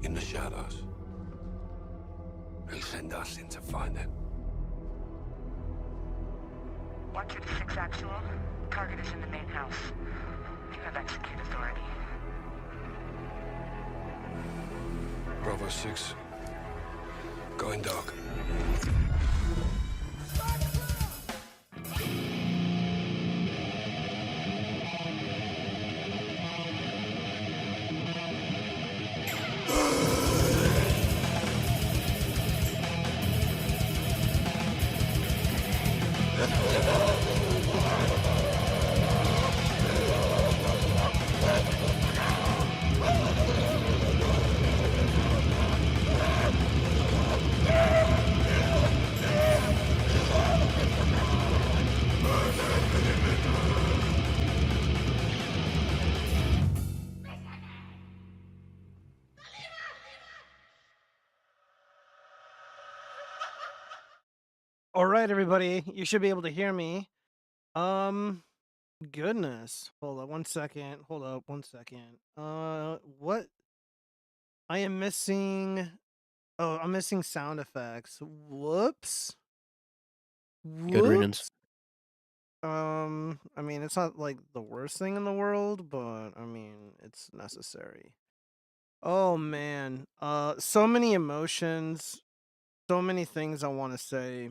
in the shadows. He'll send us in to find him. 126 actual. Target is in the main house. You have execute authority. Bravo 6. Going dark. All right, everybody, you should be able to hear me. Goodness. Hold up 1 second. Hold up 1 second. What? I am missing. Oh, I'm missing sound effects. Whoops. Good riddance. Whoops. I mean, it's not like the worst thing in the world, but I mean, it's necessary. Oh man. So many emotions, so many things I want to say.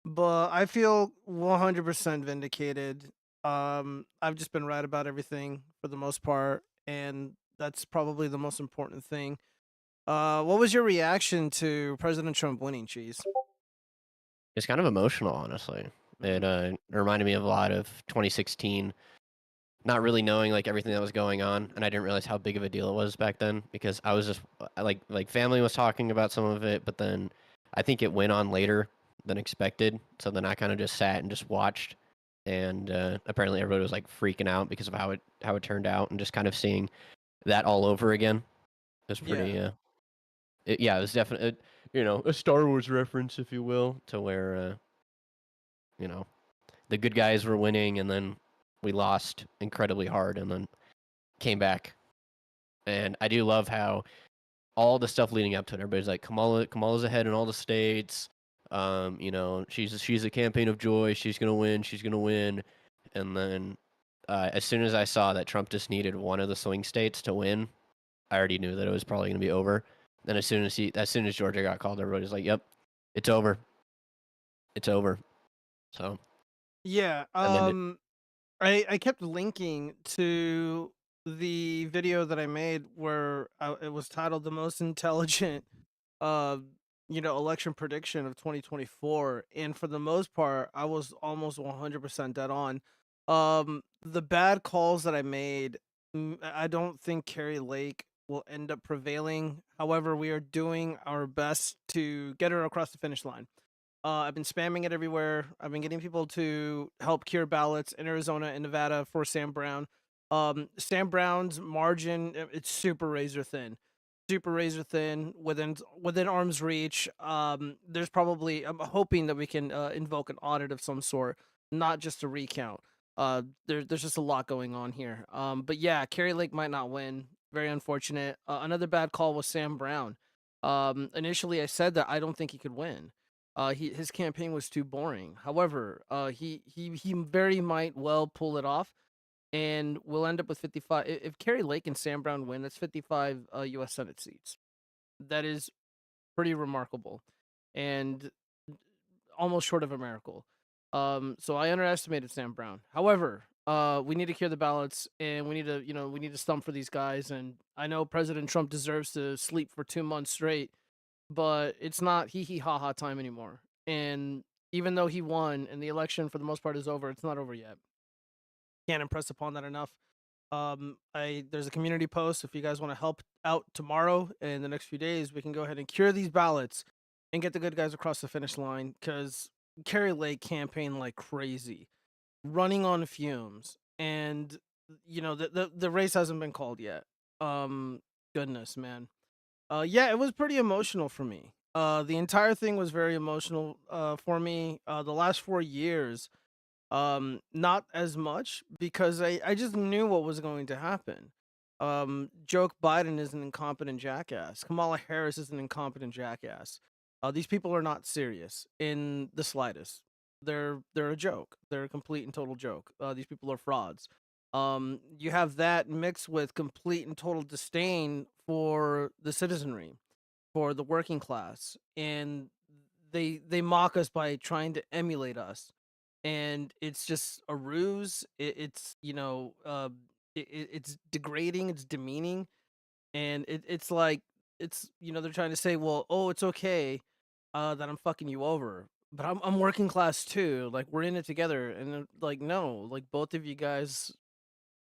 But I feel 100% vindicated. I've just been right about everything for the most part, and that's probably the most important thing. What was your reaction to President Trump winning, Cheese? It's kind of emotional, honestly. It reminded me of a lot of 2016, not really knowing like everything that was going on, and I didn't realize how big of a deal it was back then because I was just like family was talking about some of it, but then I think it went on later than expected. So then I kind of just sat and just watched, and apparently everybody was like freaking out because of how it turned out, and just kind of seeing that all over again. It was pretty. Yeah, it was definitely a Star Wars reference, if you will, to where the good guys were winning, and then we lost incredibly hard, and then came back. And I do love how all the stuff leading up to it, everybody's like, Kamala's ahead in all the states. She's a campaign of joy. She's gonna win. And then as soon as I saw that Trump just needed one of the swing states to win, I already knew that it was probably gonna be over. Then as soon as Georgia got called, everybody's like, "Yep, it's over. It's over." So Yeah. I kept linking to the video that I made where it was titled "The Most Intelligent, uh, Election Prediction of 2024," and for the most part, I was almost 100% dead on. The bad calls that I made, I don't think Carrie Lake will end up prevailing. However, we are doing our best to get her across the finish line. I've been spamming it everywhere. I've been getting people to help cure ballots in Arizona and Nevada for Sam Brown. Sam Brown's margin, it's super razor thin. Super razor thin, within arm's reach. There's probably, I'm hoping that we can invoke an audit of some sort, not just a recount. There's just a lot going on here. But yeah, Carrie Lake might not win. Very unfortunate. Another bad call was Sam Brown. Initially I said that I don't think he could win. His campaign was too boring. However, he very might well pull it off, and we'll end up with 55. If Carrie Lake and Sam Brown win, that's 55 U.S. Senate seats. That is pretty remarkable, and almost short of a miracle. So I underestimated Sam Brown. However, we need to clear the ballots, and we need to stump for these guys. And I know President Trump deserves to sleep for 2 months straight, but it's not hee hee ha ha time anymore. And even though he won and the election for the most part is over, it's not over yet. Can't impress upon that enough. There's a community post. If you guys want to help out tomorrow and the next few days, we can go ahead and cure these ballots and get the good guys across the finish line, because Carrie Lake campaigned like crazy, running on fumes, and the race hasn't been called yet. Goodness, man. Yeah, it was pretty emotional for me. The entire thing was very emotional for me. The last 4 years, not as much, because I just knew what was going to happen. Joke Biden is an incompetent jackass. Kamala Harris is an incompetent jackass. These people are not serious in the slightest. They're a joke. They're a complete and total joke. These people are frauds. You have that mixed with complete and total disdain for the citizenry, for the working class, and they mock us by trying to emulate us, and it's just a ruse. It's it's degrading, it's demeaning, and it's like it's they're trying to say, well, oh, it's okay that I'm fucking you over, but I'm working class too. Like we're in it together, and like no, like both of you guys,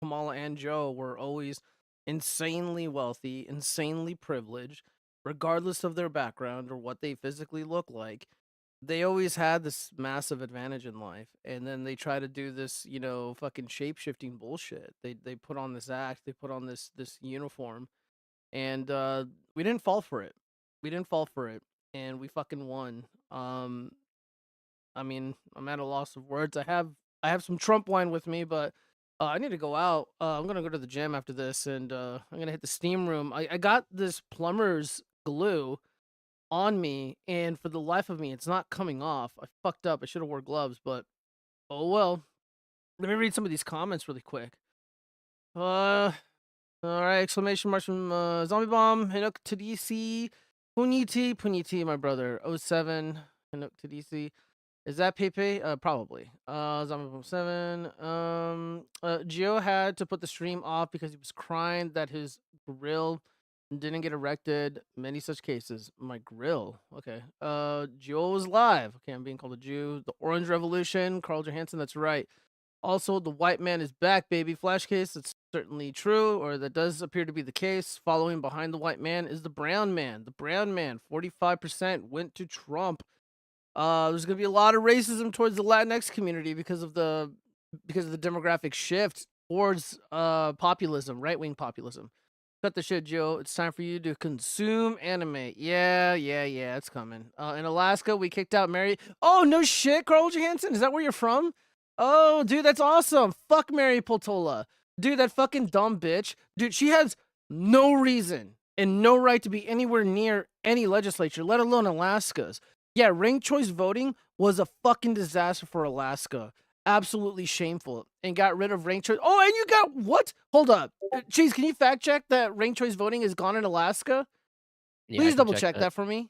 Kamala and Joe, were always insanely wealthy, insanely privileged, regardless of their background or what they physically look like. They always had this massive advantage in life, and then they try to do this, fucking shape shifting bullshit. They put on this act, they put on this uniform, and we didn't fall for it. We didn't fall for it, and we fucking won. I mean, I'm at a loss of words. I have some Trump wine with me, but I need to go out. I'm gonna go to the gym after this, and I'm gonna hit the steam room. I got this plumber's glue on me, and for the life of me, it's not coming off. I fucked up. I should have wore gloves, but oh well. Let me read some of these comments really quick. All right! Exclamation mark from Zombie Bomb, Hinuk to DC, Puniti, my brother. 07, Hinuk to DC. Is that Pepe? Probably. Zombie Bomb 7. Gio had to put the stream off because he was crying that his grill didn't get erected. Many such cases. My grill. Okay. Gio was live. Okay, I'm being called a Jew. The Orange Revolution. Carl Johansson. That's right. Also, the white man is back, baby. Flash case. That's certainly true, or that does appear to be the case. Following behind the white man is the brown man. The brown man, 45% went to Trump. There's gonna be a lot of racism towards the Latinx community because of the demographic shift towards populism, right wing populism. Cut the shit, Joe. It's time for you to consume anime. Yeah, it's coming. In Alaska, we kicked out Mary. Oh no shit, Carl Johansson. Is that where you're from? Oh, dude, that's awesome. Fuck Mary Potola. Dude, that fucking dumb bitch. Dude, she has no reason and no right to be anywhere near any legislature, let alone Alaska's. Yeah, ranked choice voting was a fucking disaster for Alaska. Absolutely shameful. And got rid of ranked choice. Oh, and you got what? Hold up. Cheese, can you fact check that ranked choice voting is gone in Alaska? Yeah, Please double check that for me.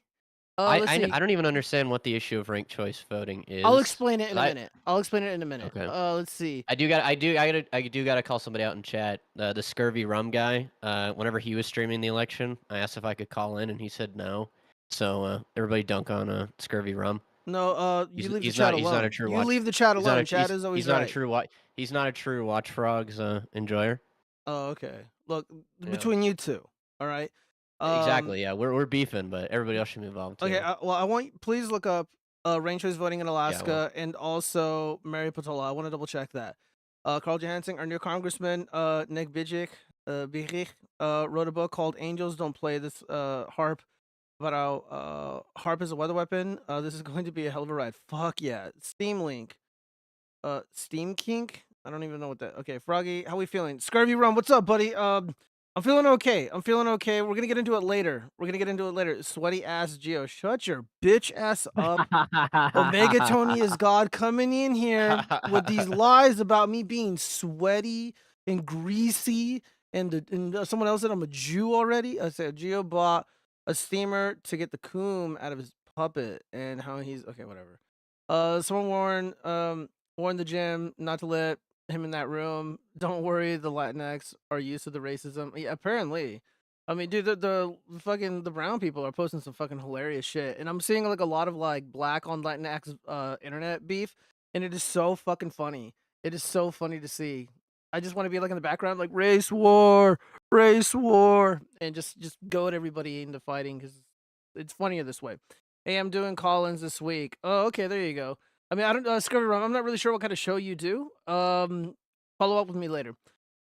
Let's see. I don't even understand what the issue of ranked choice voting is. I'll explain it in a minute. Okay. Let's see. I do gotta call somebody out in chat. The scurvy rum guy. Whenever he was streaming the election, I asked if I could call in, and he said no. So everybody dunk on scurvy rum. No, you leave the chat alone. He's not a true you leave the chat alone. Chat is always right. He's not a true watchfrogs enjoyer. Oh, okay. Look, between you two, all right. Exactly. Yeah, we're beefing, but everybody else should be involved too. Okay. Well, I want you, please look up ranked choice voting in Alaska and also Mary Potola. I want to double check that. Carl Johansson, our new congressman, Nick Bijik, wrote a book called "Angels Don't Play This Harp." But harp is a weather weapon. This is going to be a hell of a ride. Fuck yeah. Steam Link. Steam Kink? I don't even know what that. Okay, Froggy, how we feeling? Scurvy Rum, what's up, buddy? I'm feeling okay. We're gonna get into it later. Sweaty ass Geo. Shut your bitch ass up. Omega Tony is God coming in here with these lies about me being sweaty and greasy and someone else said I'm a Jew already. I said Geo bought a steamer to get the coom out of his puppet and how he's okay, whatever. Someone warned the gym not to let him in that room. Don't worry, the Latinx are used to the racism. Yeah, apparently. I mean, dude, the fucking the brown people are posting some fucking hilarious shit, and I'm seeing like a lot of like black on Latinx internet beef, and it is so fucking funny. It is so funny to see. I just want to be like in the background, like race war, and just go at everybody into fighting because it's funnier this way. Hey, I'm doing call-ins this week. Oh, okay, there you go. I mean, I don't Scurvy Rum, I'm not really sure what kind of show you do. Follow up with me later.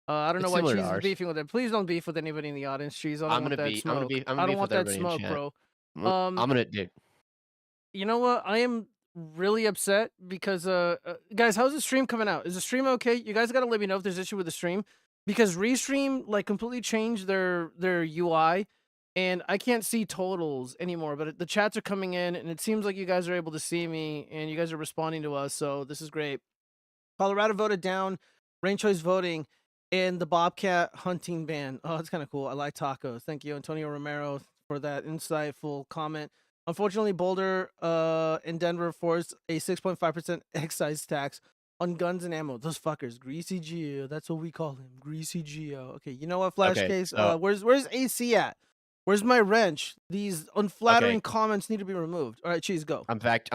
I don't know why Cheese is beefing with it. Please don't beef with anybody in the audience, Cheese. I don't want that smoke, bro. I'm gonna do. You know what? I am really upset because guys, how's the stream coming out? Is the stream okay? You guys gotta let me know if there's issue with the stream. because Restream like completely changed their UI, and I can't see totals anymore. But the chats are coming in, and it seems like you guys are able to see me, and you guys are responding to us. So this is great. Colorado voted down ranked choice voting and the bobcat hunting ban. Oh, that's kind of cool. I like tacos. Thank you, Antonio Romero, for that insightful comment. Unfortunately, Boulder and Denver forced a 6.5% excise tax on guns and ammo. Those fuckers, Greasy Geo. That's what we call him, Greasy Geo. Okay, you know what, Flash Okay, Case? so Where's AC at? Where's my wrench? These unflattering comments need to be removed. All right, Cheese, go. I'm fact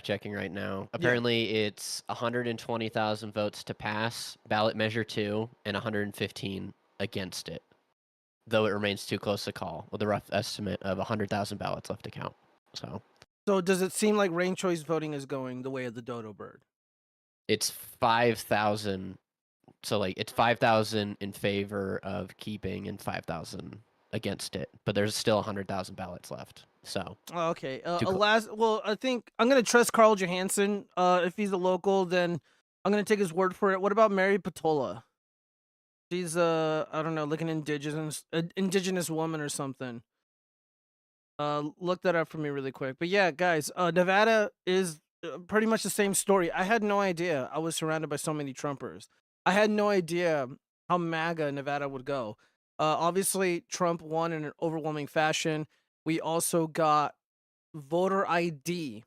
checking right now. Apparently, it's 120,000 votes to pass ballot measure 2 and 115 against it. Though it remains too close to call, with a rough estimate of 100,000 ballots left to count. So does it seem like ranked choice voting is going the way of the dodo bird? It's 5,000. So like it's 5,000 in favor of keeping and 5,000 against it, but there's still 100,000 ballots left. So okay. Well, I think I'm gonna trust Carl Johansson. If he's a local, then I'm gonna take his word for it. What about Mary Patola? She's I don't know, like an indigenous woman or something. Look that up for me really quick. But yeah, guys, Nevada is pretty much the same story. I had no idea I was surrounded by so many Trumpers. I had no idea how MAGA Nevada would go. Obviously, Trump won in an overwhelming fashion. We also got voter ID.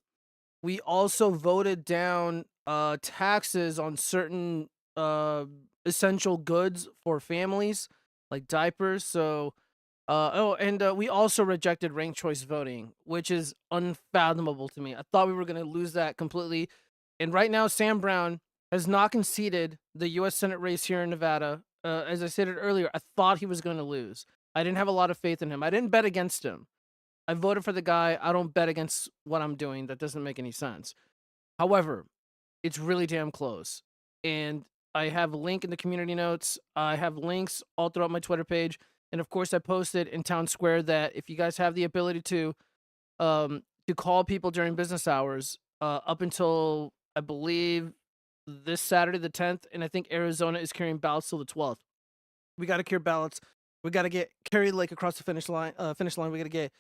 We also voted down taxes on certain essential goods for families, like diapers. So, we also rejected ranked choice voting, which is unfathomable to me. I thought we were going to lose that completely. And right now, Sam Brown has not conceded the U.S. Senate race here in Nevada. As I stated earlier, I thought he was going to lose. I didn't have a lot of faith in him. I didn't bet against him. I voted for the guy. I don't bet against what I'm doing. That doesn't make any sense. However, it's really damn close. And I have a link in the community notes. I have links all throughout my Twitter page. And of course, I posted in Town Square that if you guys have the ability to call people during business hours up until, I believe, this Saturday the 10th, and I think Arizona is carrying ballots till the 12th. We got to clear ballots. We got to get Kerry Lake across the finish line. We got to get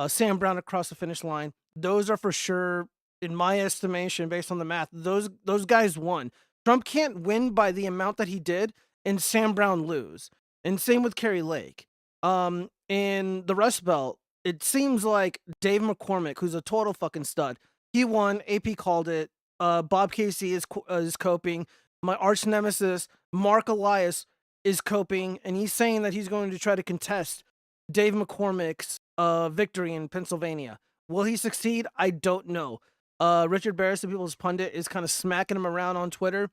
Sam Brown across the finish line. Those are for sure, in my estimation, based on the math. Those guys won. Trump can't win by the amount that he did, and Sam Brown lose. And same with Kerry Lake. In the Rust Belt, it seems like Dave McCormick, who's a total fucking stud, he won. AP called it. Bob Casey is coping. My arch nemesis, Mark Elias, is coping, and he's saying that he's going to try to contest Dave McCormick's victory in Pennsylvania. Will he succeed? I don't know. Richard Barris, the People's Pundit, is kind of smacking him around on Twitter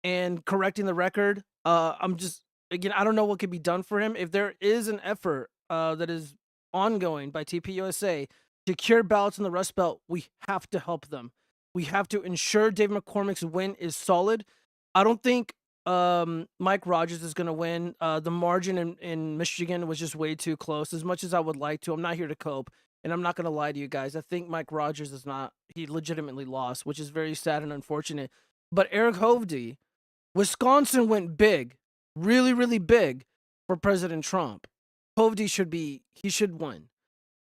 and correcting the record. I'm just, again, I don't know what could be done for him. If there is an effort that is ongoing by TPUSA to cure ballots in the Rust Belt, we have to help them. We have to ensure Dave McCormick's win is solid. I don't think Mike Rogers is going to win. The margin in Michigan was just way too close. As much as I would like to, I'm not here to cope. And I'm not going to lie to you guys. I think Mike Rogers is not, he legitimately lost, which is very sad and unfortunate. But Eric Hovde, Wisconsin went big, really, really big for President Trump. Hovde should win.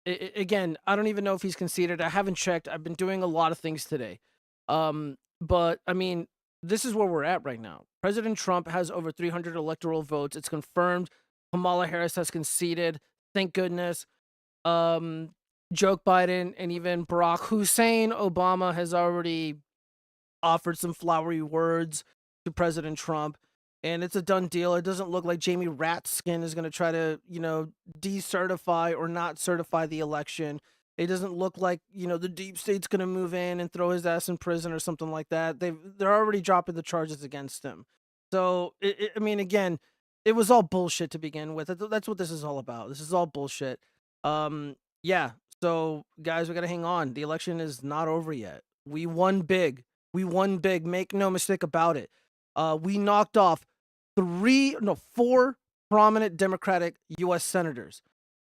Again, I don't even know if he's conceded. I haven't checked. I've been doing a lot of things today. But I mean, this is where we're at right now. President Trump has over 300 electoral votes. It's confirmed. Kamala Harris has conceded. Thank goodness. Joe Biden and even Barack Hussein Obama has already offered some flowery words to President Trump, and it's a done deal. It doesn't look like Jamie Ratskin is going to try to, decertify or not certify the election. It doesn't look like, the deep state's going to move in and throw his ass in prison or something like that. They're already dropping the charges against him. So, I mean, again, it was all bullshit to begin with. That's what this is all about. This is all bullshit. Yeah. So, guys, we got to hang on. The election is not over yet. We won big. Make no mistake about it. We knocked off 4 prominent Democratic U.S. senators.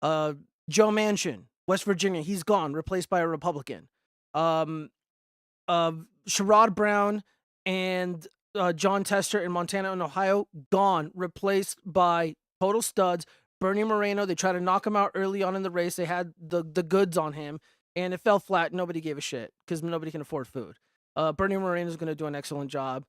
Joe Manchin, West Virginia, he's gone, replaced by a Republican. Sherrod Brown and John Tester in Montana and Ohio, gone, replaced by total studs. Bernie Moreno, they tried to knock him out early on in the race. They had the goods on him, and it fell flat. Nobody gave a shit because nobody can afford food. Bernie Moreno is going to do an excellent job.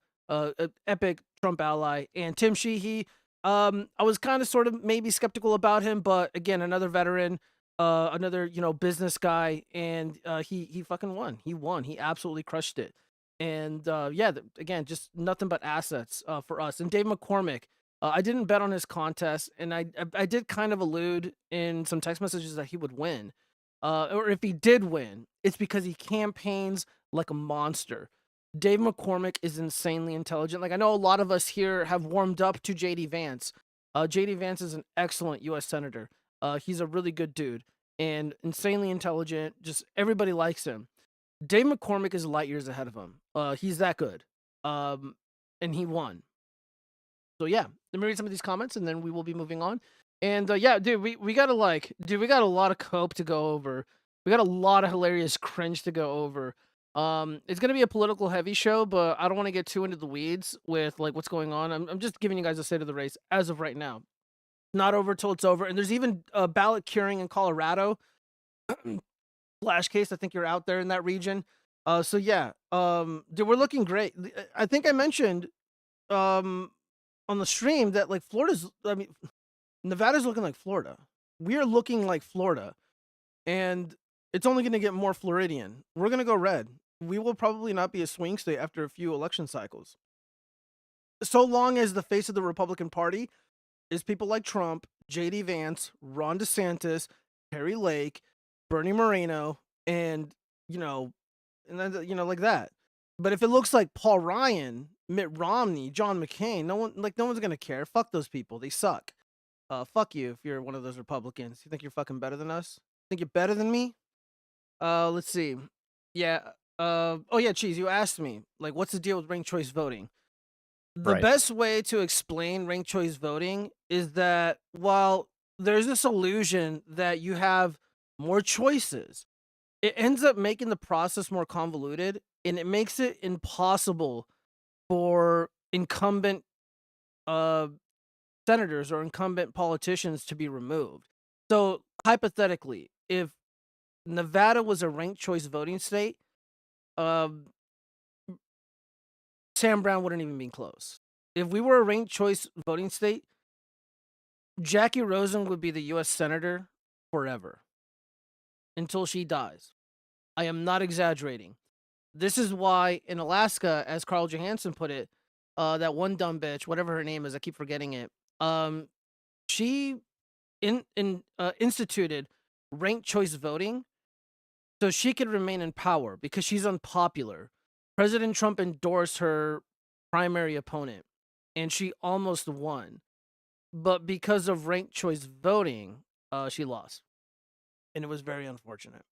Epic Trump ally. And Tim Sheehy, I was kind of sort of maybe skeptical about him, but again, another veteran, another, business guy, and he fucking won. He won. He absolutely crushed it. And yeah, again, just nothing but assets for us. And Dave McCormick, I didn't bet on his contest, and I did kind of allude in some text messages that he would win. Or if he did win, it's because he campaigns like a monster. Dave McCormick is insanely intelligent. Like, I know a lot of us here have warmed up to JD Vance. JD Vance is an excellent U.S. senator. He's a really good dude and insanely intelligent. Just everybody likes him. Dave McCormick is light years ahead of him. He's that good. And he won. So yeah, let me read some of these comments and then we will be moving on. And yeah, dude, we got a lot of cope to go over. We got a lot of hilarious cringe to go over. It's gonna be a political heavy show, but I don't want to get too into the weeds with like what's going on. I'm just giving you guys a state of the race as of right now. Not over till it's over. And there's even ballot curing in Colorado. Flash case, I think you're out there in that region. So yeah, dude, we're looking great. I think I mentioned on the stream that like Nevada's looking like Florida. We are looking like Florida, and it's only going to get more Floridian. We're going to go red. We will probably not be a swing state after a few election cycles. So long as the face of the Republican Party is people like Trump, JD Vance, Ron DeSantis, Harry Lake, Bernie Moreno, and then like that. But if it looks like Paul Ryan, Mitt Romney, John McCain, no one's gonna care. Fuck those people. They suck. Fuck you if you're one of those Republicans. You think you're fucking better than us? Think you're better than me? Let's see. Yeah. Oh yeah, Cheese, you asked me, like, what's the deal with ranked choice voting? The Right. best way to explain ranked choice voting is that while there's this illusion that you have more choices, it ends up making the process more convoluted, and it makes it impossible for incumbent senators or incumbent politicians to be removed. So hypothetically, if Nevada was a ranked choice voting state, um, Sam Brown wouldn't even be close. If we were a ranked choice voting state, Jackie Rosen would be the U.S. senator forever until she dies. I am not exaggerating. This is why in Alaska, as Carl Johansson put it, that one dumb bitch, whatever her name is, I keep forgetting it. She instituted ranked choice voting so she could remain in power because she's unpopular. President Trump endorsed her primary opponent, and she almost won. But because of ranked choice voting, she lost, and it was very unfortunate.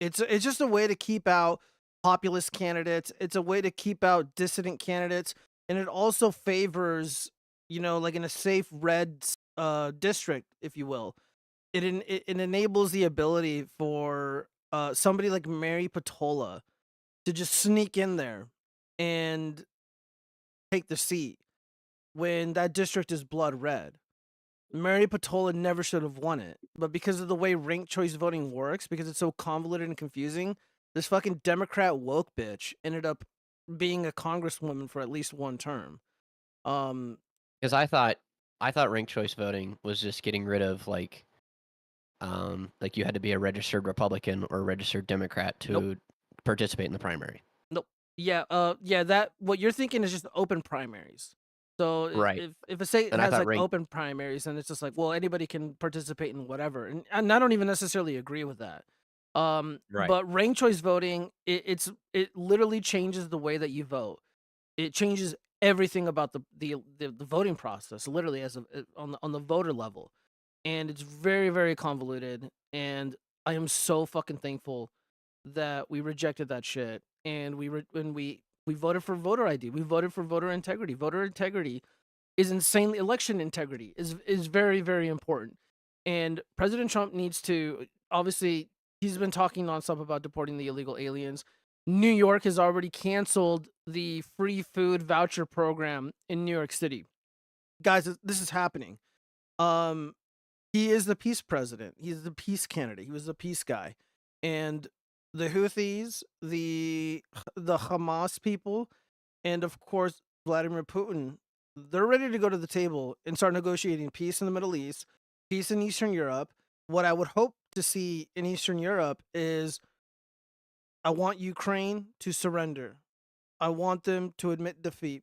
It's just a way to keep out populist candidates. It's a way to keep out dissident candidates, and it also favors, like in a safe red district, if you will. It enables the ability for somebody like Mary Patola to just sneak in there and take the seat when that district is blood red. Mary Patola never should have won it, but because of the way ranked choice voting works, because it's so convoluted and confusing, this fucking Democrat woke bitch ended up being a congresswoman for at least one term. Because I thought ranked choice voting was just getting rid of like you had to be a registered Republican or a registered Democrat to Nope. participate in the primary. Nope. Yeah. That what you're thinking is just open primaries. So Right. if a state And I has thought like open primaries, then it's just like, well, anybody can participate in whatever, and I don't even necessarily agree with that. Right. But ranked choice voting, it literally changes the way that you vote. It changes everything about the voting process, literally on the voter level, and it's very, very convoluted. And I am so fucking thankful that we rejected that shit, and we voted for voter ID. We voted for voter integrity. Voter integrity is insanely. Election integrity is very, very important. And President Trump needs to, obviously, he's been talking nonstop about deporting the illegal aliens. New York has already canceled the free food voucher program in New York City. Guys, this is happening. He is the peace president. He's the peace candidate. He was the peace guy. And the Houthis, the Hamas people, and of course Vladimir Putin, they're ready to go to the table and start negotiating peace in the Middle East, peace in Eastern Europe. What I would hope to see in Eastern Europe is I want Ukraine to surrender. I want them to admit defeat.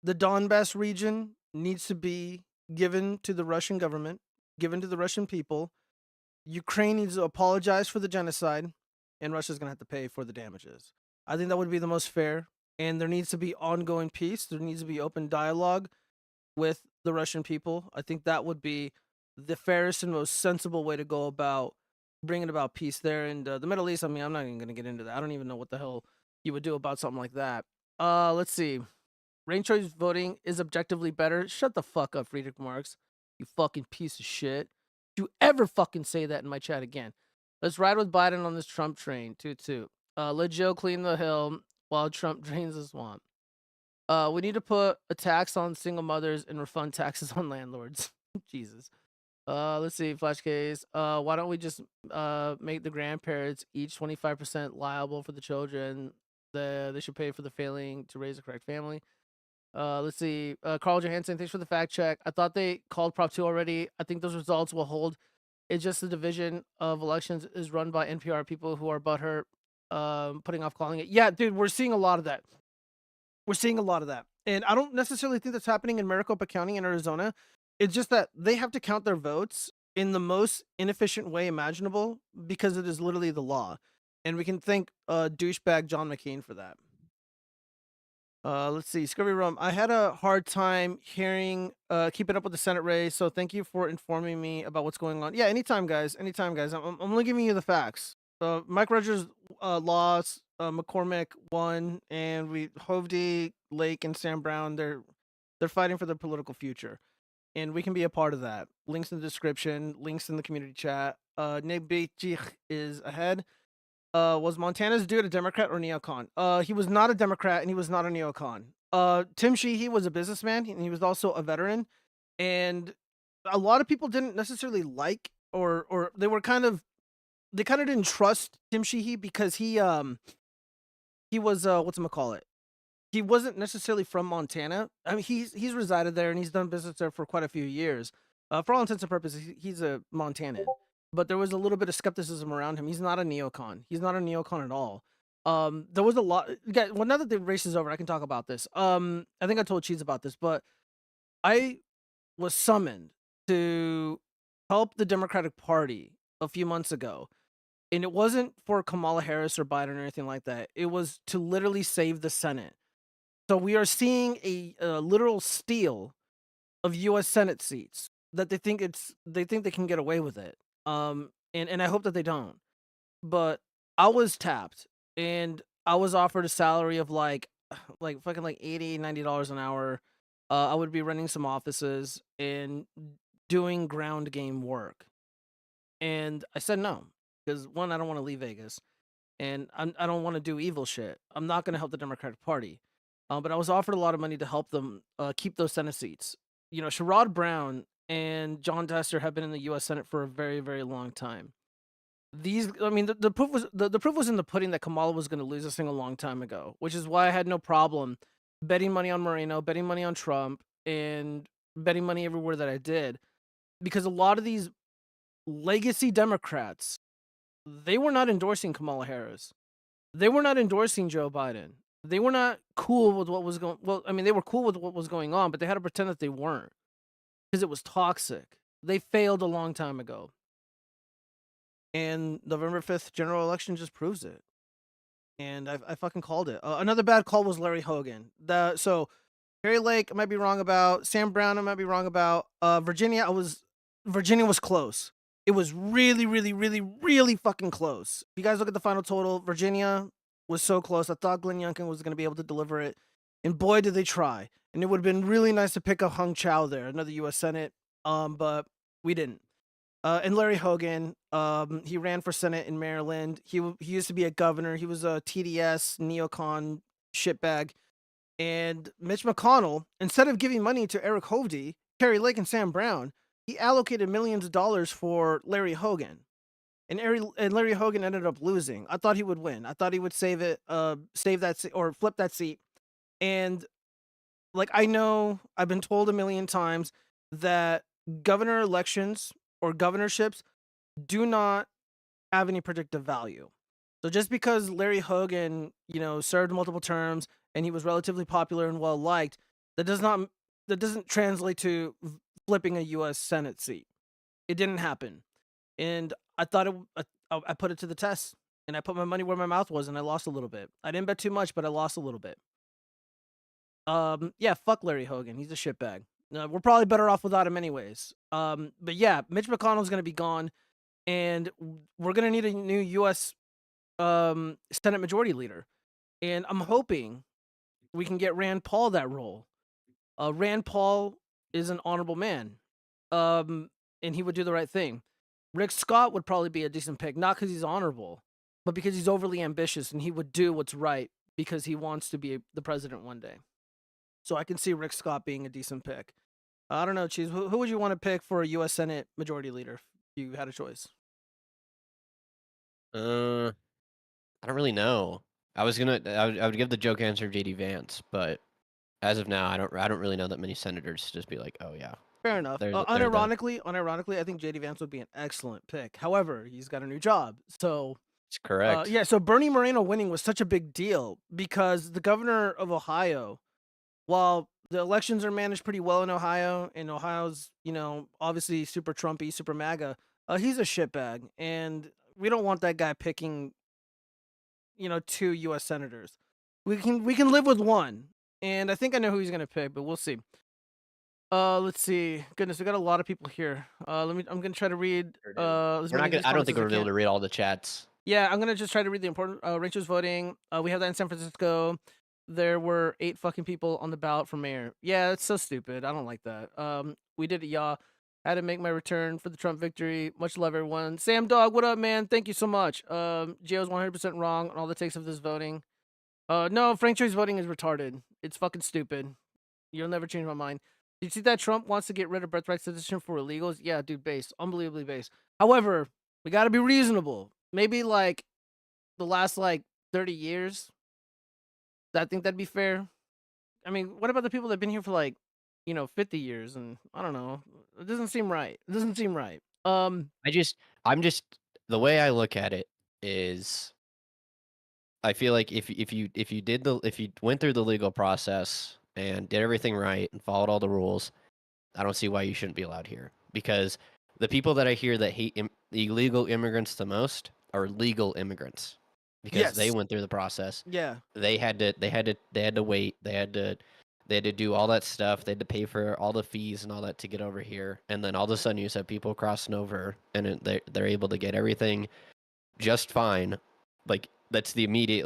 The Donbass region needs to be given to the Russian government, given to the Russian people. Ukraine needs to apologize for the genocide, and Russia's going to have to pay for the damages. I think that would be the most fair, and there needs to be ongoing peace. There needs to be open dialogue with the Russian people. I think that would be the fairest and most sensible way to go about bringing about peace there. And the Middle East, I mean, I'm not even going to get into that. I don't even know what the hell you would do about something like that. Let's see. Ranked choice voting is objectively better. Shut the fuck up, Friedrich Marx. You fucking piece of shit. Do you ever fucking say that in my chat again? Let's ride with Biden on this Trump train. Toot toot. Let Joe clean the hill while Trump drains the swamp. We need to put a tax on single mothers and refund taxes on landlords. Jesus. Let's see, flash case. Why don't we just make the grandparents each 25% liable for the children? They should pay for the failing to raise the correct family. Let's see. Carl Johansson, thanks for the fact check. I thought they called Prop 2 already. I think those results will hold. It's just the division of elections is run by NPR people who are butthurt, putting off calling it. Yeah, dude, we're seeing a lot of that. We're seeing a lot of that. And I don't necessarily think that's happening in Maricopa County in Arizona. It's just that they have to count their votes in the most inefficient way imaginable because it is literally the law. And we can thank douchebag John McCain for that. Let's see. Discovery Room. I had a hard time hearing, keeping up with the Senate race. So thank you for informing me about what's going on. Yeah, anytime, guys. Anytime, guys. I'm only giving you the facts. Mike Rogers lost. McCormick won, and Hovde, Lake, and Sam Brown. They're fighting for their political future, and we can be a part of that. Links in the description. Links in the community chat. Nate Beitich is ahead. Was Montana's dude a Democrat or neocon? He was not a Democrat and he was not a neocon. Tim Sheehy was a businessman and he was also a veteran. And a lot of people didn't necessarily like or they kind of didn't trust Tim Sheehy because he was whatchamacallit. He wasn't necessarily from Montana. I mean, he's resided there and he's done business there for quite a few years. For all intents and purposes, he's a Montanan. But there was a little bit of skepticism around him. He's not a neocon. He's not a neocon at all. There was a lot. Guys, well, now that the race is over, I can talk about this. I think I told Cheese about this, but I was summoned to help the Democratic Party a few months ago. And it wasn't for Kamala Harris or Biden or anything like that. It was to literally save the Senate. So we are seeing a literal steal of U.S. Senate seats that they think they can get away with it. And I hope that they don't. But I was tapped and I was offered a salary of like fucking like $80, $90 an hour. I would be renting some offices and doing ground game work. And I said no, because one, I don't want to leave Vegas, and I don't want to do evil shit. I'm not going to help the Democratic Party. But I was offered a lot of money to help them keep those Senate seats. You know, Sherrod Brown and John Tester have been in the U.S. Senate for a very, very long time. The proof was in the pudding that Kamala was going to lose this thing a long time ago, which is why I had no problem betting money on Moreno, betting money on Trump, and betting money everywhere that I did, because a lot of these legacy Democrats, they were not endorsing Kamala Harris. They were not endorsing Joe Biden. They were not cool with what was going. Well, I mean, they were cool with what was going on, but they had to pretend that they weren't, because it was toxic. They failed a long time ago. And November 5th general election just proves it. And I fucking called it. Another bad call was Larry Hogan. So Harry Lake, I might be wrong about. Sam Brown, I might be wrong about. Virginia was close. It was really, really, really, really fucking close. If you guys look at the final total, Virginia was so close. I thought Glenn Youngkin was going to be able to deliver it. And boy, did they try. And it would have been really nice to pick up Hung Chow there, another U.S. Senate. But we didn't. And Larry Hogan, he ran for Senate in Maryland. He used to be a governor. He was a TDS neocon shitbag. And Mitch McConnell, instead of giving money to Eric Hovde, Kerry Lake, and Sam Brown, he allocated millions of dollars for Larry Hogan. And Larry Hogan ended up losing. I thought he would win. I thought he would save that or flip that seat. And like, I know I've been told a million times that governor elections or governorships do not have any predictive value. So just because Larry Hogan, served multiple terms and he was relatively popular and well liked, that doesn't translate to flipping a U.S. Senate seat. It didn't happen, and I thought I put it to the test, and I put my money where my mouth was, and I lost a little bit. I didn't bet too much, but I lost a little bit. Yeah, fuck Larry Hogan. He's a shitbag. We're probably better off without him anyways. But yeah, Mitch McConnell's gonna be gone, and we're gonna need a new U.S. Senate Majority Leader, and I'm hoping we can get Rand Paul that role. Rand Paul is an honorable man, and he would do the right thing. Rick Scott would probably be a decent pick, not because he's honorable, but because he's overly ambitious and he would do what's right because he wants to be the president one day. So I can see Rick Scott being a decent pick. I don't know, Cheese. Who would you want to pick for a U.S. Senate Majority Leader if you had a choice? I don't really know. I would give the joke answer JD Vance, but as of now, I don't really know that many senators to just be like, oh yeah. Fair enough. They're the- Unironically, I think JD Vance would be an excellent pick. However, he's got a new job, so It's correct. yeah. So Bernie Moreno winning was such a big deal because the governor of Ohio, while the elections are managed pretty well in Ohio, and Ohio's obviously super Trumpy, super MAGA, he's a shitbag, and we don't want that guy picking 2 U.S. senators. We can live with one, and I think I know who he's gonna pick, but we'll see. Let's see. Goodness, we got a lot of people here. I'm gonna try to read. As We're many not gonna, I don't responses think as we're I gonna be able can. to read all the chats. Yeah, I'm gonna just try to read the important. Rachel's voting. We have that in San Francisco. There were 8 fucking people on the ballot for mayor. Yeah, it's so stupid. I don't like that. We did it, y'all. Had to make my return for the Trump victory. Much love, everyone. Sam Dog, what up, man? Thank you so much. Gio's 100% wrong on all the takes of this voting. No, Frank Choi's voting is retarded. It's fucking stupid. You'll never change my mind. Did you see that Trump wants to get rid of birthright citizenship for illegals? Yeah, dude, base. Unbelievably base. However, we gotta be reasonable. Maybe like the last 30 years. I think that'd be fair. I mean, what about the people that have been here for 50 years? And I don't know. It doesn't seem right. It doesn't seem right. I'm just the way I look at it is I feel like if you went through the legal process and did everything right and followed all the rules, I don't see why you shouldn't be allowed here. Because the people that I hear that hate illegal immigrants the most are legal immigrants, because they Yes. went through the process. Yeah. They had to wait. They had to do all that stuff. They had to pay for all the fees and all that to get over here. And then all of a sudden, you have people crossing over, and they're able to get everything just fine. Like that's the immediate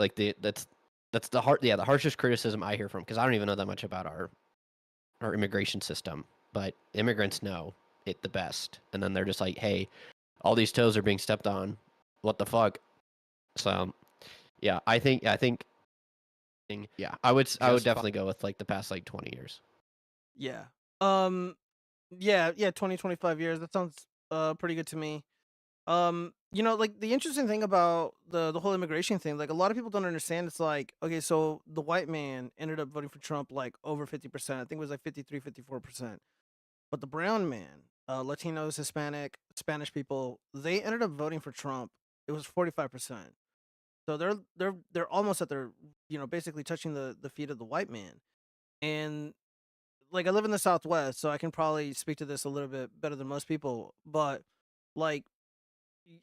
that's the harshest criticism I hear from, because I don't even know that much about our immigration system, but immigrants know it the best. And then they're just like, hey, all these toes are being stepped on. What the fuck? So yeah, I think yeah, I would definitely go with the past 20 years. Yeah. Yeah, 20, 25 years. That sounds pretty good to me. The interesting thing about the whole immigration thing, a lot of people don't understand. It's okay, so the white man ended up voting for Trump over 50%. I think it was 53, 54%. But the brown man, Latinos, Hispanic, Spanish people, they ended up voting for Trump. It was 45%. So they're almost at their, basically touching the feet of the white man. And I live in the Southwest, so I can probably speak to this a little bit better than most people. But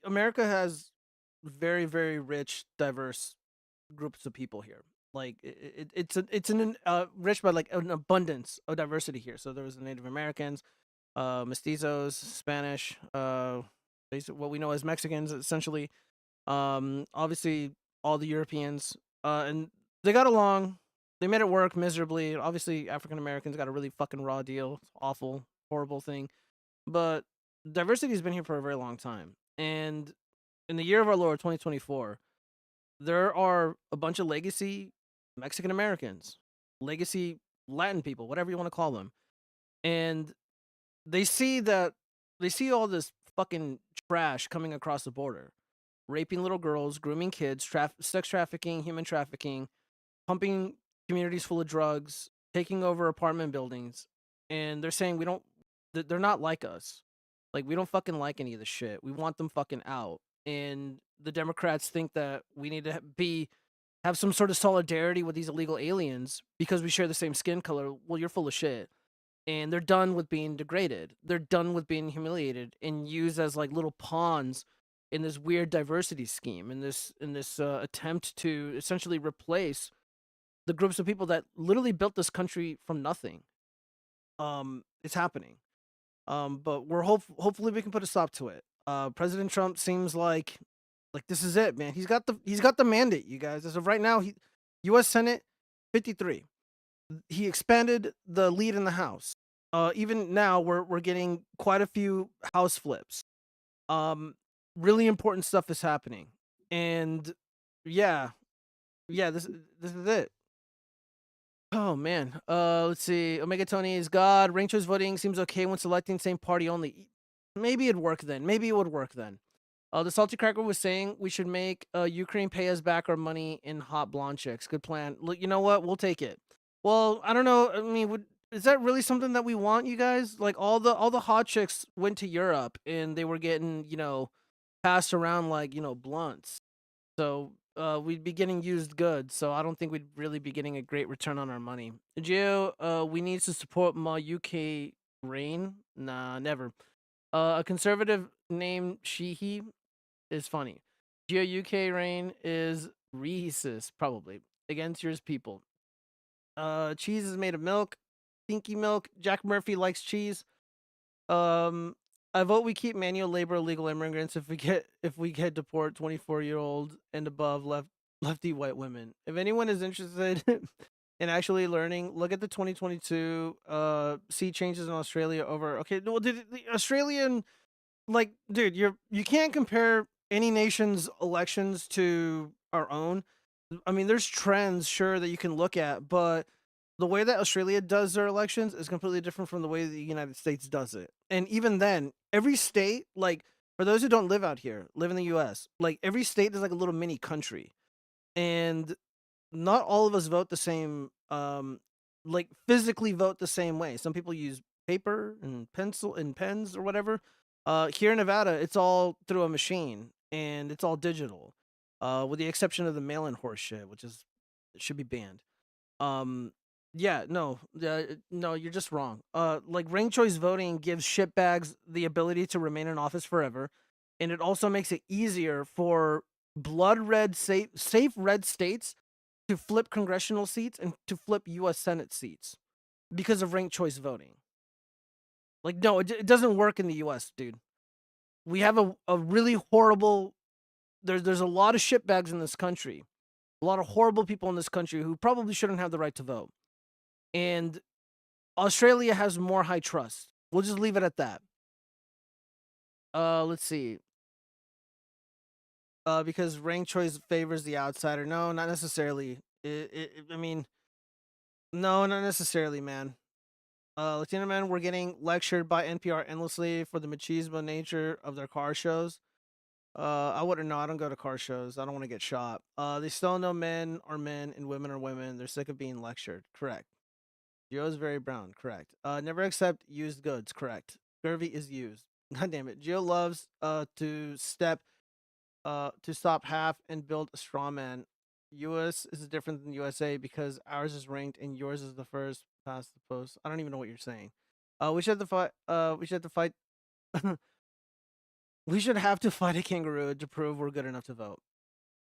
America has very, very rich, diverse groups of people here. It's rich by an abundance of diversity here. So there was the Native Americans, mestizos, Spanish, basically what we know as Mexicans, essentially. Obviously all the Europeans, and they got along. They made it work miserably. Obviously African Americans got a really fucking raw deal. It's awful, horrible thing. But diversity has been here for a very long time, and in the year of our Lord 2024, there are a bunch of legacy Mexican Americans, legacy Latin people, whatever you want to call them, and they see that they see all this fucking trash coming across the border, raping little girls, grooming kids, sex trafficking, human trafficking, pumping communities full of drugs, taking over apartment buildings, and they're saying we don't. They're not like us. Like we don't fucking like any of this shit. We want them fucking out. And the Democrats think that we need to have some sort of solidarity with these illegal aliens because we share the same skin color. Well, you're full of shit. And they're done with being degraded. They're done with being humiliated and used as like little pawns in this weird diversity scheme, in this attempt to essentially replace the groups of people that literally built this country from nothing. It's happening. But we're hopefully we can put a stop to it. President Trump seems like this is it, man. He's got the mandate, you guys. As of right now, U.S. Senate 53. He expanded the lead in the House. Even now, we're getting quite a few House flips. Really important stuff is happening, and yeah, this is it. Oh man. Let's see. Omega Tony is God. Ranked choice voting seems okay when selecting same party only. Maybe it'd work then. Maybe it would work then. The Salty Cracker was saying we should make Ukraine pay us back our money in hot blonde chicks. Good plan. Look, you know what? We'll take it. Well, I don't know. I mean, is that really something that we want, you guys? Like all the hot chicks went to Europe and they were getting, passed around like, blunts. So we'd be getting used goods. So I don't think we'd really be getting a great return on our money. Gio, we need to support my UK reign. Nah, never. A conservative named Sheehy is funny. Geo UK reign is racist, probably against yours people. Cheese is made of milk, stinky milk. Jack Murphy likes cheese. I vote we keep manual labor illegal immigrants if we get deport 24-year-old and above lefty white women. If anyone is interested in actually learning, look at the 2022 sea changes in Australia over. Okay, well, the Australian, like, dude, you can't compare any nation's elections to our own. I mean, there's trends, sure, that you can look at, but the way that Australia does their elections is completely different from the way the United States does it. And even then, every state, like, for those who don't live out here, live in the US, like, every state is like a little mini country. And not all of us vote the same, like, physically vote the same way. Some people use paper and pencil and pens or whatever. Here in Nevada, it's all through a machine and it's all digital, with the exception of the mail-in horse shit, which it should be banned. Yeah, no, no, you're just wrong. Like ranked choice voting gives shitbags the ability to remain in office forever, and it also makes it easier for blood red safe red states to flip congressional seats and to flip U.S. Senate seats because of ranked choice voting. Like, no, it doesn't work in the U.S., dude. We have a really horrible. There's a lot of shitbags in this country, a lot of horrible people in this country who probably shouldn't have the right to vote. And Australia has more high trust. We'll just leave it at that. Let's see. Because ranked choice favors the outsider. No, not necessarily. I mean, no, not necessarily, man. Latino men were getting lectured by NPR endlessly for the machismo nature of their car shows. I wouldn't know. I don't go to car shows. I don't want to get shot. They still know men are men and women are women. They're sick of being lectured. Correct. Gio is very brown. Correct. Never accept used goods. Correct. Scurvy is used. God damn it. Gio loves to stop half and build a straw man. US is different than USA because ours is ranked and yours is the first past the post. I don't even know what you're saying. We should have to fight. We should have to fight. We should have to fight a kangaroo to prove we're good enough to vote.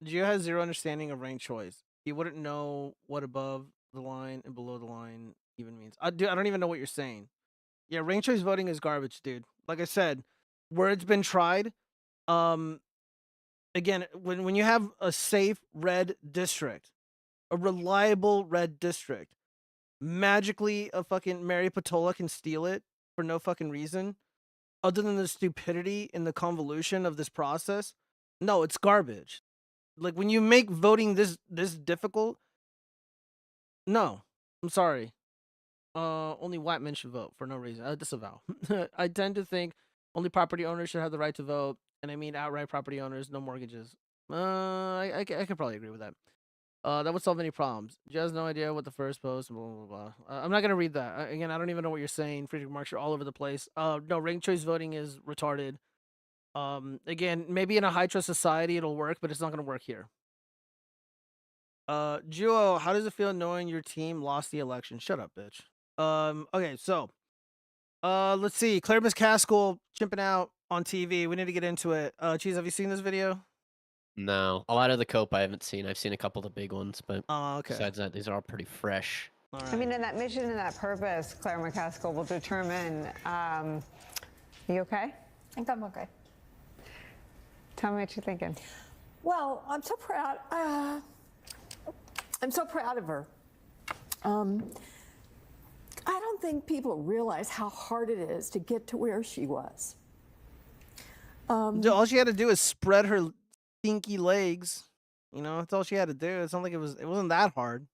Gio has zero understanding of ranked choice. He wouldn't know what above the line and below the line even means. Dude, I don't even know what you're saying. Yeah, ranked choice voting is garbage, dude. Like I said, where it's been tried, again, when you have a safe red district, a reliable red district, magically a fucking Mary Patola can steal it for no fucking reason. other than the stupidity and the convolution of this process, no, it's garbage. Like when you make voting this difficult, no, I'm sorry. Only white men should vote for no reason. I disavow. I tend to think only property owners should have the right to vote, and I mean outright property owners, no mortgages. I could probably agree with that. That would solve any problems. Just has no idea what the first post, blah, blah, blah. I'm not gonna read that. Again, I don't even know what you're saying. Friedrich Marx, you're all over the place. No, ranked choice voting is retarded. Again, maybe in a high trust society it'll work, but it's not gonna work here. Juo, how does it feel knowing your team lost the election? Shut up, bitch. Okay, so, let's see. Claire McCaskill chimping out on TV. We need to get into it. Cheese, have you seen this video? No, a lot of the cope I haven't seen. I've seen a couple of the big ones, but Okay. besides that, these are all pretty fresh. All I right. mean, in that mission and that purpose, Claire McCaskill will determine. You okay? I think I'm okay. Tell me what you're thinking. Well, I'm so proud. I'm so proud of her. I don't think people realize how hard it is to get to where she was. All she had to do is spread her stinky legs. You know, that's all she had to do. It's not like it wasn't that hard.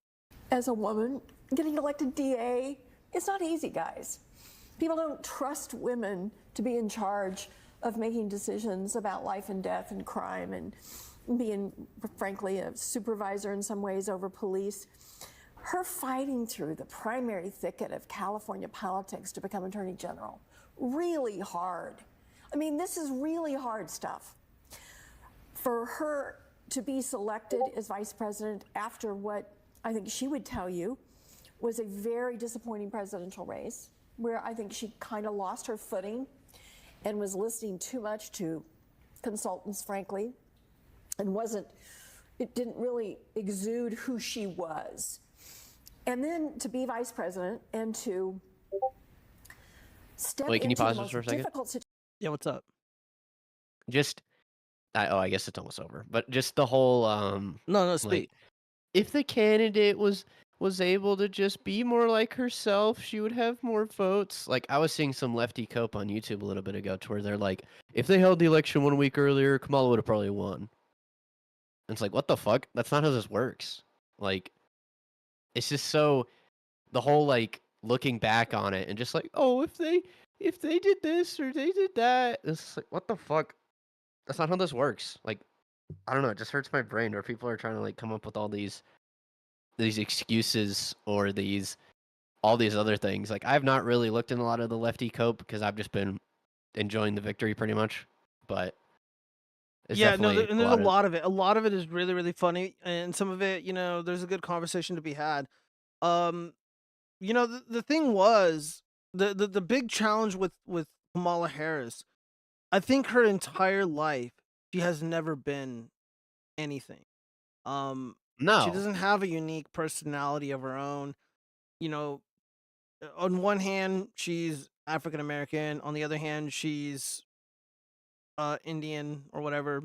As a woman, getting elected DA, it's not easy, guys. People don't trust women to be in charge of making decisions about life and death and crime and being, frankly, a supervisor in some ways over police. Her fighting through the primary thicket of California politics to become Attorney General, really hard. I mean, this is really hard stuff. For her to be selected as vice president after what I think she would tell you was a very disappointing presidential race, where I think she kind of lost her footing and was listening too much to consultants, frankly, and it didn't really exude who she was. And then to be vice president and to step Wait, can you into pause the this for a most second? difficult situation. Yeah, what's up? I guess it's almost over. But just the whole No, speak. like, if the candidate was able to just be more like herself, she would have more votes. Like, I was seeing some lefty cope on YouTube a little bit ago to where they're like, if they held the election 1 week earlier, Kamala would have probably won. And it's like, what the fuck? That's not how this works. Like, it's just so, the whole like looking back on it and just like, oh, if they did this or they did that, it's like, what the fuck? That's not how this works. Like, I don't know, it just hurts my brain where people are trying to like come up with all these excuses or all these other things. Like, I've not really looked in a lot of the lefty cope because I've just been enjoying the victory pretty much. But it's Yeah, no, definitely and there's a lot of it. A lot of it is really, really funny, and some of it, you know, there's a good conversation to be had. You know, the thing was the big challenge with Kamala Harris. I think her entire life she has never been anything. She no. doesn't have a unique personality of her own. You know, on one hand, she's African American. On the other hand, she's Indian or whatever.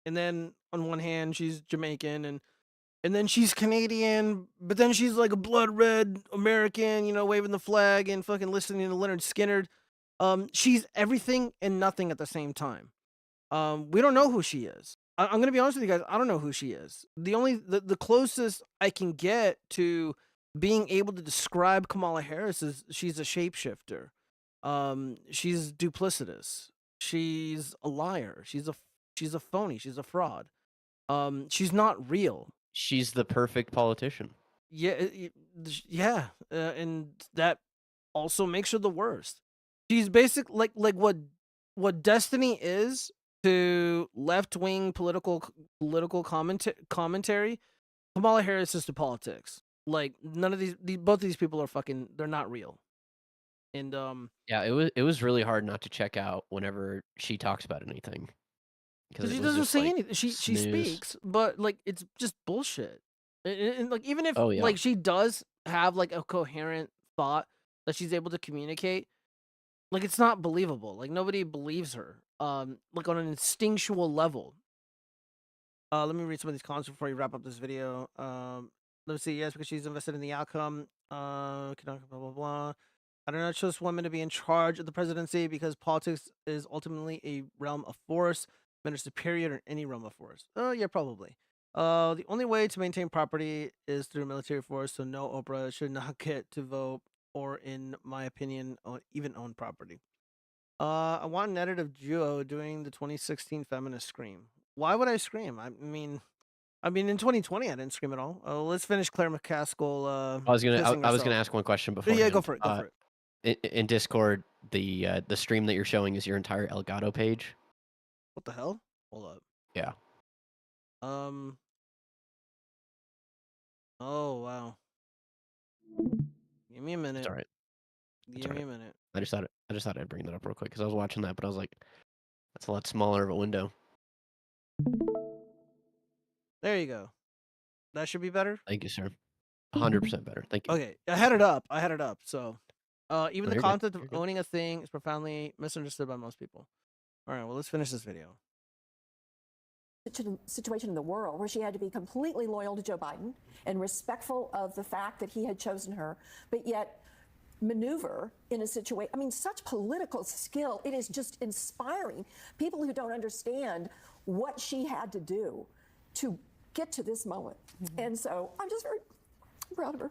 And then on one hand, she's Jamaican, and then she's Canadian, but then she's like a blood red American, you know, waving the flag and fucking listening to Leonard Skinner. She's everything and nothing at the same time. We don't know who she is. I'm gonna be honest with you guys. I don't know who she is. The closest I can get to being able to describe Kamala Harris is she's a shapeshifter. She's duplicitous. She's a liar. She's a phony. She's a fraud. She's not real. She's the perfect politician. Yeah, yeah, and that also makes her the worst. She's basic like what Destiny is to left wing political commentary. Kamala Harris is to politics. Like, none of these both of these people are fucking. They're not real. And Yeah, it was really hard not to check out whenever she talks about anything. because it she was doesn't just, say like, anything. She snooze. speaks, but like it's just bullshit. And like even if Oh, yeah. like she does have like a coherent thought that she's able to communicate, like it's not believable. Like nobody believes her. Like on an instinctual level. Let me read some of these comments before you wrap up this video. Let's see. Yes, because she's invested in the outcome. Blah blah blah. I do not trust women to be in charge of the presidency because politics is ultimately a realm of force. Men are superior in any realm of force. Yeah, probably. The only way to maintain property is through military force, so no, Oprah should not get to vote or, in my opinion, even own property. I want an edit of Duo doing the 2016 feminist scream. Why would I scream? I mean, in 2020, I didn't scream at all. Let's finish Claire McCaskill. I was gonna pissing I was gonna herself. ask one question Yeah, go beforehand. for it. Go for it. In Discord, the stream that you're showing is your entire Elgato page. What the hell? Hold up. Yeah. Oh wow. Give me a minute. It's all right. Give me a minute. I just thought I'd bring that up real quick because I was watching that, but I was like, that's a lot smaller of a window. There you go. That should be better. Thank you, sir. 100% better. Thank you. Okay, I had it up. So, even the you're good. concept of You're good. owning a thing is profoundly misunderstood by most people. All right, well, let's finish this video. Situation in the world where she had to be completely loyal to Joe Biden and respectful of the fact that he had chosen her, but yet maneuver in a situation. I mean, such political skill. It is just inspiring. People who don't understand what she had to do to get to this moment. And so I'm just very proud of her.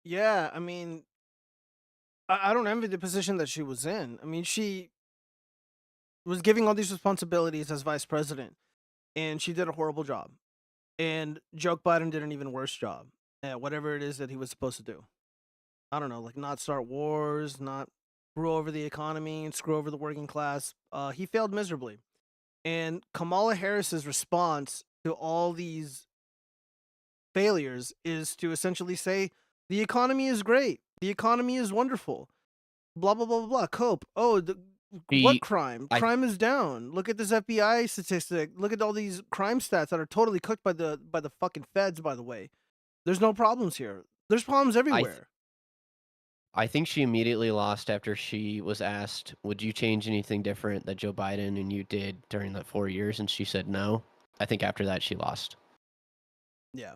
Yeah, I mean, I don't envy the position that she was in. I mean, she was giving all these responsibilities as vice president, and she did a horrible job. And Joe Biden did an even worse job at whatever it is that he was supposed to do. I don't know, like not start wars, not screw over the economy and screw over the working class. He failed miserably. And Kamala Harris's response to all these failures is to essentially say, the economy is great. The economy is wonderful. Blah, blah, blah, blah, blah. Cope. Oh, what crime? Crime is down. Look at this FBI statistic. Look at all these crime stats that are totally cooked by the fucking feds, by the way. There's no problems here. There's problems everywhere. I think she immediately lost after she was asked, would you change anything different that Joe Biden and you did during that 4 years? And she said no. I think after that she lost. Yeah.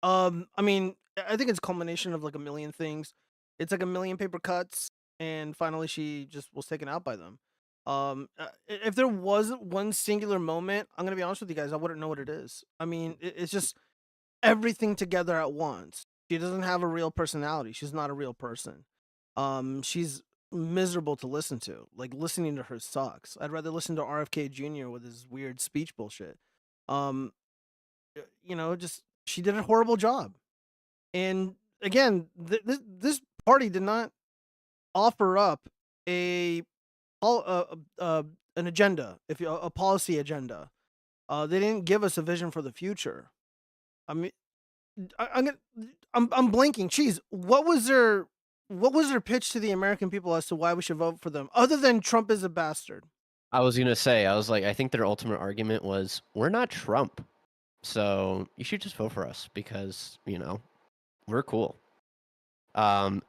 I mean, I think it's a culmination of like a million things. It's like a million paper cuts, and finally she just was taken out by them. If there wasn't one singular moment, I'm gonna be honest with you guys, I wouldn't know what it is. I mean, it's just everything together at once. She doesn't have a real personality. She's not a real person. She's miserable to listen to. Like, listening to her sucks. I'd rather listen to RFK Jr. with his weird speech bullshit. Just she did a horrible job. And again, this party did not offer up an agenda, a policy agenda. They didn't give us a vision for the future. I mean, I'm blanking. Jeez, what was their pitch to the American people as to why we should vote for them, other than Trump is a bastard? I was gonna say, I think their ultimate argument was, we're not Trump, so you should just vote for us because we're cool. No,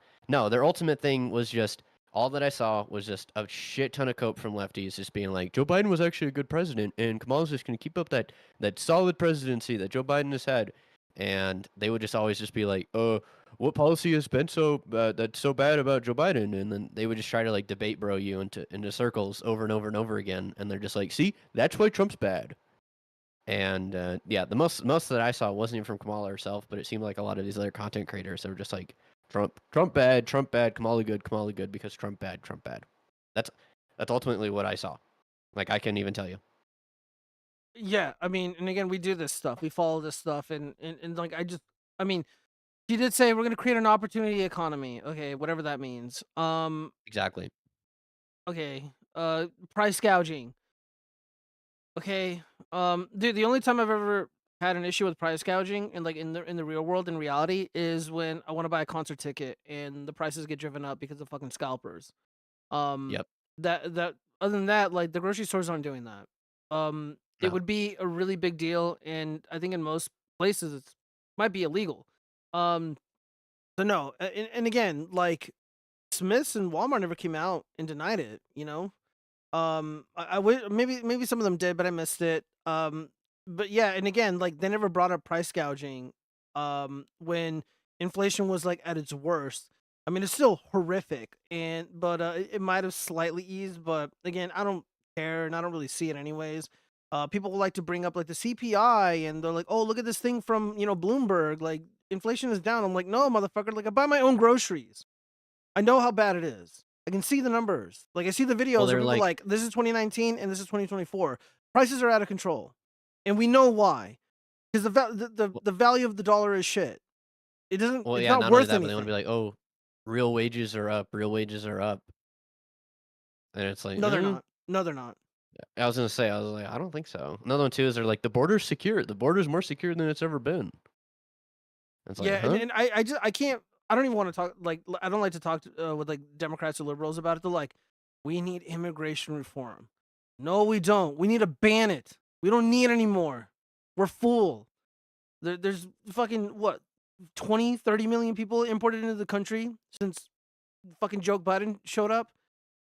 their ultimate thing was just, all that I saw was just a shit ton of cope from lefties just being like, Joe Biden was actually a good president, and Kamala's just going to keep up that solid presidency that Joe Biden has had. And they would just always just be like, what policy has been that's so bad about Joe Biden? And then they would just try to like debate bro you into circles over and over and over again. And they're just like, see, that's why Trump's bad. And yeah, the most that I saw wasn't even from Kamala herself, but it seemed like a lot of these other content creators, they were just like, Trump bad, Kamala good because Trump bad. That's ultimately what I saw. Like, I can't even tell you. Yeah, I mean, and again, we do this stuff. We follow this stuff, and like, I mean, she did say we're going to create an opportunity economy. Okay, whatever that means. Exactly. Okay, price gouging. Okay, dude, the only time I've ever had an issue with price gouging in the real world, in reality, is when I want to buy a concert ticket and the prices get driven up because of fucking scalpers. Yep. That other than that, like, the grocery stores aren't doing that. It No. would be a really big deal, and I think in most places it might be illegal. So no, and again, like, Smith's and Walmart never came out and denied it. I would maybe some of them did, but I missed it. But yeah, and again, like, they never brought up price gouging when inflation was like at its worst. I mean, it's still horrific, but it might have slightly eased. But again, I don't care, and I don't really see it anyways. People like to bring up like the CPI, and they're like, "Oh, look at this thing from Bloomberg. Like inflation is down." I'm like, "No, motherfucker. Like I buy my own groceries. I know how bad it is. I can see the numbers. Like I see the videos where they're people like, this is 2019 and this is 2024. Prices are out of control, and we know why. Because the value of the dollar is shit. It doesn't. well, It's yeah, not not only worth that, but they want to anything. be like, oh, real wages are up, real wages are up, and it's like, No, they're not. No, they're not. I was gonna say, I was like, I don't think so. Another one too is they're like, the border's secure. The border's more secure than it's ever been. It's like, Yeah, huh? and I can't. I don't even want to talk. Like I don't like to talk with like Democrats or liberals about it. They're like, we need immigration reform. No, we don't. We need to ban it. We don't need it anymore. We're full. There's fucking what 20, 30 million people imported into the country since fucking Joe Biden showed up.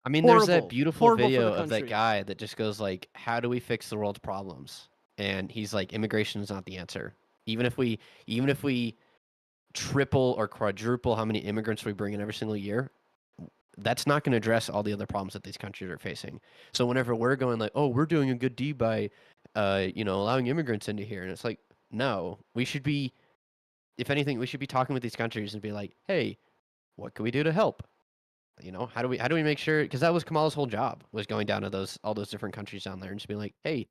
I mean, there's that Horrible. beautiful Horrible for video the of that country. guy that just goes like, how do we fix the world's problems? And he's like, immigration is not the answer. Even if we triple or quadruple how many immigrants we bring in every single year, that's not going to address all the other problems that these countries are facing. So whenever we're going like, oh, we're doing a good deed by, allowing immigrants into here, and it's like, no, we should be, if anything, we should be talking with these countries and be like, hey, what can we do to help? How do we make sure? Because that was Kamala's whole job, was going down to all those different countries down there and just being like, hey,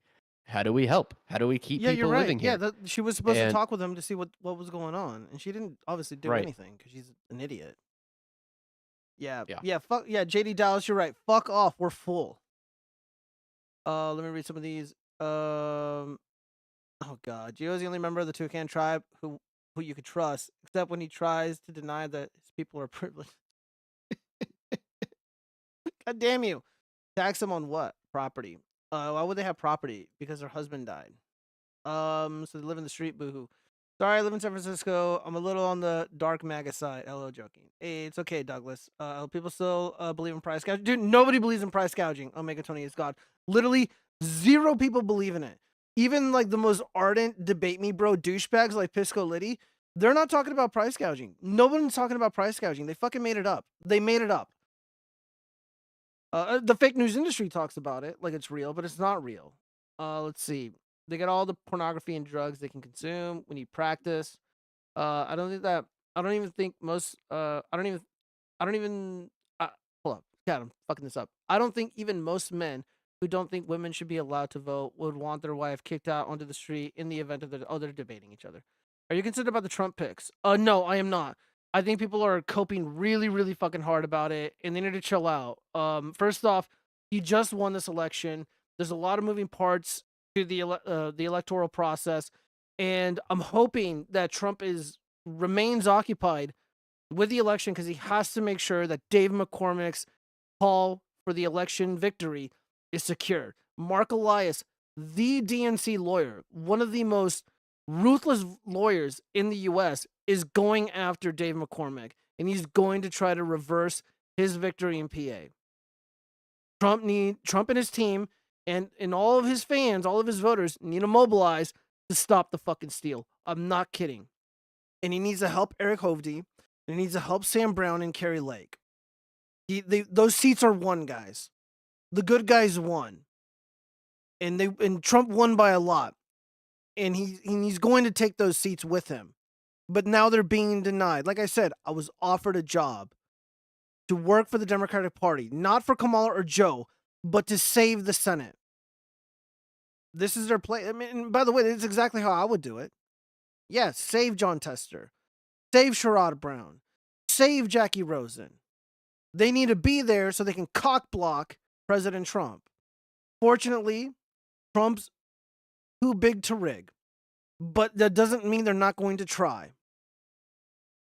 how do we help? How do we keep Yeah, you're people right. living Yeah, here? she was supposed to And talk with him to see what was going on, and she didn't obviously do right, anything because she's an idiot. Yeah, yeah. fuck yeah, JD Dallas, you're right. Fuck off, we're full. Let me read some of these. Oh god, Gio's the only member of the Toucan tribe who you could trust, except when he tries to deny that his people are privileged. God damn you! Tax them on what? Property. Why would they have property? Because their husband died. So they live in the street. Boohoo. Sorry, I live in San Francisco. I'm a little on the dark MAGA side. Hello, joking. Hey, it's okay, Douglas. People still believe in price gouging. Dude, nobody believes in price gouging. Omega Tony is God. Literally, 0 people believe in it. Even like the most ardent debate me bro douchebags like Pisco Liddy, they're not talking about price gouging. Nobody's talking about price gouging. They fucking made it up. They made it up. The fake news industry talks about it like it's real, but it's not real. Let's see. They get all the pornography and drugs they can consume. We need practice. I don't even think most. I don't even. Hold up. God, I'm fucking this up. I don't think even most men who don't think women should be allowed to vote would want their wife kicked out onto the street in the event of they're debating each other. Are you concerned about the Trump picks? No, I am not. I think people are coping really, really fucking hard about it, and they need to chill out. First off, he just won this election. There's a lot of moving parts to the electoral process, and I'm hoping that Trump remains occupied with the election because he has to make sure that Dave McCormick's call for the election victory is secured. Mark Elias, the DNC lawyer, one of the most ruthless lawyers in the U.S., is going after Dave McCormick, and he's going to try to reverse his victory in PA. Trump and his team and all of his fans, all of his voters need to mobilize to stop the fucking steal. I'm not kidding. And he needs to help Eric Hovde, and he needs to help Sam Brown and Kerry Lake. Those seats are won, guys. The good guys won. And Trump won by a lot. And he's going to take those seats with him. But now they're being denied. Like I said, I was offered a job to work for the Democratic Party, not for Kamala or Joe, but to save the Senate. This is their play. I mean, by the way, this is exactly how I would do it. Yes, save John Tester. Save Sherrod Brown. Save Jackie Rosen. They need to be there so they can cock block President Trump. Fortunately, Trump's too big to rig. But that doesn't mean they're not going to try.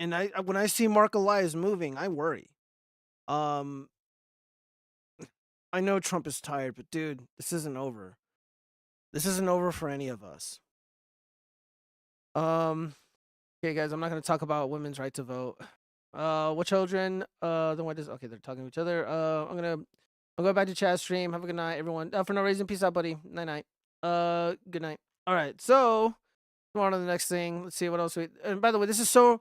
And when I see Mark Elias moving, I worry. I know Trump is tired, but dude, this isn't over. This isn't over for any of us. Okay, guys, I'm not going to talk about women's right to vote. What children? Then what is? Okay, they're talking to each other. I'm going back to chat stream. Have a good night, everyone. For no reason, peace out, buddy. Night night. Good night. All right, so on to the next thing. Let's see what else and by the way, this is so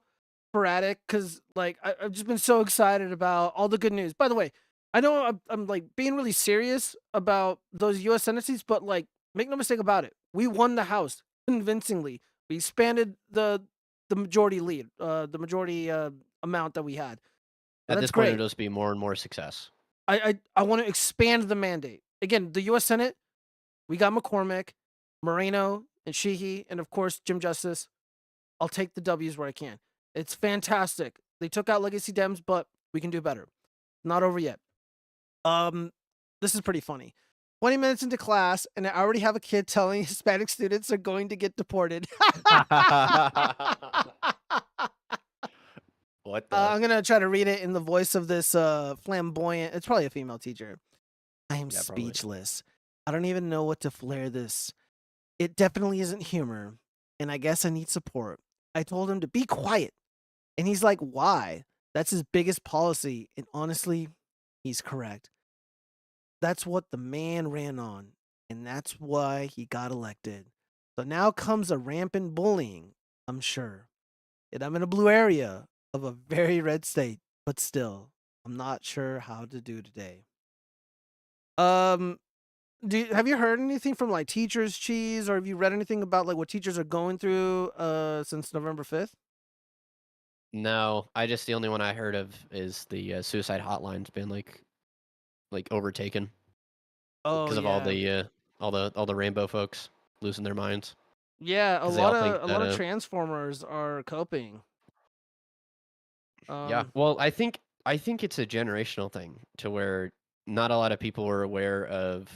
sporadic because like I've just been so excited about all the good news. By the way, I know I'm like being really serious about those U.S. Senate, but like make no mistake about it, we won the House convincingly. We expanded the majority lead, the majority amount that we had. At That's this point, great. it'll just be more and more success. I want to expand the mandate. Again, the U.S. Senate, we got McCormick, Moreno, and Sheehy, and of course, Jim Justice. I'll take the W's where I can. It's fantastic. They took out legacy Dems, but we can do better. Not over yet. This is pretty funny. 20 minutes into class, and I already have a kid telling Hispanic students are going to get deported. What the? I'm gonna try to read it in the voice of this flamboyant. It's probably a female teacher. I am Yeah, probably. speechless. I don't even know what to flare this. It definitely isn't humor, and I guess I need support. I told him to be quiet, and he's like, "Why?" That's his biggest policy, and honestly, he's correct. That's what the man ran on, and that's why he got elected. So now comes a rampant bullying, I'm sure. And I'm in a blue area of a very red state, but still, I'm not sure how to do today. Have you heard anything from like teachers, Cheese, or have you read anything about like what teachers are going through since November 5th? No, the only one I heard of is the suicide hotline's been like overtaken Oh because of yeah. all the rainbow folks losing their minds. Yeah, 'Cause they all think a lot of that, transformers are coping. Yeah, well, I think it's a generational thing to where not a lot of people were aware of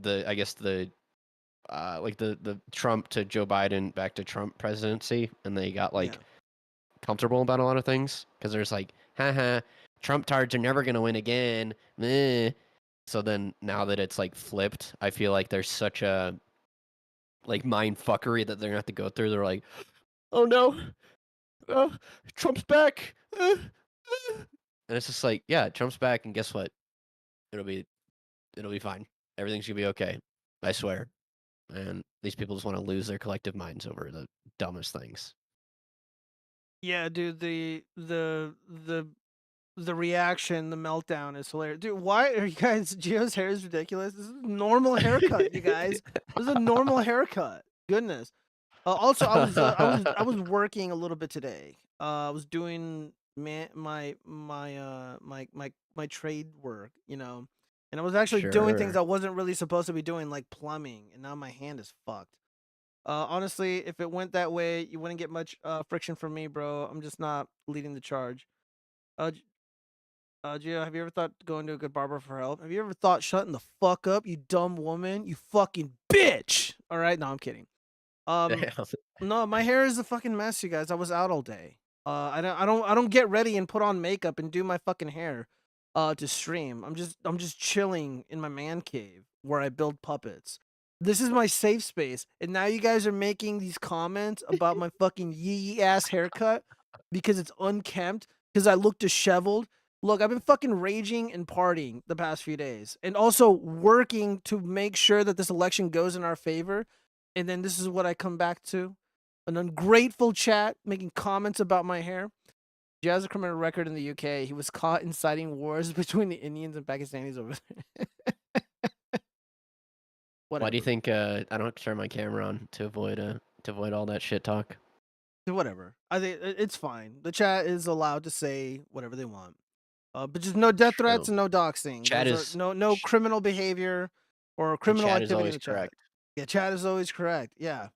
I guess like the Trump to Joe Biden back to Trump presidency, and they got like Yeah. comfortable about a lot of things because there's like, haha, Trump tards are never gonna win again. Meh. So then now that it's like flipped, I feel like there's such a like mind fuckery that they're gonna have to go through. They're like, oh no, Trump's back. And it's just like, yeah, Trump's back, and guess what? It'll be fine. Everything's gonna be okay. I swear. And these people just want to lose their collective minds over the dumbest things. Yeah, dude, the reaction, the meltdown is hilarious. Dude, why are you guys Gio's hair is ridiculous? This is a normal haircut, you guys. This is a normal haircut. Goodness. Also, I was working a little bit today. I was doing my trade work, you know. And I was actually doing things Sure. I wasn't really supposed to be doing, like plumbing, and now my hand is fucked. Honestly, if it went that way, you wouldn't get much friction from me, bro. I'm just not leading the charge. Gio, have you ever thought going to a good barber for help? Have you ever thought shutting the fuck up, you dumb woman, you fucking bitch? All right, no, I'm kidding. Damn. No, my hair is a fucking mess, you guys. I was out all day. I don't get ready and put on makeup and do my fucking hair to stream. I'm just chilling in my man cave where I build puppets. This is my safe space, and now you guys are making these comments about my fucking yee ass haircut because it's unkempt, because I look disheveled. Look, I've been fucking raging and partying the past few days, and also working to make sure that this election goes in our favor. And then this is what I come back to: an ungrateful chat making comments about my hair. He has a criminal record in the UK. He was caught inciting wars between the Indians and Pakistanis over there. Why do you think I don't have to turn my camera on to avoid all that shit talk? Whatever. I think it's fine. The chat is allowed to say whatever they want. But just no death threats True. and no doxing. Chat Those is are no criminal behavior or criminal chat is activity in always the chat. correct. Yeah, chat is always correct. Yeah.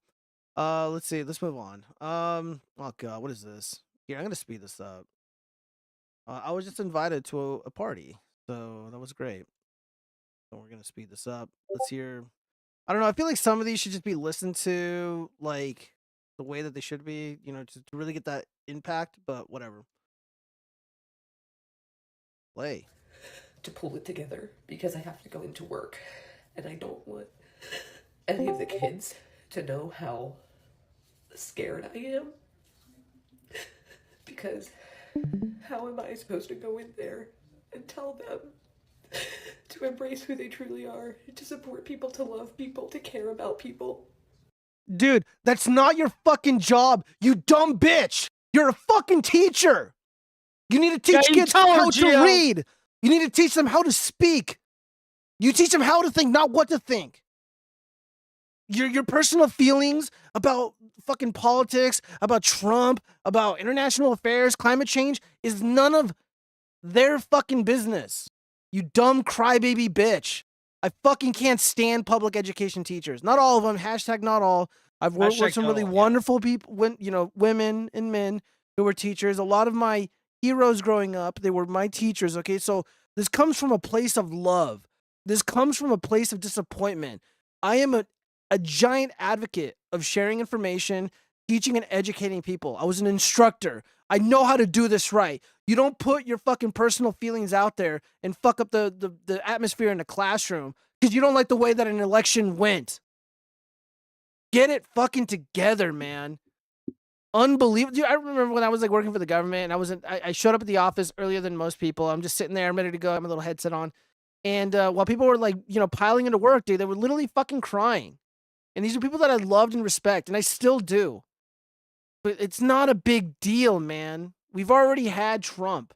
Let's see. Let's move on. Oh god, what is this? Here, I'm gonna speed this up. I was just invited to a party, so that was great. So we're gonna speed this up. Let's hear. I don't know. I feel like some of these should just be listened to like the way that they should be, you know, to really get that impact. But whatever. Play. To pull it together because I have to go into work and I don't want any of the kids to know how scared I am, because how am I supposed to go in there and tell them to embrace who they truly are, to support people, to love people, to care about people? Dude, that's not your fucking job, you dumb bitch! You're a fucking teacher. You need to teach you kids tell her, how to Gio. read. You need to teach them how to speak. You teach them how to think, not what to think. Your personal feelings about fucking politics, about Trump, about international affairs, climate change is none of their fucking business. You dumb crybaby bitch. I fucking can't stand public education teachers. Not all of them. Hashtag not all. I've worked with some really wonderful people, women and men who were teachers. A lot of my heroes growing up, they were my teachers. Okay, so this comes from a place of love. This comes from a place of disappointment. I am a giant advocate of sharing information, teaching and educating people. I was an instructor. I know how to do this right. You don't put your fucking personal feelings out there and fuck up the atmosphere in the classroom because you don't like the way that an election went. Get it fucking together, man. Unbelievable. Dude, I remember when I was like working for the government and I showed up at the office earlier than most people. I'm just sitting there, I'm ready to go. I have my little headset on. And while people were like, piling into work, dude, they were literally fucking crying. And these are people that I loved and respect, and I still do. But it's not a big deal, man. We've already had Trump.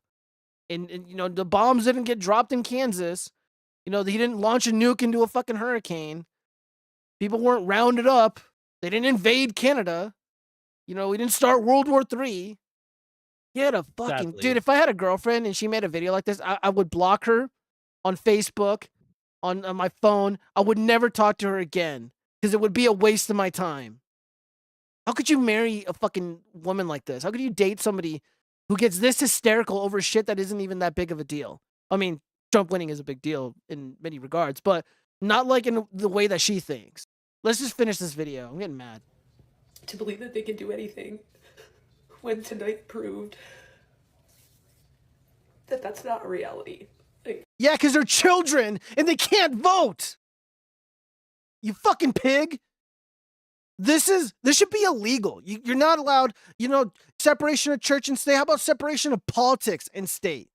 And the bombs didn't get dropped in Kansas. He didn't launch a nuke into a fucking hurricane. People weren't rounded up. They didn't invade Canada. We didn't start World War III. Get a fucking... Sadly. Dude, if I had a girlfriend and she made a video like this, I would block her on Facebook, on my phone. I would never talk to her again. Because it would be a waste of my time. How could you marry a fucking woman like this? How could you date somebody who gets this hysterical over shit that isn't even that big of a deal? I mean, Trump winning is a big deal in many regards, but not like in the way that she thinks. Let's just finish this video. I'm getting mad. To believe that they can do anything when tonight proved that that's not a reality. Yeah, because they're children and they can't vote. You fucking pig. This should be illegal. You're not allowed, separation of church and state. How about separation of politics and state?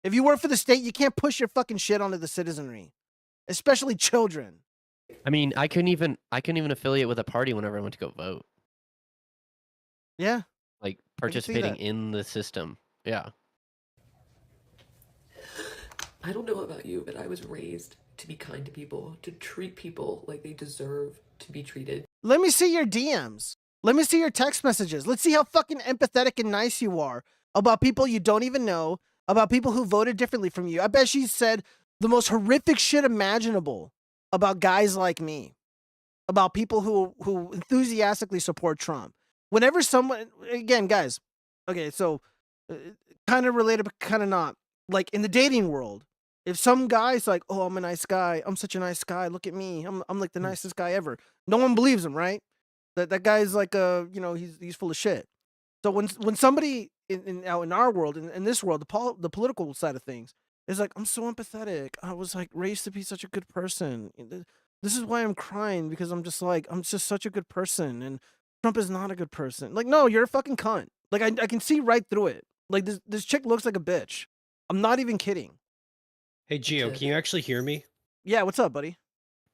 If you work for the state, you can't push your fucking shit onto the citizenry, especially children. I mean, I couldn't even affiliate with a party whenever I went to go vote. Yeah. Like participating in the system. Yeah. I don't know about you, but I was raised to be kind to people, to treat people like they deserve to be treated. Let me see your DMs. Let me see your text messages. Let's see how fucking empathetic and nice you are about people you don't even know, about people who voted differently from you. I bet she said the most horrific shit imaginable about guys like me, about people who enthusiastically support Trump. Whenever someone, again, guys, okay, so kind of related, but kind of not. Like in the dating world, if some guy's like, oh, I'm a nice guy. I'm such a nice guy. Look at me. I'm like the nicest guy ever. No one believes him, right? That guy's like, he's full of shit. So when somebody in our world, in this world, the political side of things, is like, I'm so empathetic. I was like raised to be such a good person. This is why I'm crying, because I'm just such a good person. And Trump is not a good person. Like, no, you're a fucking cunt. Like, I can see right through it. Like, this chick looks like a bitch. I'm not even kidding. Hey, Gio, can you actually hear me? Yeah, what's up, buddy?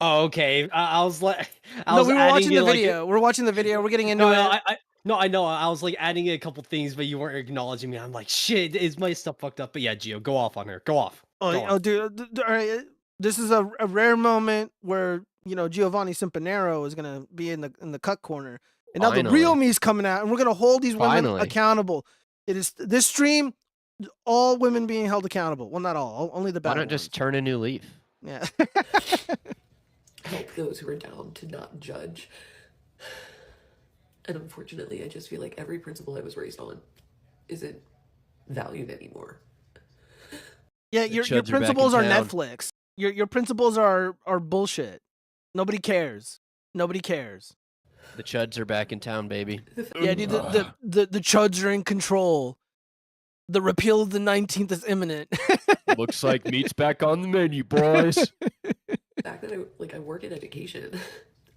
Oh, okay. I was like, we were watching the video. We're watching the video. We're getting into it. I know. I was like adding a couple things, but you weren't acknowledging me. I'm like, shit, is my stuff fucked up? But yeah, Gio, go off on her. Go off. Dude. All right. This is a rare moment where Giovanni Simpanero is gonna be in the cut corner, and now the real me's coming out, and we're gonna hold these women accountable. It is this stream. All women being held accountable. Well, not all. Only the bad ones. Why not just turn a new leaf? Yeah. Help those who are down to not judge. And unfortunately, I just feel like every principle I was raised on isn't valued anymore. Yeah, your principles are Netflix. Your principles are bullshit. Nobody cares. Nobody cares. The chuds are back in town, baby. Yeah, dude, the chuds are in control. The repeal of the 19th is imminent. Looks like meat's back on the menu, boys. The fact that I work in education,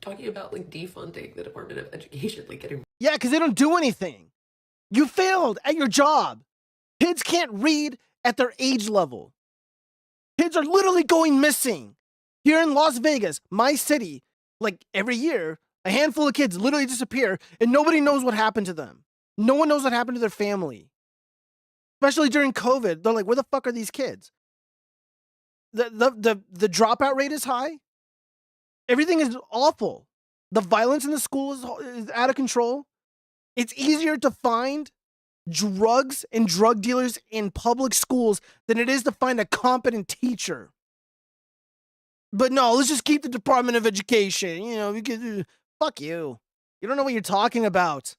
talking about defunding the Department of Education, getting... Yeah, because they don't do anything. You failed at your job. Kids can't read at their age level. Kids are literally going missing. Here in Las Vegas, my city, every year, a handful of kids literally disappear and nobody knows what happened to them. No one knows what happened to their family. Especially during COVID. They're like, where the fuck are these kids? The dropout rate is high. Everything is awful. The violence in the school is out of control. It's easier to find drugs and drug dealers in public schools than it is to find a competent teacher. But no, let's just keep the Department of Education. You know, because fuck you. You don't know what you're talking about.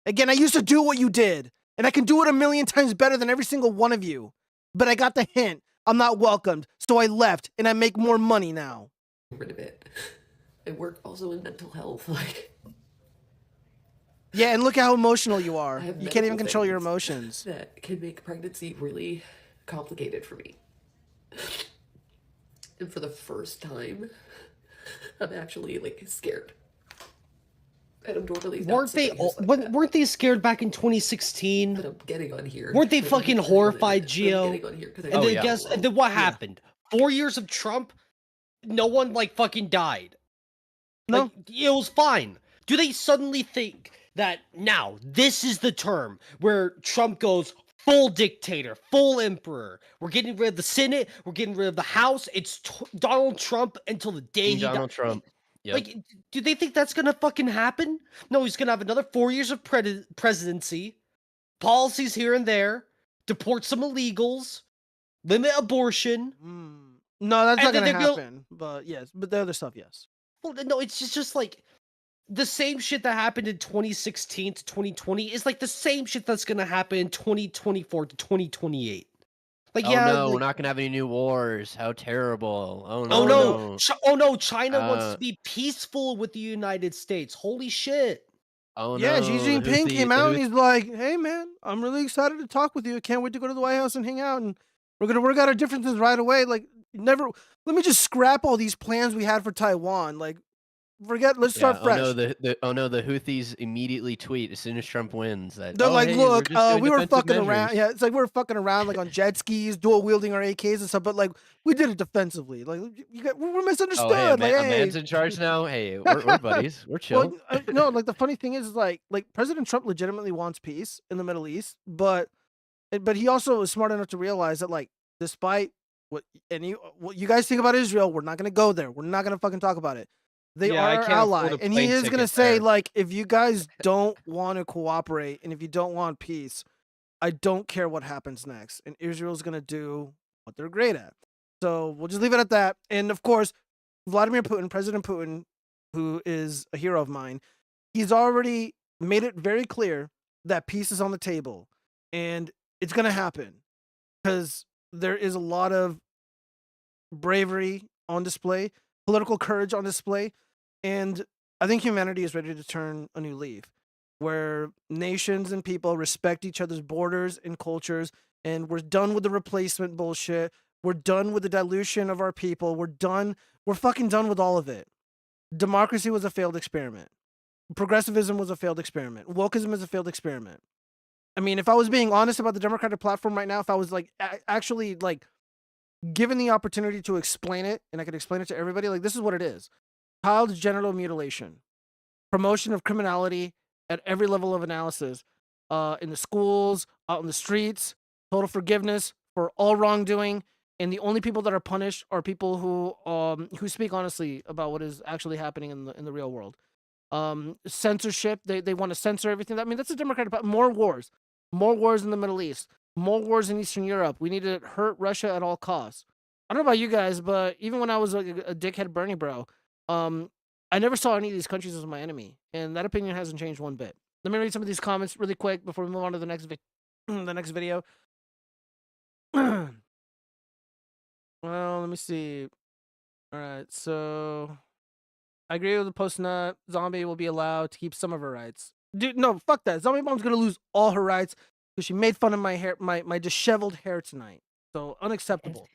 Again, I used to do what you did, and I can do it a million times better than every single one of you. But I got the hint. I'm not welcomed, so I left, and I make more money now. Rid of it. I work also in mental health, like. Yeah, and look how emotional you are. I have You can't even medical control your things emotions. That can make pregnancy really complicated for me. And for the first time, I'm actually like scared. And I'm normally not Weren't they somebody who's like that, weren't they scared back in 2016? but I'm getting on here. Weren't they Like, fucking I'm getting on it, horrified, I'm Gio? getting on here 'cause I And know then how guess low. and then what happened? 4 years of Trump, no one like fucking died. No. Like, it was fine. Do they suddenly think that now this is the term where Trump goes full dictator, full emperor? We're getting rid of the Senate. We're getting rid of the House. It's Donald Trump until the day King he Donald dies. Trump. Yep. Like, do they think that's gonna fucking happen? No, he's gonna have another 4 years of presidency, policies here and there, deport some illegals, limit abortion. No, that's And not then gonna they're go- happen. But yes, but the other stuff, yes. Well, no, it's just like the same shit that happened in 2016 to 2020 is like the same shit that's gonna happen in 2024 to 2028. Like, Oh yeah, no, we're like, not gonna have any new wars. How terrible. Oh no. oh no, no. oh no, China wants Uh, to be peaceful with the United States. Holy shit. Oh Yeah, no. Xi the Jinping came the out and Houth- he's like, "Hey man, I'm really excited to talk with you. I can't wait to go to the White House and hang out, and we're gonna work out our differences right away. Like, never. Let me just scrap all these plans we had for Taiwan. Like, forget. Let's start Yeah, fresh." the Houthis immediately tweet as soon as Trump wins that They're like, hey, "Look, we're just doing we were defensive fucking around. measures." Yeah, it's like we were fucking around, like on jet skis, dual wielding our AKs and stuff. But like, we did it defensively. Like, we're misunderstood. Oh hey, like, a man's in charge now. Hey, we're buddies. We're chill. Well, no, like the funny thing is, like President Trump legitimately wants peace in the Middle East, but he also is smart enough to realize that, like, despite what you guys think about Israel, we're not gonna go there. We're not gonna fucking talk about it. They Yeah, are I our can't afford ally, a and he plane is gonna ticket say, there. like, if you guys don't want to cooperate and if you don't want peace, I don't care what happens next, and Israel's gonna do what they're great at. So we'll just leave it at that. And of course, Vladimir Putin, President Putin, who is a hero of mine, he's already made it very clear that peace is on the table, and it's gonna happen because there is a lot of bravery on display, political courage on display, and I think humanity is ready to turn a new leaf where nations and people respect each other's borders and cultures, and we're done with the replacement bullshit. We're done with the dilution of our people. We're fucking done with all of it. Democracy was a failed experiment. Progressivism was a failed experiment. Wokeism is a failed experiment. I mean, if I was being honest about the Democratic platform right now, if I was like actually like given the opportunity to explain it, and I could explain it to everybody, like, this is what it is: child genital mutilation, promotion of criminality at every level of analysis, in the schools, out in the streets, total forgiveness for all wrongdoing, and the only people that are punished are people who speak honestly about what is actually happening in the real world. Censorship, they want to censor everything. I mean, that's a Democratic. More wars in the Middle East, more wars in Eastern Europe. We need to hurt Russia at all costs. I don't know about you guys, but even when I was like a dickhead Bernie bro, I never saw any of these countries as my enemy, and that opinion hasn't changed one bit. Let me read some of these comments really quick before we move on to the next the next video. Well, let me see. All right, so I agree with the post nut. Zombie will be allowed to keep some of her rights. Dude, no, fuck that. Zombie Mom's gonna lose all her rights because she made fun of my hair, my disheveled hair tonight. So unacceptable.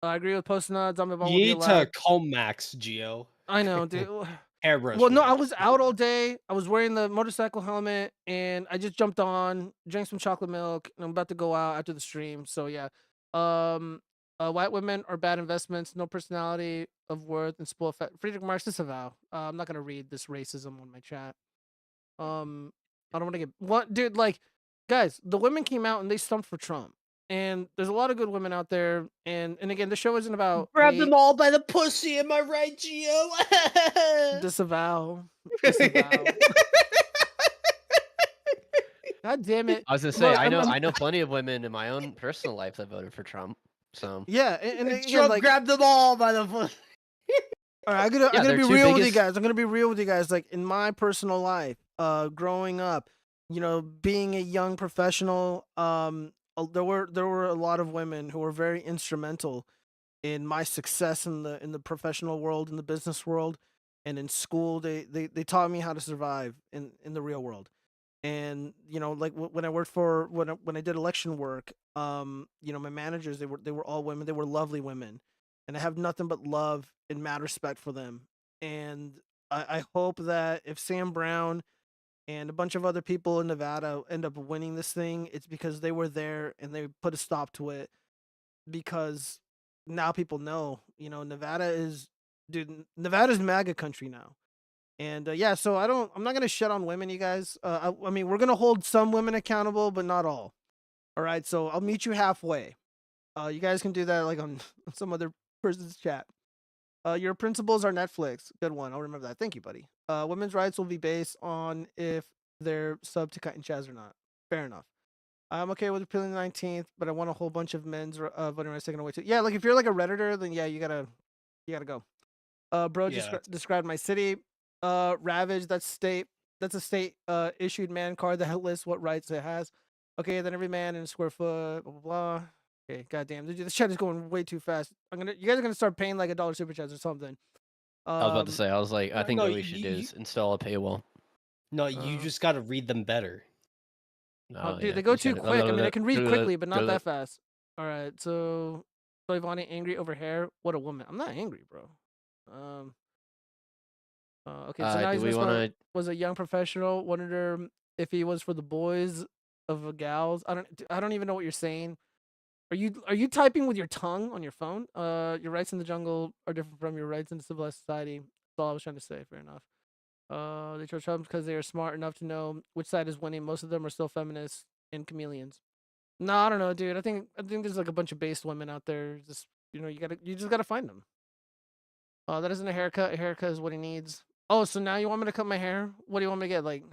I agree with post nut. Zombie Mom will You be need to allowed. comb max, Gio. I know, dude. Hairbrush. Well, no, I max. was out all day. I was wearing the motorcycle helmet, and I just jumped on, drank some chocolate milk, and I'm about to go out after the stream. So yeah, white women are bad investments, no personality of worth, and spoil fat. Friedrich Marx disavow. I'm not gonna read this racism on my chat. I don't want to get what, dude. Like, guys, the women came out and they stumped for Trump, and there's a lot of good women out there. And again, the show isn't about Grab hate. them all by the pussy. Am I right, Gio? Disavow. Disavow. God damn it. I was gonna say, Look, I know plenty of women in my own personal life that voted for Trump. So Yeah, and again, Trump like, grabbed them all by the pussy. all right, I'm Yeah, gonna they're be two real with you biggest- guys. I'm gonna be real with you guys. Like in my personal life, growing up, you know, being a young professional, there were a lot of women who were very instrumental in my success in the professional world, in the business world, and in school. They taught me how to survive in the real world. And you know, like when I worked for when I did election work, you know, my managers, they were all women. They were lovely women, and I have nothing but love and mad respect for them. And I hope that if Sam Brown and a bunch of other people in Nevada end up winning this thing, it's because they were there and they put a stop to it. Because now people know, you know, Nevada's MAGA country now. And yeah, so I'm not gonna shit on women, you guys. I mean, we're gonna hold some women accountable, but not all. All right, so I'll meet you halfway. You guys can do that like on some other person's chat. Your principles are Netflix. Good one. I'll remember that. Thank you, buddy. Women's rights will be based on if they're sub to Kite and Chaz or not. Fair enough. I'm okay with appealing the 19th, but I want a whole bunch of men's voting rights taken away too. Yeah, like if you're like a Redditor, then yeah, you gotta go. Bro just described my city. Ravage, that's a state issued man card that lists what rights it has. Okay, then every man in a square foot, blah blah blah. Okay, goddamn, this chat is going way too fast. You guys are gonna start paying like $1 super chats or something. I was about to say, I was like, I think no, what we should do is install a paywall. No, you just got to read them better. Oh, dude, they go too quick. I mean, I can read quickly, but not that fast. All right, so Ivani angry over hair. What a woman. I'm not angry, bro. Okay, so now he's was a young professional. Wondered if he was for the boys of gals. I don't even know what you're saying. Are you typing with your tongue on your phone? Your rights in the jungle are different from your rights in civilized society. That's all I was trying to say. Fair enough. They chose Trump because they are smart enough to know which side is winning. Most of them are still feminists and chameleons. No, I don't know, dude. I think there's like a bunch of based women out there. Just you just gotta find them. That isn't a haircut. A haircut is what he needs. Oh, so now you want me to cut my hair? What do you want me to get? Like,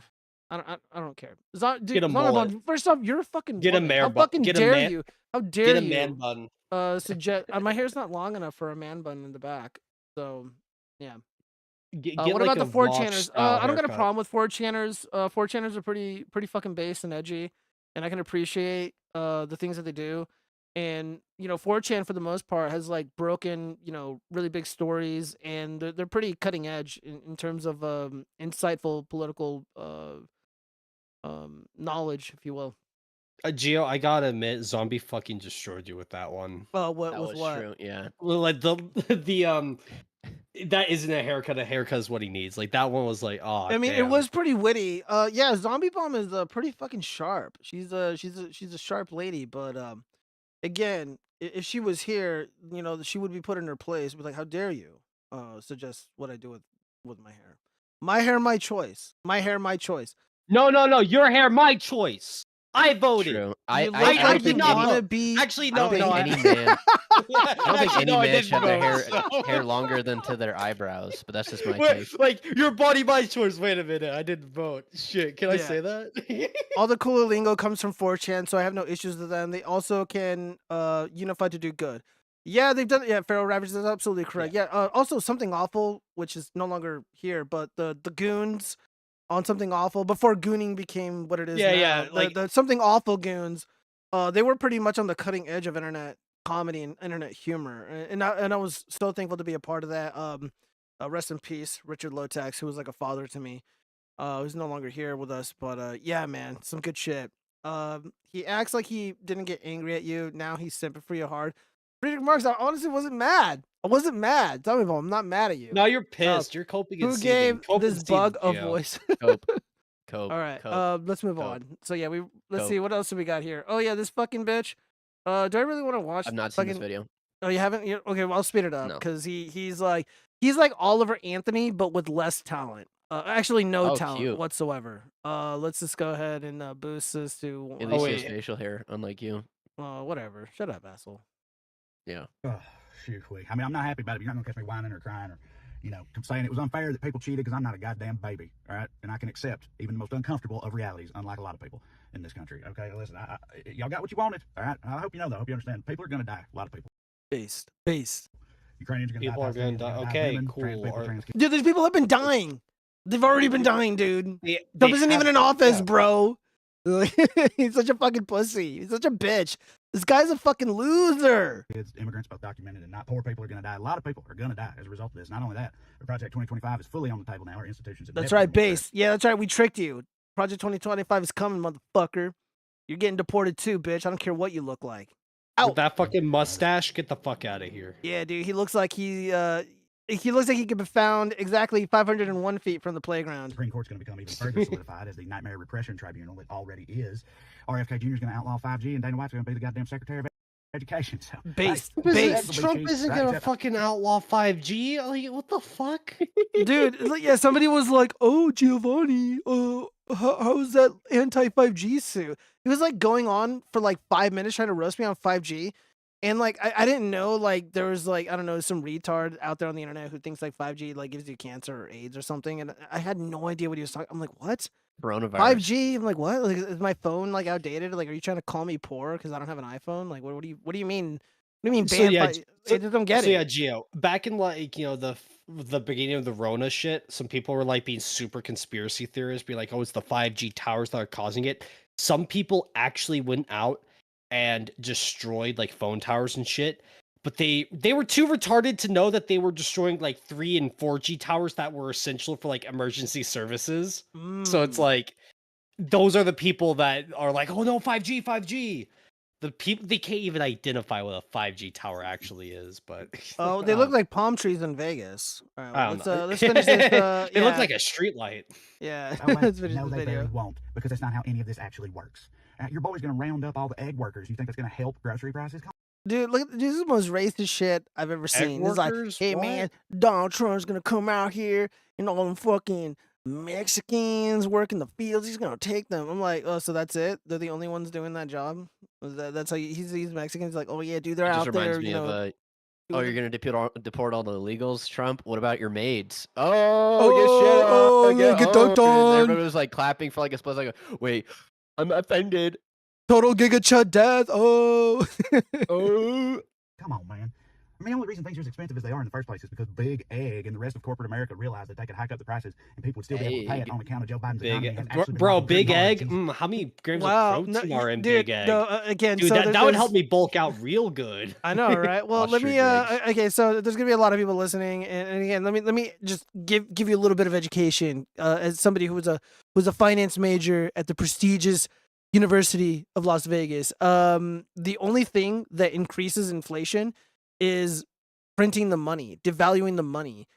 I don't care. Dude, get a mullet. First off, you're a fucking get woman. a How fucking dare you? How dare you? Get a man bun. Suggest my hair's not long enough for a man bun in the back. So yeah. Get what like about the 4chaners? I don't got a haircut. problem with 4chaners. 4chaners are pretty fucking based and edgy, and I can appreciate the things that they do. And 4chan for the most part has like broken really big stories, and they're pretty cutting edge in terms of insightful political knowledge, if you will. Gio, I gotta admit, Zombie fucking destroyed you with that one. Oh, what That was was what? true. Yeah. Well, like the that isn't a haircut. A haircut is what he needs. Like that one was like, oh. I mean, damn. it was pretty witty. Yeah, Zombie Bomb is pretty fucking sharp. She's a sharp lady, but again, if she was here, she would be put in her place. Be like, how dare you suggest what I do with my hair? My hair, my choice. My hair, my choice. No. Your hair, my choice. I voted. True. I don't think want to be. Actually, I don't think any man. I don't think any man should have their hair longer than to their eyebrows, but that's just my take. Like your body, my choice. Wait a minute, I didn't vote. Shit, can I say that? All the cooler lingo comes from 4chan, so I have no issues with them. They also can unify to do good. Yeah, they've done. Yeah, Pharaoh Ravage is absolutely correct. Yeah. Also, Something Awful, which is no longer here, but the goons on Something Awful before gooning became what it is now. Yeah. Like the Something Awful goons, they were pretty much on the cutting edge of internet comedy and internet humor, and I was so thankful to be a part of that. Rest in peace, Richard Lotax, who was like a father to me. Who's no longer here with us, but yeah, man, some good shit. He acts like he didn't get angry at you. Now he's simping for you hard. Friedrich Marx, I honestly wasn't mad. Tell me, I'm not mad at you. now you're pissed. You're coping. Who gave this bug a voice? Cope. All right. Cope. Let's move on. So yeah, let's see what else do we got here. Oh yeah, this fucking bitch. Do I really want to watch? I've not seen this video. Oh, you haven't? Okay, well I'll speed it up No. because he's like Oliver Anthony, but with less talent. Actually, no Oh, talent cute. whatsoever. Let's just go ahead and boost this to. At Oh least he has wait. facial hair, unlike you. Whatever. Shut up, asshole. Yeah. Oh, shoot, I mean, I'm not happy about it. You're not gonna catch me whining or crying or, saying it was unfair that people cheated because I'm not a goddamn baby, all right? And I can accept even the most uncomfortable of realities, unlike a lot of people in this country. Okay, listen, y'all got what you wanted, all right? I hope you know that. I hope you understand. People are gonna die. A lot of people. Based. Ukrainians are gonna die. People are gonna Palestinians die. are gonna Okay, women, cool. trans people, trans kids. Dude, these people have been dying. They've already been dying, dude. They Trump isn't even have- in office, yeah. bro. He's such a fucking pussy. He's such a bitch. This guy's a fucking loser. Kids, immigrants, both documented and not. Poor people are going to die. A lot of people are going to die as a result of this. Not only that, but Project 2025 is fully on the table now. Our institutions have That's never right, been more base. Yeah, that's right. We tricked you. Project 2025 is coming, motherfucker. You're getting deported too, bitch. I don't care what you look like. With that fucking mustache, get the fuck out of here. Yeah, dude. He looks like he looks like he could be found exactly 501 feet from the playground. Supreme Court's going to become even further solidified as the nightmare repression tribunal it already is. RFK Jr. is going to outlaw 5G, and Dana White's going to be the goddamn Secretary of Education. So, Based. Trump isn't gonna fucking outlaw 5G. Like, what the fuck? Dude, yeah, somebody was like, "Oh, Giovanni, how's that anti-5G suit?" He was like going on for like 5 minutes trying to roast me on 5G, and like I didn't know like there was like I don't know some retard out there on the internet who thinks like 5G like gives you cancer or AIDS or something, and I had no idea what he was talking. I'm like, what? Coronavirus. 5G? I'm like, what? Like, is my phone like outdated? Like, are you trying to call me poor because I don't have an iPhone? Like, what do you mean? What do you mean So, ban? yeah, I just don't get So it. yeah, Gio, back in like the beginning of the Rona shit, some people were like being super conspiracy theorists, be like, oh, it's the 5G towers that are causing it. Some people actually went out and destroyed like phone towers and shit, but they were too retarded to know that they were destroying like 3 and 4G towers that were essential for like emergency services. So it's like those are the people that are like, oh no, 5G. The people, they can't even identify what a 5G tower actually is, but Oh, they look like palm trees in Vegas. All right, I well, don't know. let's finish this. They look yeah. like a street light. Yeah, Oh, wait, let's finish no, this they video. barely won't, because that's not how any of this actually works. Your boy's going to round up all the egg workers. You think that's going to help grocery prices? Dude, look, this is the most racist shit I've ever seen. It's like, workers? hey What? man, Donald Trump's gonna come out here and all them fucking Mexicans work in the fields. He's gonna take them. I'm like, oh, so that's it? They're the only ones doing that job? That's how he's these Mexicans like, oh yeah, dude, they're It just out reminds there. me You know, of oh, you're gonna deport all the illegals, Trump. What about your maids? Oh, get get dunked dunked on. Everybody was like clapping for like a split second. Wait, I'm offended. total giga chud death. Oh, Oh, Come on, man. I mean, the only reason things are as expensive as they are in the first place is because Big Egg and the rest of corporate America realized that they could hike up the prices and people would still be able to pay it Egg. on account of Joe Biden's Big, economy. has actually been bro, rocking pretty big hard egg. since- How many grams wow, of protein no, are in dude, big egg? no, again, Dude, so that would there's- help me bulk out real good. I know, right? Well, let me. Ostrich eggs. Okay, so there's gonna be a lot of people listening, and again, let me just give you a little bit of education as somebody who was a finance major at the prestigious University of Las Vegas. The only thing that increases inflation is printing the money, devaluing the money,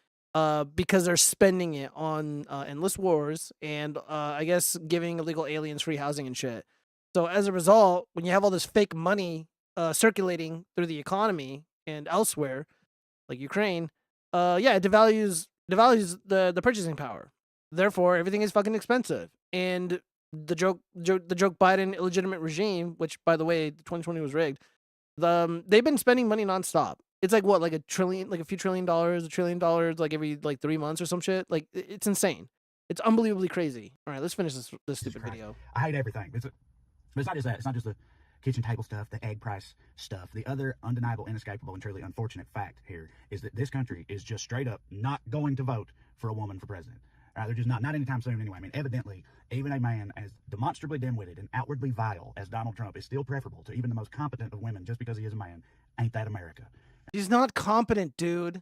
because they're spending it on endless wars and I guess giving illegal aliens free housing and shit. So as a result, when you have all this fake money circulating through the economy and elsewhere, like Ukraine, yeah, it devalues the purchasing power. Therefore, everything is fucking expensive. And the joke Biden illegitimate regime, which by the way, 2020 was rigged. They've been spending money nonstop. It's like what, like a few $1 trillion, like every like 3 months or some shit. Like it's insane. It's unbelievably crazy. All right, let's finish this stupid Christ. video. I hate everything. But it's not just that. It's not just the kitchen table stuff, the egg price stuff. The other undeniable, inescapable, and truly unfortunate fact here is that this country is just straight up not going to vote for a woman for president. They're just not anytime soon anyway. I mean, evidently, even a man as demonstrably dim-witted and outwardly vile as Donald Trump is still preferable to even the most competent of women just because he is a man. Ain't that America? She's not competent, dude.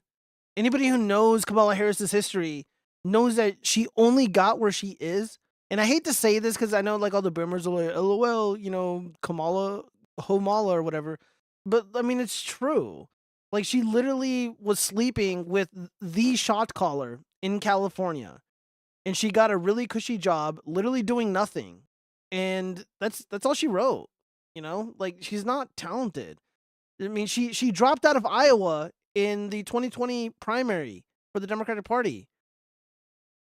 Anybody who knows Kamala Harris's history knows that she only got where she is. And I hate to say this because I know like all the boomers are like, LOL, you know, Kamala, Homala or whatever. But I mean, it's true. Like she literally was sleeping with the shot caller in California. And she got a really cushy job, literally doing nothing. And that's all she wrote. You know, like she's not talented. I mean, she dropped out of Iowa in the 2020 primary for the Democratic Party.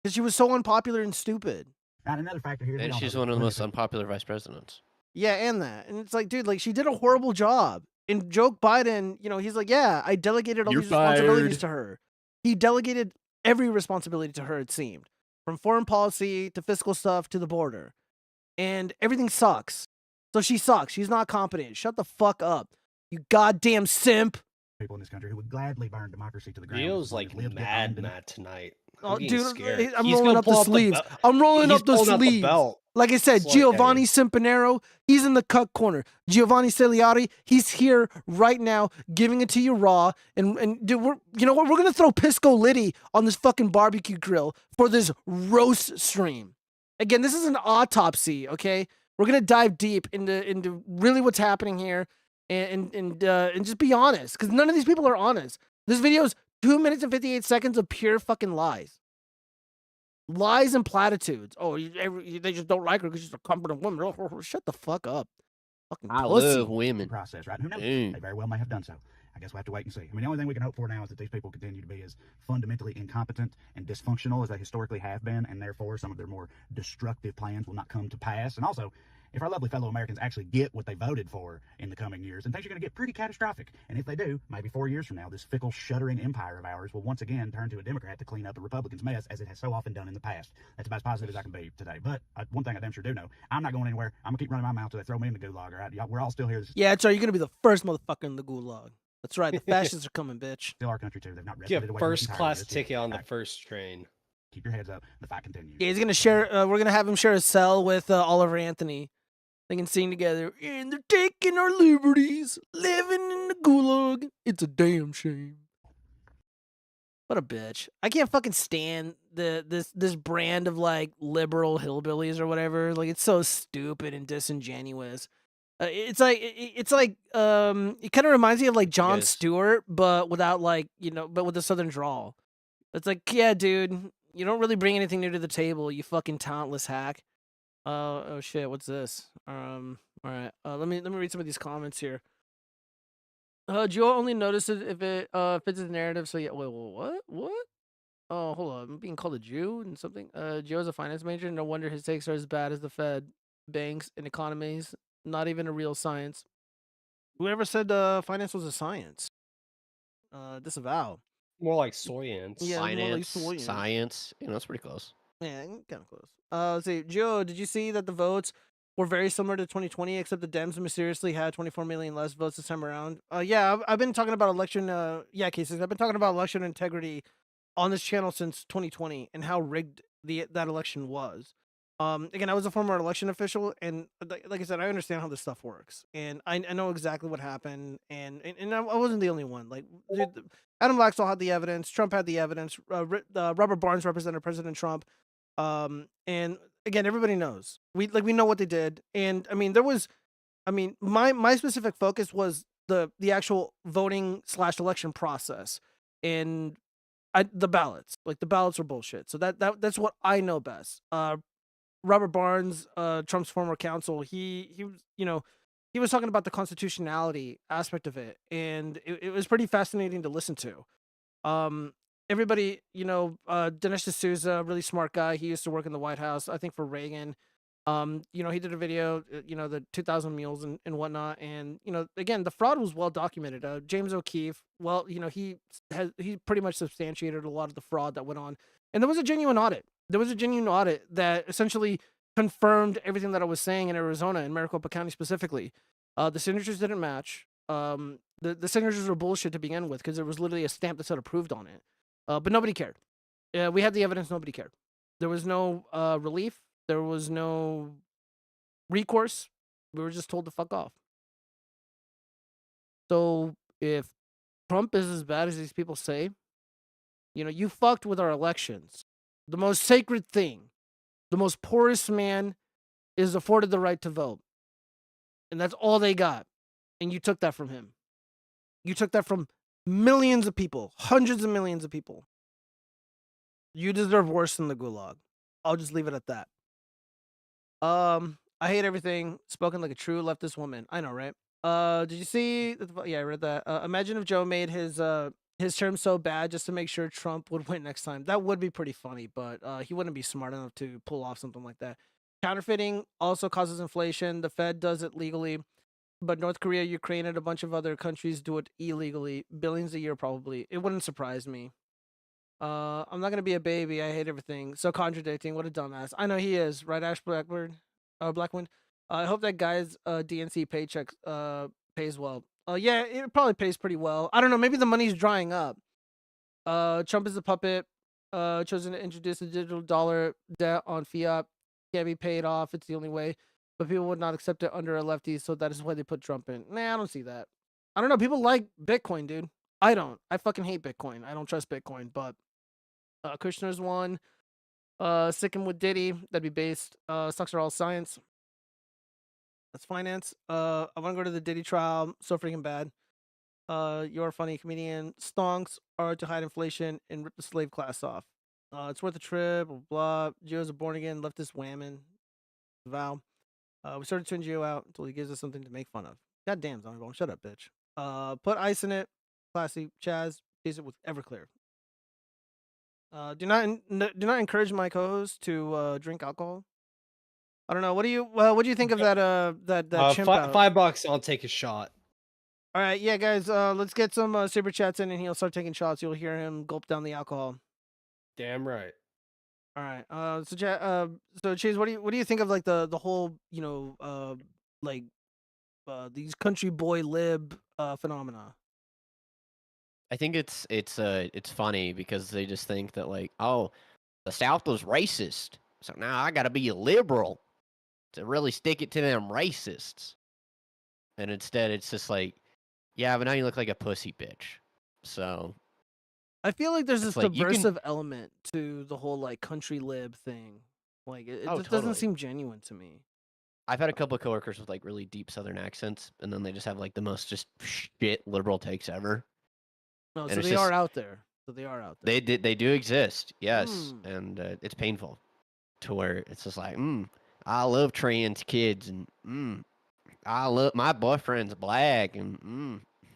because she was so unpopular and stupid. And another factor here. And she's one of the most unpopular vice presidents. Yeah, and that. And it's like, dude, like, she did a horrible job. And Joe Biden, you know, he's like, yeah, I delegated all these responsibilities to her. He delegated every responsibility to her, it seemed. From foreign policy to fiscal stuff to the border. And everything sucks. So she sucks. She's not competent. Shut the fuck up. You goddamn simp. People in this country who would gladly burn democracy to the ground. Gio's like mad tonight. Oh, dude, scared. I'm rolling up the sleeves. I'm rolling up the sleeves. Like I said, Giovanni Simpanero, he's in the cut corner. Giovanni Celiari, he's here right now, giving it to you raw. And dude, you know what? We're gonna throw Pisco Liddy on this fucking barbecue grill for this roast stream. Again, this is an autopsy. Okay, we're gonna dive deep into really what's happening here, and just be honest, because none of these people are honest. This video is 2 minutes and 58 seconds of pure fucking lies. Lies and platitudes. Oh, they just don't like her because she's a competent woman. Shut the fuck up. Fucking I pussy. love women. Process, right? Who knows? They very well may have done so. I guess we'll have to wait and see. I mean, the only thing we can hope for now is that these people continue to be as fundamentally incompetent and dysfunctional as they historically have been, and therefore some of their more destructive plans will not come to pass. And also, if our lovely fellow Americans actually get what they voted for in the coming years, then things are going to get pretty catastrophic. And if they do, maybe 4 years from now, this fickle, shuddering empire of ours will once again turn to a Democrat to clean up a Republican's mess, as it has so often done in the past. That's about as positive as I can be today. But one thing I damn sure do know, I'm not going anywhere. I'm going to keep running my mouth till they throw me in the gulag, all right? We're all still here. Yeah, that's right. You're going to be the first motherfucker in the gulag. That's right. The fascists are coming, bitch. Still our country, too. They've not Get rested away first class ticket on the first train. Keep your heads up. The fight continues. Yeah, he's going to share, we're going to have him share a cell with Oliver Anthony. They can sing together, and they're taking our liberties, living in the gulag. It's a damn shame. What a bitch. I can't fucking stand this brand of, like, liberal hillbillies or whatever. Like, it's so stupid and disingenuous. It kind of reminds me of, like, Jon Stewart, but without, like, you know, but with a southern drawl. It's like, yeah, dude, you don't really bring anything new to the table, you fucking talentless hack. Oh shit, what's this? All right. Let me read some of these comments here. Joe only notices if it fits his narrative. So yeah, wait, what? Oh, hold on, I'm being called a Jew and something. Joe's a finance major. No wonder his takes are as bad as the Fed, banks, and economies. Not even a real science. Whoever said finance was a science? Disavow. More like soyance. Yeah, Finance, more like soyance. science. You know, it's pretty close. Yeah, kind of close. Let's see, Joe, did you see that the votes were very similar to 2020, except the Dems mysteriously had 24 million less votes this time around? Yeah, I've been talking about election, cases. I've been talking about election integrity on this channel since 2020 and how rigged that election was. Again, I was a former election official, and like I said, I understand how this stuff works, and I know exactly what happened, and I wasn't the only one. Like, Adam Laxalt had the evidence, Trump had the evidence, Robert Barnes represented President Trump. And again, everybody knows we know what they did. And I mean, my specific focus was the actual voting / election process and the ballots. Like, the ballots are bullshit. So that's what I know best. Robert Barnes, Trump's former counsel, he was talking about the constitutionality aspect of it, and it was pretty fascinating to listen to. Everybody, Dinesh D'Souza, really smart guy. He used to work in the White House, I think, for Reagan. He did a video, the 2,000 Mules and whatnot. And, again, the fraud was well documented. James O'Keefe, he pretty much substantiated a lot of the fraud that went on. And there was a genuine audit. There was a genuine audit that essentially confirmed everything that I was saying in Arizona, in Maricopa County specifically. The signatures didn't match. The signatures were bullshit to begin with, because there was literally a stamp that said approved on it. But nobody cared. We had the evidence. Nobody cared. There was no relief. There was no recourse. We were just told to fuck off. So if Trump is as bad as these people say, you fucked with our elections. The most sacred thing, the most poorest man is afforded the right to vote. And that's all they got. And you took that from him. You took that from millions of people, hundreds of millions of people. You deserve worse than the gulag. I'll just leave it at that. I hate everything. Spoken like a true leftist woman. I know, right? Did you see? Yeah, I read that. Imagine if Joe made his his term so bad just to make sure Trump would win next time. That would be pretty funny, but he wouldn't be smart enough to pull off something like that. Counterfeiting also causes inflation. The Fed does it legally, but North Korea, Ukraine, and a bunch of other countries do it illegally. Billions a year, probably. It wouldn't surprise me. I'm not gonna be a baby. I hate everything. So contradicting. What a dumbass. I know he is. Right, Ash Blackbird? Blackwind? I hope that guy's DNC paycheck pays well. Yeah, it probably pays pretty well. I don't know. Maybe the money's drying up. Trump is a puppet. Chosen to introduce a digital dollar debt on fiat. Can't be paid off. It's the only way. But people would not accept it under a lefty, so that is why they put Trump in. Nah, I don't see that. I don't know. People like Bitcoin, dude. I don't. I fucking hate Bitcoin. I don't trust Bitcoin. But Kushner's one. Sticking with Diddy. That'd be based. Stocks are all science. That's finance. I want to go to the Diddy trial. So freaking bad. You're a funny comedian. Stonks are to hide inflation and rip the slave class off. It's worth a trip. Blah, blah. Gio's a born again leftist whammon. Vow. We started to Gio out until he gives us something to make fun of. God damn, Zombie, shut up, bitch. Put ice in it. Classy. Chaz. Chase it with Everclear. Do not encourage my co-host to drink alcohol. I don't know. What do you think of that chimp out? $5. I'll take a shot. All right, yeah, guys. Let's get some super chats in, and he'll start taking shots. You'll hear him gulp down the alcohol. Damn right. All right. So Chase, what do you think of like the whole these country boy lib phenomena? I think it's funny because they just think that like, oh, the South was racist, so now I gotta be a liberal to really stick it to them racists. And instead, it's just like, yeah, but now you look like a pussy bitch. So I feel like there's this like, subversive element to the whole like country lib thing. Like it just doesn't seem genuine to me. I've had a couple of coworkers with like really deep Southern accents, and then they just have like the most just shit liberal takes ever. No, so they are out there. So they are out there. They do exist, yes, and it's painful to where it's just like, I love trans kids, and I love my boyfriend's black, and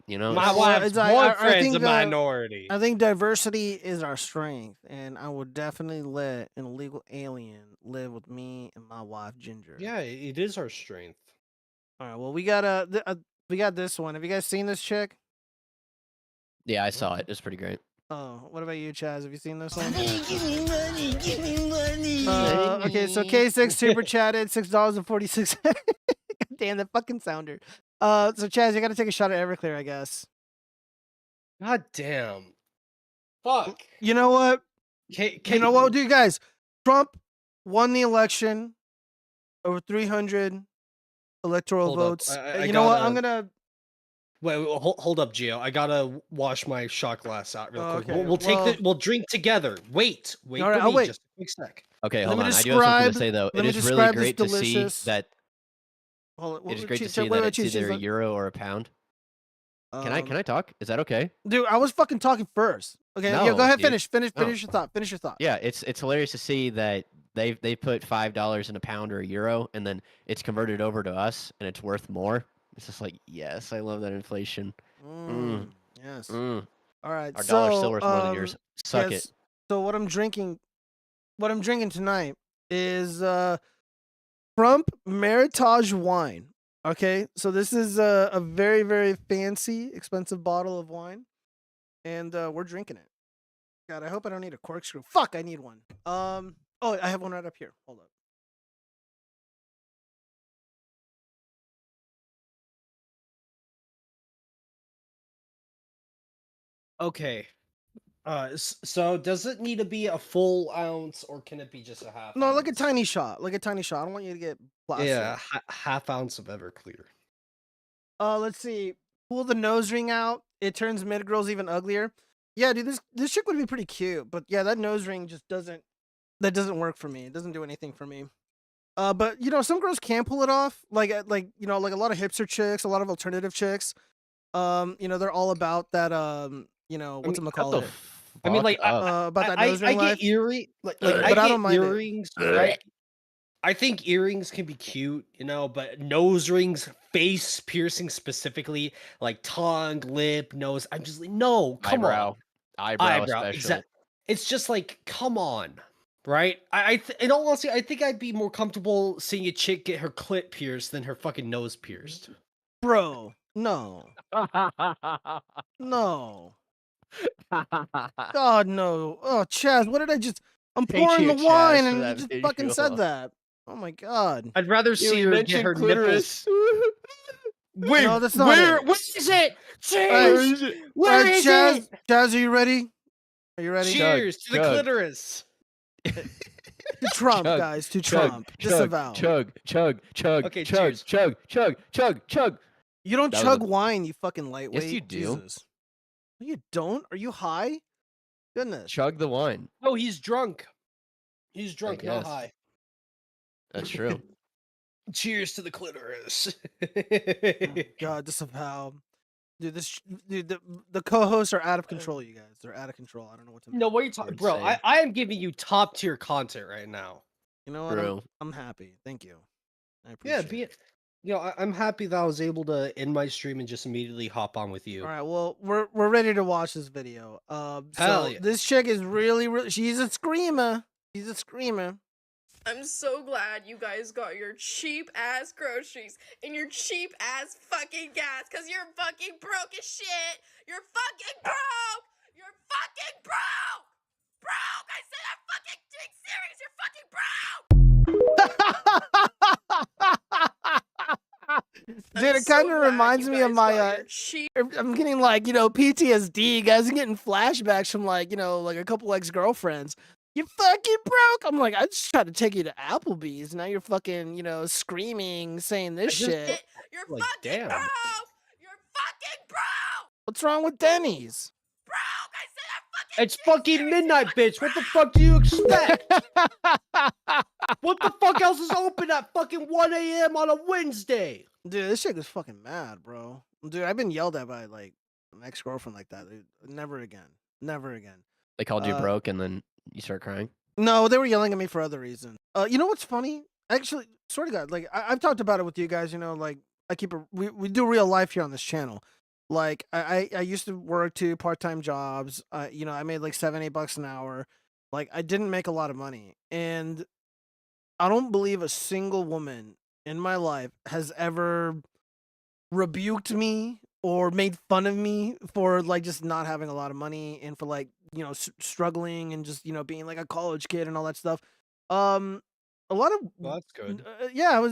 my wife's boyfriend's a minority. I think diversity is our strength, and I would definitely let an illegal alien live with me and my wife Ginger. Yeah, it is our strength. All right, well we got this one. Have you guys seen this chick? Yeah, I saw it. It's pretty great. Oh, what about you, Chaz? Have you seen this one? Give me money, give me money. Okay, so K6 super chatted $6.46. Damn, that fucking sounder. So Chaz, you got to take a shot at Everclear, I guess. God damn. Fuck. You know what? You know what, dude, guys? Trump won the election over 300 electoral votes. You know what? I'm gonna. Wait, hold up, Gio. I gotta wash my shot glass out real quick. Okay. We'll drink together. Wait. All right, I'll wait. Just a quick sec. Okay, hold on. I do have something to say though. It is really great to see that. It is great to see that it's either a euro or a pound. Can I talk? Is that okay? Dude, I was fucking talking first. Okay, no, yeah, go ahead, dude. finish your thought. Finish your thought. Yeah, it's hilarious to see that they put $5 in a pound or a euro, and then it's converted over to us, and it's worth more. It's just like, yes, I love that inflation. Yes. All right. Our dollar's still worth more than yours. Suck it. So what I'm drinking tonight is Trump Meritage wine. Okay, so this is a very, very fancy, expensive bottle of wine, and we're drinking it. God, I hope I don't need a corkscrew. Fuck, I need one. Oh, I have one right up here. Hold up. Okay. So does it need to be a full ounce, or can it be just a half? No, ounce? like a tiny shot. I don't want you to get blasted. Yeah, half ounce of Everclear. Let's see. Pull the nose ring out. It turns mid girls even uglier. Yeah, dude, this chick would be pretty cute, but yeah, that nose ring just doesn't work for me. It doesn't do anything for me. But some girls can pull it off. Like a lot of hipster chicks, a lot of alternative chicks. They're all about that. Whatchamacallit? I mean, like, about that nose ring I life. get eerie. Like but I don't mind earrings. I I think earrings can be cute, you know, but nose rings, face piercing specifically, like tongue, lip, nose. I'm just like, no, come on. Eyebrow special. Exactly. It's just like, come on, right? In all honesty, I think I'd be more comfortable seeing a chick get her clit pierced than her fucking nose pierced. Bro, no. No. God, no. Oh, Chaz, what did I just... I'm pouring the wine and you just fucking said that. Oh my God. I'd rather see her get her nipples. Wait, No, that's not where it. is it? Cheers! Cheers! Where is Chaz, it? Chaz, are you ready? Are you ready? Cheers to the clitoris. To Trump, guys, to Trump. Disavow. Chug. Okay, cheers. Chug. You don't chug wine, you fucking lightweight. Yes, you do. Jesus. No, you don't? Are you high? Goodness. Chug the wine. Oh, he's drunk. He's drunk, not high. That's true. Cheers to the clitoris. God, disavow. Dude, the co-hosts are out of control, you guys. They're out of control. I don't know what to do. No, what are you talking, bro? I am giving you top tier content right now. You know what? I'm happy. Thank you. I appreciate it. You know, I'm happy that I was able to end my stream and just immediately hop on with you. All right, well, we're ready to watch this video. Hell So yeah. this chick is really, she's a screamer. She's a screamer. I'm so glad you guys got your cheap ass groceries and your cheap ass fucking gas, cause you're fucking broke as shit. You're fucking broke. You're fucking broke. Broke. I said I'm fucking being serious. You're fucking broke. Dude, it kind of reminds me of my, I'm getting like, you know, PTSD, guys. I'm getting flashbacks from like, you know, like a couple ex-girlfriends. You fucking broke. I'm like, I just tried to take you to Applebee's. Now you're fucking, you know, screaming, saying this shit. You're like, fucking damn. broke. You're fucking broke. What's wrong with Denny's? Broke. I said I'm fucking. It's fucking midnight, bitch. What the fuck do you expect? What the fuck else is open at fucking 1 a.m. on a Wednesday? Dude, this chick is fucking mad, bro. Dude, I've been yelled at by like an ex-girlfriend like that. Dude. Never again. Never again. They called you broke and then you start crying? No, they were yelling at me for other reasons. You know what's funny? Actually, swear to God, like I've talked about it with you guys. You know, like we do real life here on this channel. Like I used to work 2 part-time jobs. You know, I made like $7-8 an hour. Like I didn't make a lot of money, and I don't believe a single woman in my life has ever rebuked me or made fun of me for like just not having a lot of money and for like, you know, struggling and just, you know, being like a college kid and all that stuff. A lot of Well, that's good. yeah,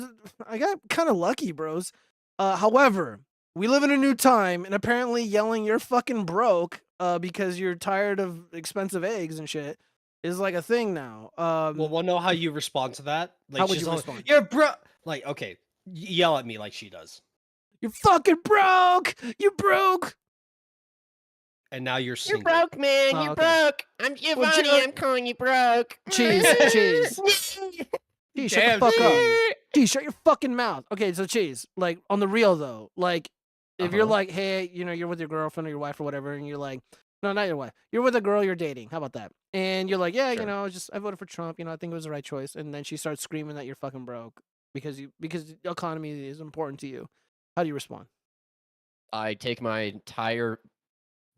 I got kind of lucky, bros. However, we live in a new time, and apparently yelling you're fucking broke because you're tired of expensive eggs and shit is like a thing now. Well, we'll know how you respond to that. Like, How would she's you all, respond? You're broke. Like, okay, yell at me like she does. You're fucking broke. You broke. And now you're You're single. broke, man. Oh, You're okay. broke. I'm Giovanni. I'm calling you broke. Cheese. Cheese, shut Damn, the fuck up. Cheese. Cheese, shut your fucking mouth. Okay, so Cheese, like on the real though, like if you're like, hey, you know, you're with your girlfriend or your wife or whatever, and you're like, no, not your wife, you're with a girl you're dating. How about that? And you're like, yeah, you know, I voted for Trump. You know, I think it was the right choice. And then she starts screaming that you're fucking broke because the economy is important to you. How do you respond? I take my entire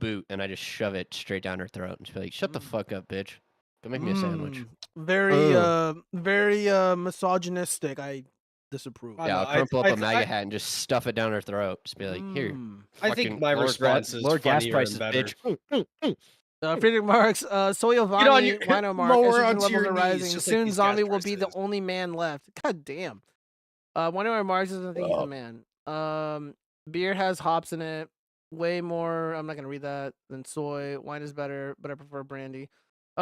boot and I just shove it straight down her throat and just be like, shut the fuck up, bitch. Go make me a sandwich. Very misogynistic. I disapprove. Yeah, I'll crumple up a MAGA hat and just stuff it down her throat. Just be like, here. I think my response is lower gas funnier prices, and better. bitch. Friedrich Marx, Soyovani, Wino Mark, lower estrogen onto your levels are knees, rising. just like Soon these Zombie gas will be the prices. only man left. God damn. Wino Marx doesn't think he's a man. Beer has hops in it. Way more, I'm not going to read that, than soy. Wine is better, but I prefer brandy.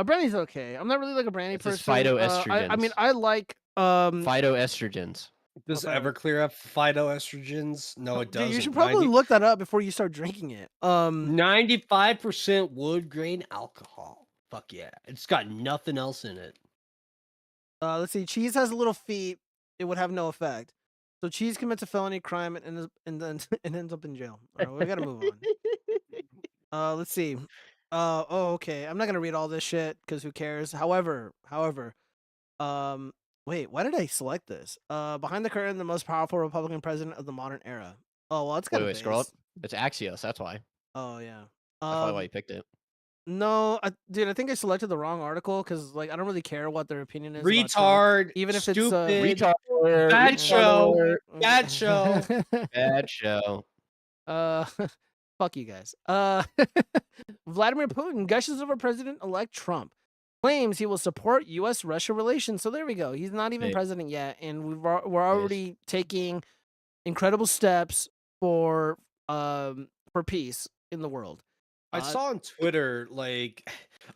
Brandy's okay. I'm not really like a brandy person. Phytoestrogens. I mean, I like... Phytoestrogens. Does Everclear have phytoestrogens? No, it doesn't. Dude, you should probably look that up before you start drinking it. 95% wood grain alcohol. Fuck yeah. It's got nothing else in it. Let's see. Cheese has little feet. It would have no effect. So Cheese commits a felony crime and then ends up in jail. All right, we gotta move on. Let's see. Okay. I'm not gonna read all this shit because who cares? However, Wait, why did I select this? Behind the curtain, the most powerful Republican president of the modern era. Oh well, it's got a Wait, scroll up. base. It's Axios. That's why. Oh yeah. That's probably why you picked it. No, dude, I think I selected the wrong article because like I don't really care what their opinion is. About Trump, Retard. even if it's Stupid. Retard. Bad show. retard. Bad show. Bad show. Fuck you guys. Vladimir Putin gushes over President-elect Trump, claims he will support U.S.-Russia relations. So there we go. He's not even Hey. president yet, and we're already taking incredible steps for peace in the world. I saw on Twitter, like,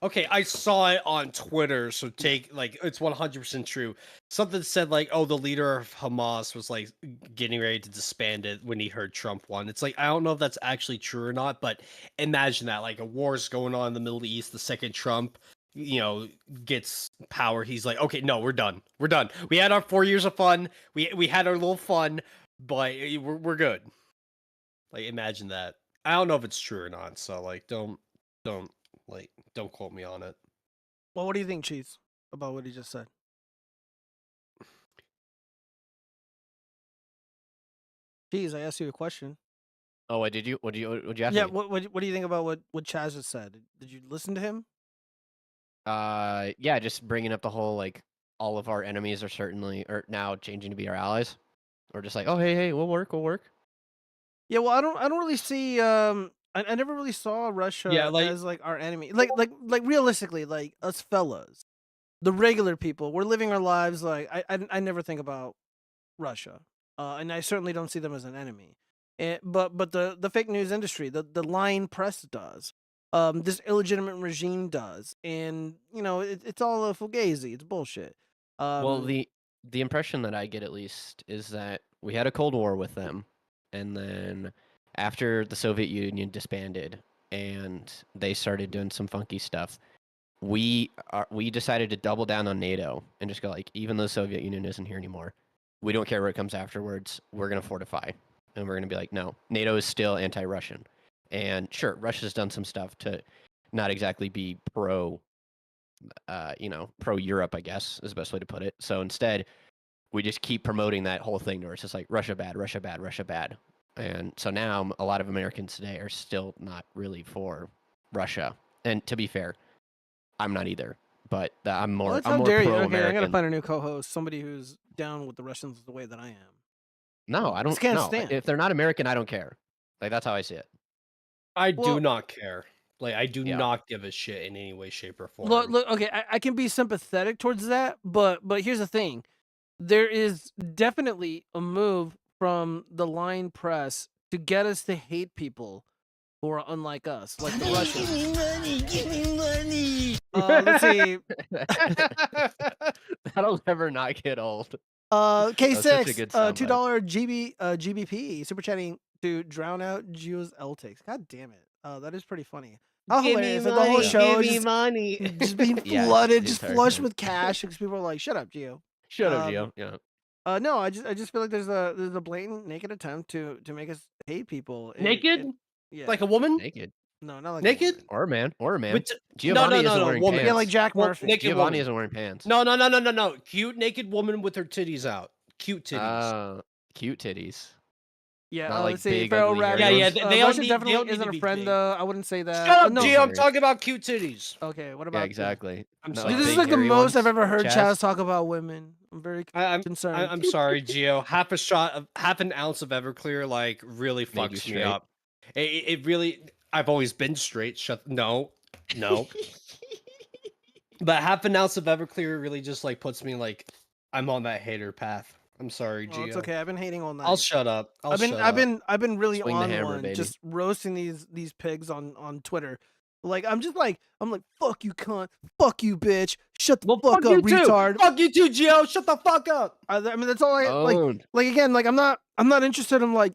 okay, I saw it on Twitter, so take, like, it's 100% true. Something said, like, oh, the leader of Hamas was, like, getting ready to disband it when he heard Trump won. It's like, I don't know if that's actually true or not, but imagine that, like, a war's going on in the Middle East, the second Trump, you know, gets power, he's like, okay, no, we're done. We're done. We had our 4 years of fun. We had our little fun, but we're good. Like, imagine that. I don't know if it's true or not, so like don't quote me on it. Well, what do you think, Cheese, about what he just said? Cheese, I asked you a question. Oh, wait, did you? Would you ask Yeah, me? what do you think about what Chaz just said? Did you listen to him? Yeah, just bringing up the whole like all of our enemies are certainly or now changing to be our allies, or just like, oh hey, we'll work. Yeah, well, I don't really see I never really saw Russia as like our enemy. Like realistically, like us fellas, the regular people, we're living our lives like I never think about Russia. And I certainly don't see them as an enemy. But the fake news industry, the lying press does. This illegitimate regime does. And you know, it's all a fugazi, it's bullshit. Well, the impression that I get at least is that we had a Cold War with them, and then after the Soviet Union disbanded and they started doing some funky stuff, we decided to double down on NATO and just go like, even though the Soviet Union isn't here anymore, we don't care what comes afterwards. We're gonna fortify, and we're gonna be like, no, NATO is still anti-Russian, and sure, Russia's done some stuff to not exactly be pro Europe, I guess is the best way to put it. So instead, we just keep promoting that whole thing where it's just like Russia bad, Russia bad, Russia bad. And so now a lot of Americans today are still not really for Russia. And to be fair, I'm not either. But I'm more, well, I'm more dare you? pro-American. Okay, I gotta find a new co-host, somebody who's down with the Russians the way that I am. No, I don't. Can't no, stand. if they're not American, I don't care. Like that's how I see it. I do not care. Like I do Yeah. not give a shit in any way, shape, or form. Look, okay, I can be sympathetic towards that, but here's the thing. There is definitely a move from the lying press to get us to hate people who are unlike us, like the Russians. Give me money. Let's see. That'll never not get old. K6, such a good soundbite. $2 GBP super chatting to drown out Gio's L takes. God damn it. That is pretty funny. How Give me hilarious that the whole money, show give me money. just being Yeah, flooded, the just entire flush time. with cash because people are like, "Shut up, Gio." Shut up, Gio. Yeah. No, I just feel like there's a blatant naked attempt to make us hate people. Naked? Yeah. Like a woman? Naked. No, not like Naked? Or a man. With Giovanni isn't wearing woman. pants. Yeah, like Jack Well, Murphy. naked Giovanni woman. isn't wearing pants. No. Cute naked woman with her titties out. Cute titties. Cute titties. Yeah, Not like let's see. big, Pharaoh ugly, Rabbit. hairy Yeah, ones. they don't Russia need- they definitely don't need isn't to a be friend. big. I wouldn't say that. Shut up, no. Gio. I'm talking about cute titties. Okay, what Yeah, about exactly. I'm Not sorry. This is big, like the hairy most I've ones. ever heard Chaz? Chaz talk about women. I'm very I'm concerned. I'm sorry, Gio. Half an ounce of Everclear like really Made you fucks me straight? up. It really. I've always been straight. No. But half an ounce of Everclear really just like puts me like I'm on that hater path. I'm sorry, Gio. Oh, it's okay. I've been hating all night. I'll shut up. I've been really Swing the on hammer, one, baby. just roasting these pigs on Twitter. Like I'm like fuck you cunt, fuck you bitch, shut the fuck fuck up you too. retard. Fuck you too, Gio. Shut the fuck up. I mean that's all I Owned. like again like I'm not interested in like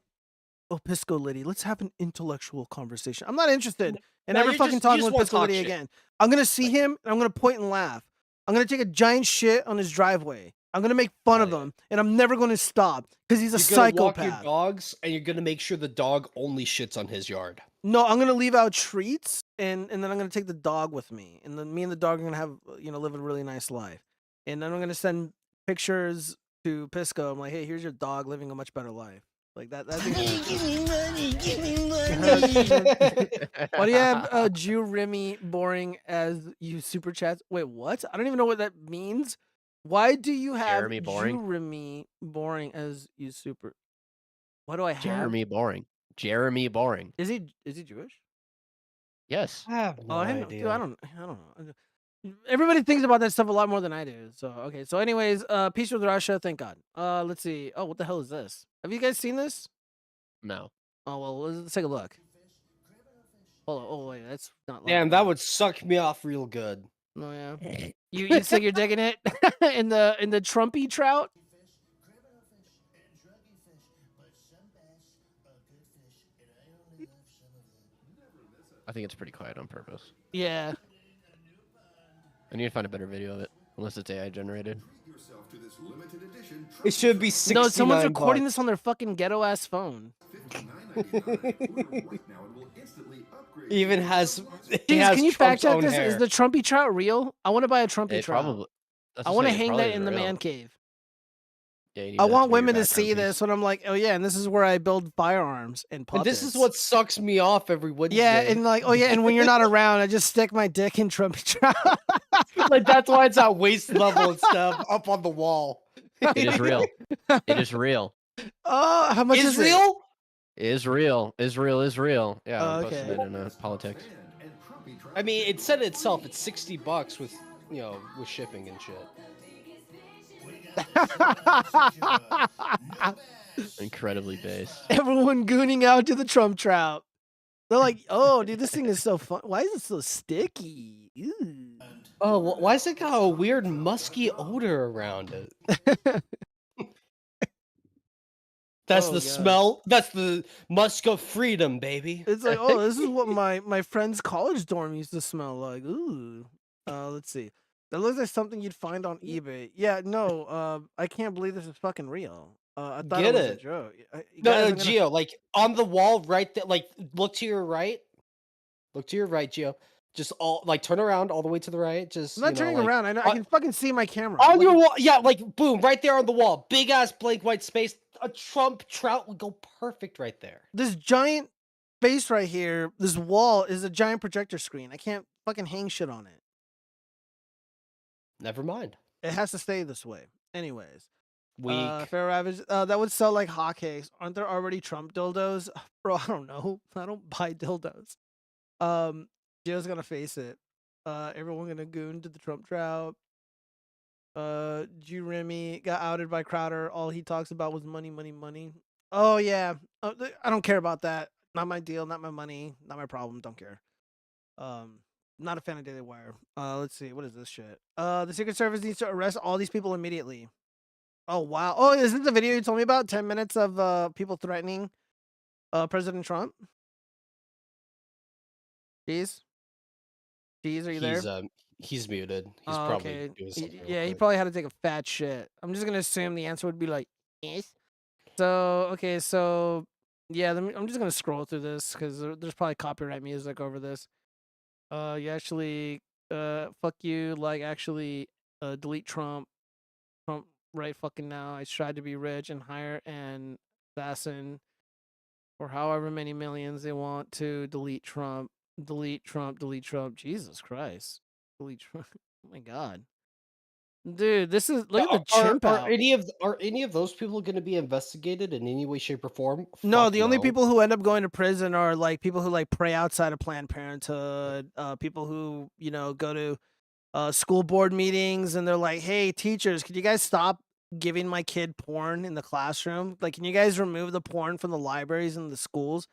oh Pisco Liddy, let's have an intellectual conversation. I'm not interested in No, ever you fucking just talking with wanna Pisco talk Liddy shit. again. I'm gonna see him and I'm gonna point and laugh. I'm gonna take a giant shit on his driveway. I'm gonna make fun of him, and I'm never gonna stop because he's a You're gonna walk psychopath. your dogs, and you're gonna make sure the dog only shits on his yard. No, I'm gonna leave out treats, and then I'm gonna take the dog with me, and then me and the dog are gonna have live a really nice life, and then I'm gonna send pictures to Pisco. I'm like, hey, here's your dog living a much better life. Like that. That'd be Give me money, give me money. Why do you have Jew Remy boring as you super chats? Wait, what? I don't even know what that means. Why do you have Jeremy boring? Jew Remy boring as you super? What do I have? Jeremy boring. Jeremy boring. Is he Jewish? Yes. I have no Oh, I didn't know. idea. Dude, I don't know. Everybody thinks about that stuff a lot more than I do. So okay. So anyways, peace with Russia. Thank God. Let's see. Oh, what the hell is this? Have you guys seen this? No. Oh well, let's take a look. Hold on. Oh wait, that's not. Damn, that would suck me off real good. Oh yeah. You think you're digging it in the Trumpy trout? I think it's pretty quiet on purpose. Yeah. I need to find a better video of it, unless it's AI generated. It should be 69 No, someone's recording bucks. this on their fucking ghetto ass phone. Even has. Jeez, can you fact Trump's check own this? hair. Is the Trumpy trout real? I want to buy a Trumpy It trout. probably. I want to hang that in the man cave. Yeah, you need I that want be your women to background see piece. this when I'm like, oh yeah, and this is where I build firearms and And puppets. this is what sucks me off every Wednesday. Yeah, and like, oh yeah, and when you're not around, I just stick my dick in Trumpy trout. Like that's why it's at waist level and stuff up on the wall. It is real. It is real. Oh, how much is it? Israel? Is real. Israel is real. Yeah, Oh, I'm posting okay. it in politics. I mean, it said itself. It's $60 with with shipping and shit. Incredibly base. Everyone gooning out to the Trump trout. They're like, oh, dude, this thing is so fun. Why is it so sticky? Ew. Oh, why has it got a weird musky odor around it? That's Oh, the God. smell. That's the musk of freedom, baby. It's like, oh, this is what my friend's college dorm used to smell like. Ooh. Let's see. That looks like something you'd find on eBay. Yeah, no, I can't believe this is fucking real. I thought Get it was it. a joke. No, Guys, I'm gonna- Gio, like on the wall right there, like look to your right. Look to your right, Gio. Just all like turn around all the way to the right. Just I'm not turning around. I know I can fucking see my camera. on Look your at- wall. Yeah, like boom, right there on the wall. Big ass blank white space. A Trump trout would go perfect right there. This giant face right here, this wall is a giant projector screen. I can't fucking hang shit on it. Never mind. It has to stay this way. Anyways. Weak. Fair Ravage, that would sell like hotcakes. Aren't there already Trump dildos? Bro, I don't know. I don't buy dildos. Gio's gonna face it. Everyone gonna goon to the Trump trout. Jew Remy got outed by Crowder. All he talks about was money, money, money. Oh yeah. I don't care about that. Not my deal, not my money, not my problem. Don't care. Not a fan of Daily Wire. Let's see. What is this shit? The Secret Service needs to arrest all these people immediately. Oh wow. Oh, is this the video you told me about? 10 minutes of people threatening President Trump? Jeez, are you there? He's muted. He's Oh, probably okay. doing something. real Yeah, he quick. probably had to take a fat shit. I'm just gonna assume the answer would be like yes. So okay, so yeah, I'm just gonna scroll through this because there's probably copyright music over this. You actually fuck you, like actually delete Trump right fucking now. I tried to be rich and hire an assassin for however many millions they want to delete Trump. Delete Trump. Jesus Christ. Delete Trump. Oh my God. Dude, this is look at the chimp out. Are any of those people going to be investigated in any way, shape, or form? No, Fuck the only people who end up going to prison are like people who like pray outside of Planned Parenthood, people who, go to school board meetings and they're like, hey, teachers, could you guys stop giving my kid porn in the classroom? Like, can you guys remove the porn from the libraries and the schools?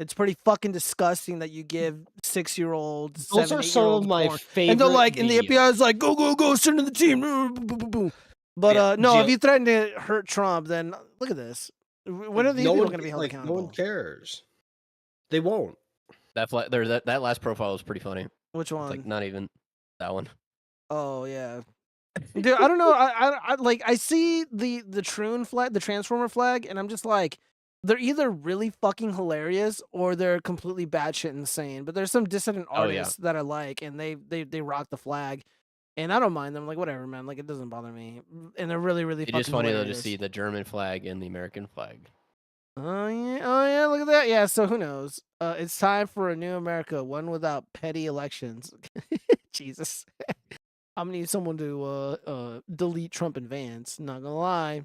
It's pretty fucking disgusting that you give 6-year-olds, Those 7, are some 8-year-olds of my porn. favorite. And they're like, and the videos. FBI is like, go, send in the team. But Yeah, no, if Gio- you threaten to hurt Trump, then look at this. When are these people going to be held like, accountable? No one cares. They won't. That last profile was pretty funny. Which one? Like not even that one. Oh yeah, dude. I don't know. I like. I see the Troon flag, the Transformer flag, and I'm just like, they're either really fucking hilarious or they're completely batshit insane. But there's some dissident Oh, yeah. artists that I like, and they rock the flag. And I don't mind them. Like, whatever, man. Like, it doesn't bother me. And they're really, really It's fucking just funny though to hilarious. see the German flag and the American flag. Oh yeah, look at that. Yeah, so who knows? It's time for a new America, one without petty elections. Jesus. I'm gonna need someone to delete Trump and Vance, not gonna lie.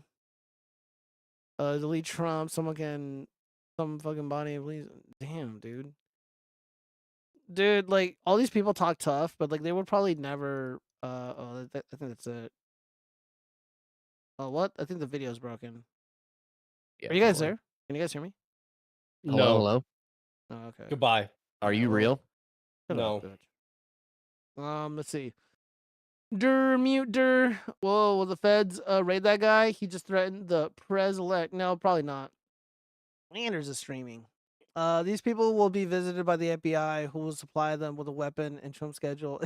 Delete Trump, some fucking body, please. Damn, dude. Dude, like, all these people talk tough, but like they would probably never I think that's it. Oh, what? I think the video's broken. Yeah, Are you guys probably. there? Can you guys hear me? Hello, No. hello. Oh, okay. Goodbye. Are you well, real? Shut up, No. bitch. Let's see. Mute Whoa, will the feds raid that guy? He just threatened the pres-elect. No, probably not. Anders is streaming. These people will be visited by the FBI, who will supply them with a weapon and Trump schedule.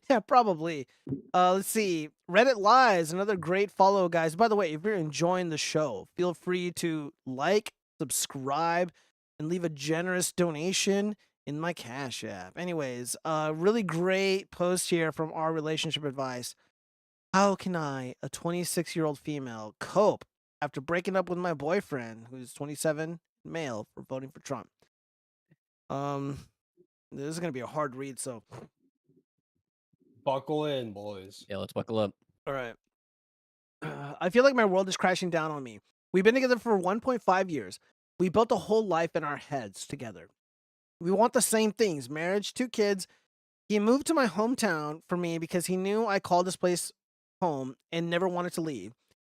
Yeah, probably. Let's see. Reddit Lies, another great follow, guys. By the way, if you're enjoying the show, feel free to like, subscribe, and leave a generous donation in my Cash App. Anyways, really great post here from our relationship advice. How can I, a 26-year-old female, cope after breaking up with my boyfriend, who's 27, male, for voting for Trump? This is gonna be a hard read, so Buckle in, boys. Yeah, let's buckle up. all right. I feel like my world is crashing down on me. We've been together for 1.5 years. We built a whole life in our heads together. We want the same things: marriage, 2 kids. He moved to my hometown for me because he knew I called this place home and never wanted to leave.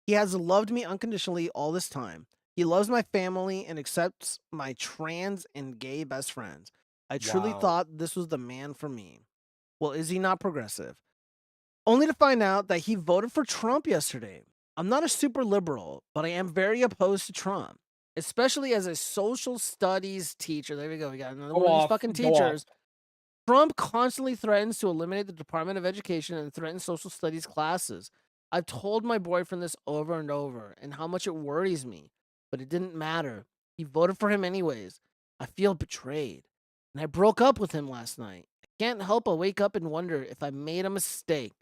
He has loved me unconditionally all this time. He loves my family and accepts my trans and gay best friends. I truly Wow. thought this was the man for me. Well, is he not progressive? Only to find out that he voted for Trump yesterday. I'm not a super liberal, but I am very opposed to Trump, especially as a social studies teacher. There we go. We got another Go one of these off, fucking go off. teachers. Trump constantly threatens to eliminate the Department of Education and threatens social studies classes. I've told my boyfriend this over and over and how much it worries me, but it didn't matter. He voted for him anyways. I feel betrayed. And I broke up with him last night. I can't help but wake up and wonder if I made a mistake.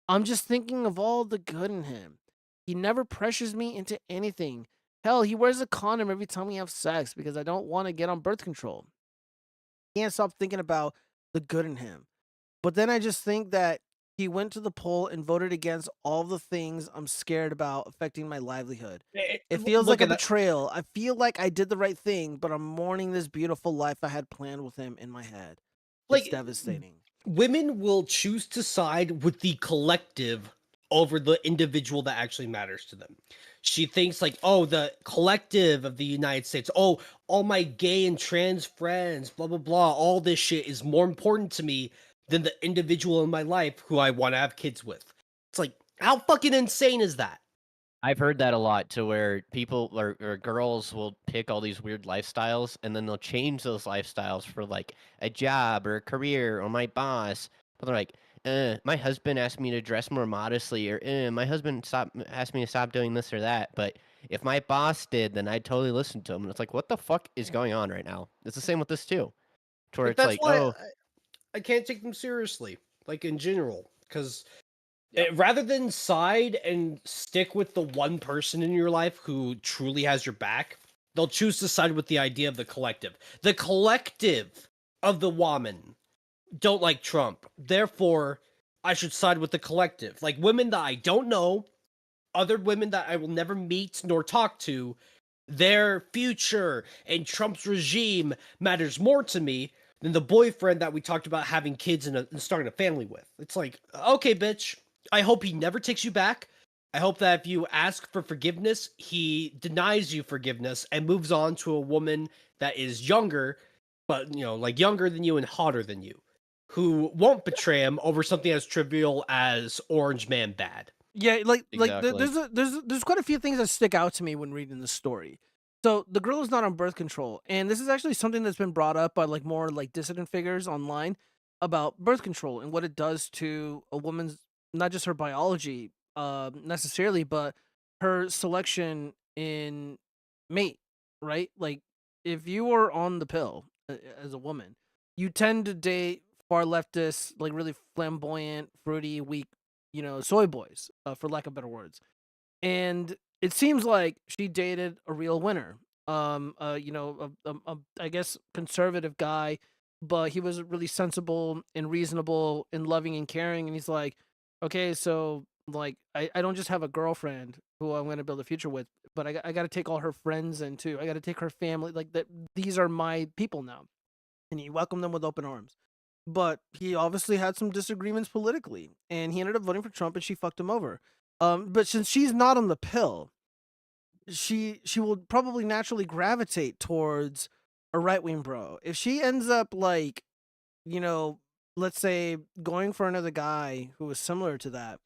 I'm just thinking of all the good in him. He never pressures me into anything. Hell, he wears a condom every time we have sex because I don't want to get on birth control. Can't stop thinking about the good in him. But then I just think that he went to the poll and voted against all the things I'm scared about affecting my livelihood. It feels like a betrayal. I feel like I did the right thing, but I'm mourning this beautiful life I had planned with him in my head. It's Like, devastating. Women will choose to side with the collective over the individual that actually matters to them. She thinks like, oh, the collective of the United States, oh, all my gay and trans friends, blah, blah, blah, all this shit is more important to me than the individual in my life who I want to have kids with. It's like, how fucking insane is that? I've heard that a lot, to where people or girls will pick all these weird lifestyles and then they'll change those lifestyles for like a job or a career or my boss. But they're like, my husband asked me to dress more modestly, or my husband asked me to stop doing this or that. But if my boss did, then I'd totally listen to him. And it's like, what the fuck is going on right now? It's the same with this too. To where Like, it's that's like, why oh, I can't take them seriously, like in general, because rather than side and stick with the one person in your life who truly has your back, they'll choose to side with the idea of the collective. The collective of the woman don't like Trump. Therefore, I should side with the collective. Like women that I don't know, other women that I will never meet nor talk to, their future and Trump's regime matters more to me than the boyfriend that we talked about having kids and starting a family with. It's like, okay, bitch, I hope he never takes you back. I hope that if you ask for forgiveness, he denies you forgiveness and moves on to a woman that is younger, but, you know, like younger than you and hotter than you, who won't betray him over something as trivial as Orange Man bad. Yeah, like Exactly. there's quite a few things that stick out to me when reading the story. So the girl is not on birth control, and this is actually something that's been brought up by like more like dissident figures online about birth control and what it does to a woman's, not just her biology necessarily, but her selection in mate, right? Like if you are on the pill as a woman, you tend to date far leftist, like really flamboyant, fruity, weak, soy boys, for lack of better words. And it seems like she dated a real winner. I guess conservative guy, but he was really sensible and reasonable and loving and caring. And he's like, okay, so like I don't just have a girlfriend who I'm gonna build a future with, but I got to take all her friends in too. I got to take her family. Like that, these are my people now, and he welcomed them with open arms. But he obviously had some disagreements politically, and he ended up voting for Trump, and she fucked him over. But since she's not on the pill, she will probably naturally gravitate towards a right wing bro. If she ends up like, let's say going for another guy who is similar to that,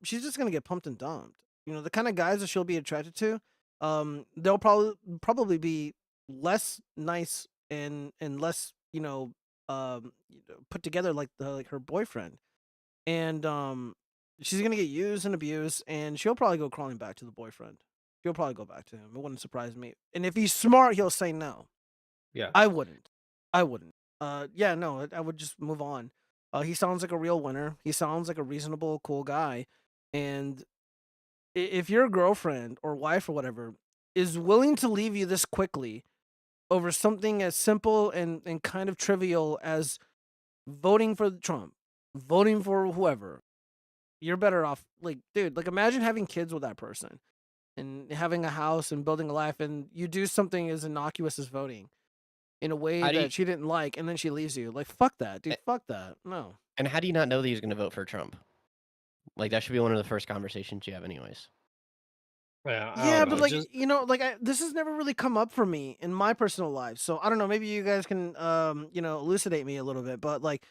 she's just gonna get pumped and dumped. The kind of guys that she'll be attracted to, they'll probably be less nice and less, put together like her boyfriend. And she's gonna get used and abused, and she'll probably go crawling back to the boyfriend. She'll probably go back to him. It wouldn't surprise me. And if he's smart, he'll say no. Yeah. I wouldn't. Yeah, no, I would just move on. He sounds like a real winner. He sounds like a reasonable, cool guy. And if your girlfriend or wife or whatever is willing to leave you this quickly over something as simple and kind of trivial as voting for Trump, voting for whoever, you're better off. Like, dude, like imagine having kids with that person and having a house and building a life, and you do something as innocuous as voting in a way that she didn't like, and then she leaves you. Like, fuck that, dude. Fuck that. No. And how do you not know that he's going to vote for Trump? Like, that should be one of the first conversations you have anyways. Yeah, but like, this has never really come up for me in my personal life. So I don't know, maybe you guys can elucidate me a little bit, but like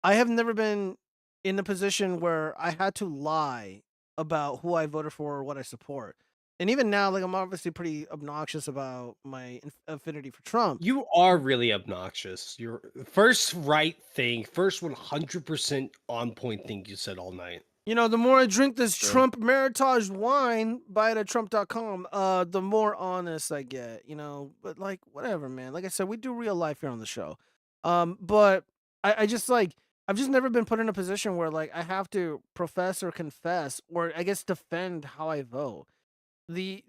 I have never been in a position where I had to lie about who I voted for or what I support. And even now, like I'm obviously pretty obnoxious about my affinity for Trump. You are really obnoxious. Your first right thing, first 100% on point thing you said all night. The more I drink this Trump Meritage wine, buy it at Trump.com, the more honest I get, But like, whatever, man. Like I said, we do real life here on the show. But I just like, I've just never been put in a position where like I have to profess or confess or I guess defend how I vote. I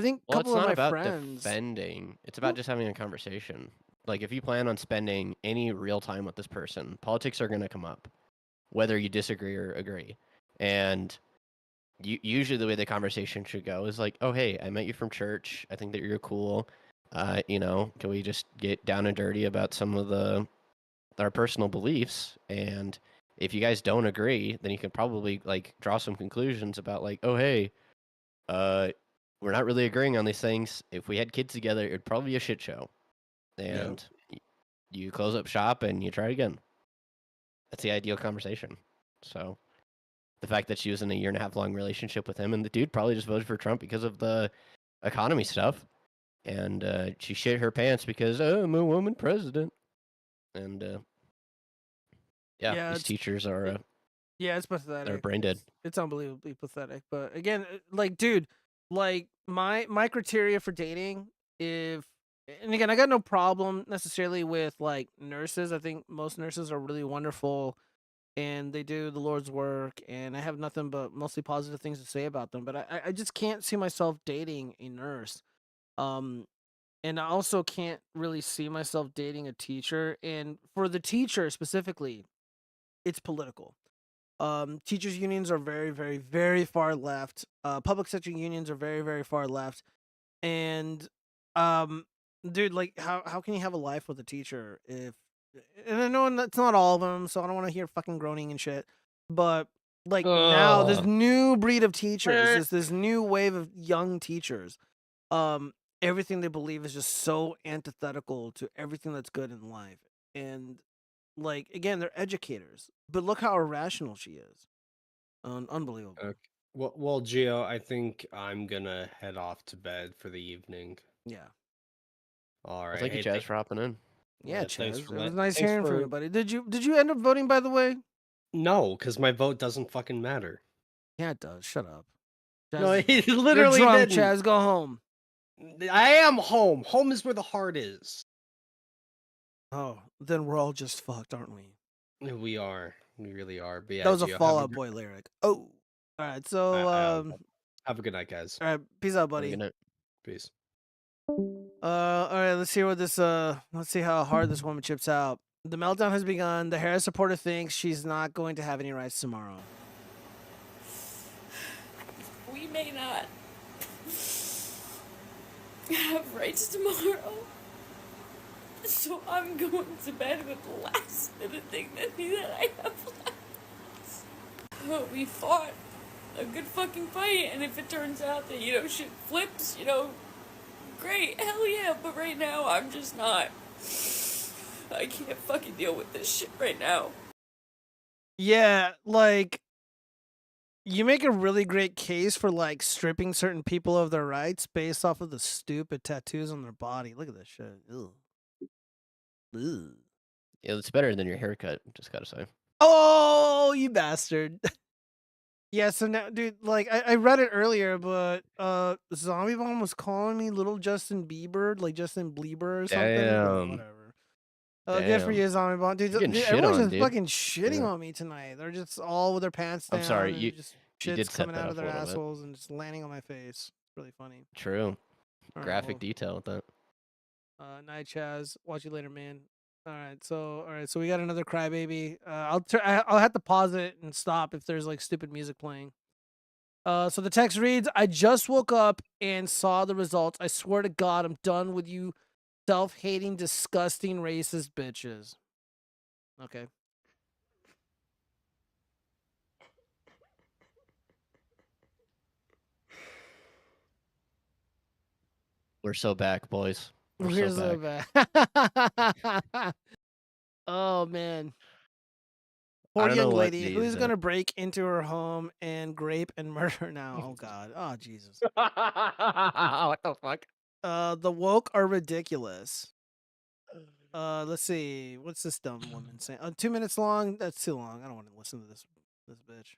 think a couple it's not of my about friends defending. It's about just having a conversation. Like if you plan on spending any real time with this person, politics are going to come up, whether you disagree or agree. And usually the way the conversation should go is like, oh, hey, I met you from church. I think that you're cool. Can we just get down and dirty about some of our personal beliefs? And if you guys don't agree, then you can probably like draw some conclusions about like, oh, hey, we're not really agreeing on these things. If we had kids together, it'd probably be a shit show. And you close up shop and you try again. That's the ideal conversation. So the fact that she was in a 1.5 year long relationship with him, and the dude probably just voted for Trump because of the economy stuff, and she shit her pants because I'm a woman president. And these teachers are it's pathetic. They're brain dead. It's unbelievably pathetic. But again, like, dude, like my criteria for dating, and again, I got no problem necessarily with like nurses. I think most nurses are really wonderful and they do the Lord's work, and I have nothing but mostly positive things to say about them. But I just can't see myself dating a nurse. And I also can't really see myself dating a teacher. And for the teacher specifically, it's political. Teachers unions are very, very, very far left. Public sector unions are very, very far left. And dude, like how can you have a life with a teacher if, and I know that's not all of them, so I don't want to hear fucking groaning and shit, but like now this new breed of teachers, this new wave of young teachers, everything they believe is just so antithetical to everything that's good in life. And like, again, they're educators, but look how irrational she is. Unbelievable. Okay. Well, Gio, I think I'm gonna head off to bed for the evening. Yeah. All right. Thank you, Chaz, for hopping in. Yeah, Chaz. It was nice thanks hearing from you, buddy. Did you end up voting, by the way? No, because my vote doesn't fucking matter. Yeah, it does. Shut up. Chaz, No, he literally you're drunk, didn't. Chaz. Go home. I am home. Home is where the heart is. Oh, then we're all just fucked, aren't we? We are. We really are. But yeah, That was a Gio, Fall Out Boy lyric. Oh. All right, so have a good night, guys. all right, peace out, Have a buddy. good night. Peace. All right, let's hear what this let's see how hard this woman chips out. The meltdown has begun. The Harris supporter thinks she's not going to have any rights tomorrow. We may not have rights tomorrow. So I'm going to bed with the last bit of dignity that I have left. But we fought a good fucking fight, and if it turns out that, shit flips, great, hell yeah, but right now I'm just not. I can't fucking deal with this shit right now. Yeah, like, you make a really great case for, like, stripping certain people of their rights based off of the stupid tattoos on their body. Look at this shit. Ugh. Ugh. Yeah, it's better than your haircut, just gotta say. Oh, you bastard. Yeah, so now, dude, like, I read it earlier, but Zombie Bomb was calling me little Justin Bieber, like Justin Bieber or something. Damn. Whatever. Good for Damn. you, Zombie Bomb. Dude, You're getting shit everyone's on, just dude. fucking shitting Yeah. on me tonight. They're just all with their pants down. I'm sorry, and you just did shit's set coming that out up of a their little bit. assholes and just landing on my face. It's really funny. True. All right, Graphic well, detail with that. Night Chaz. Watch you later, man. All right, so we got another crybaby. I'll have to pause it and stop if there's like stupid music playing. So the text reads, I just woke up and saw the results. I swear to God, I'm done with you self-hating, disgusting, racist bitches. Okay. We're so back, boys. We're We're so so back. bad. Oh, man. I Poor don't know young what lady. Who's these, going to break into her home and grape and murder now? Oh, God. Oh, Jesus. What the fuck? The woke are ridiculous. Let's see. What's this dumb woman saying? 2 minutes long? That's too long. I don't want to listen to this bitch.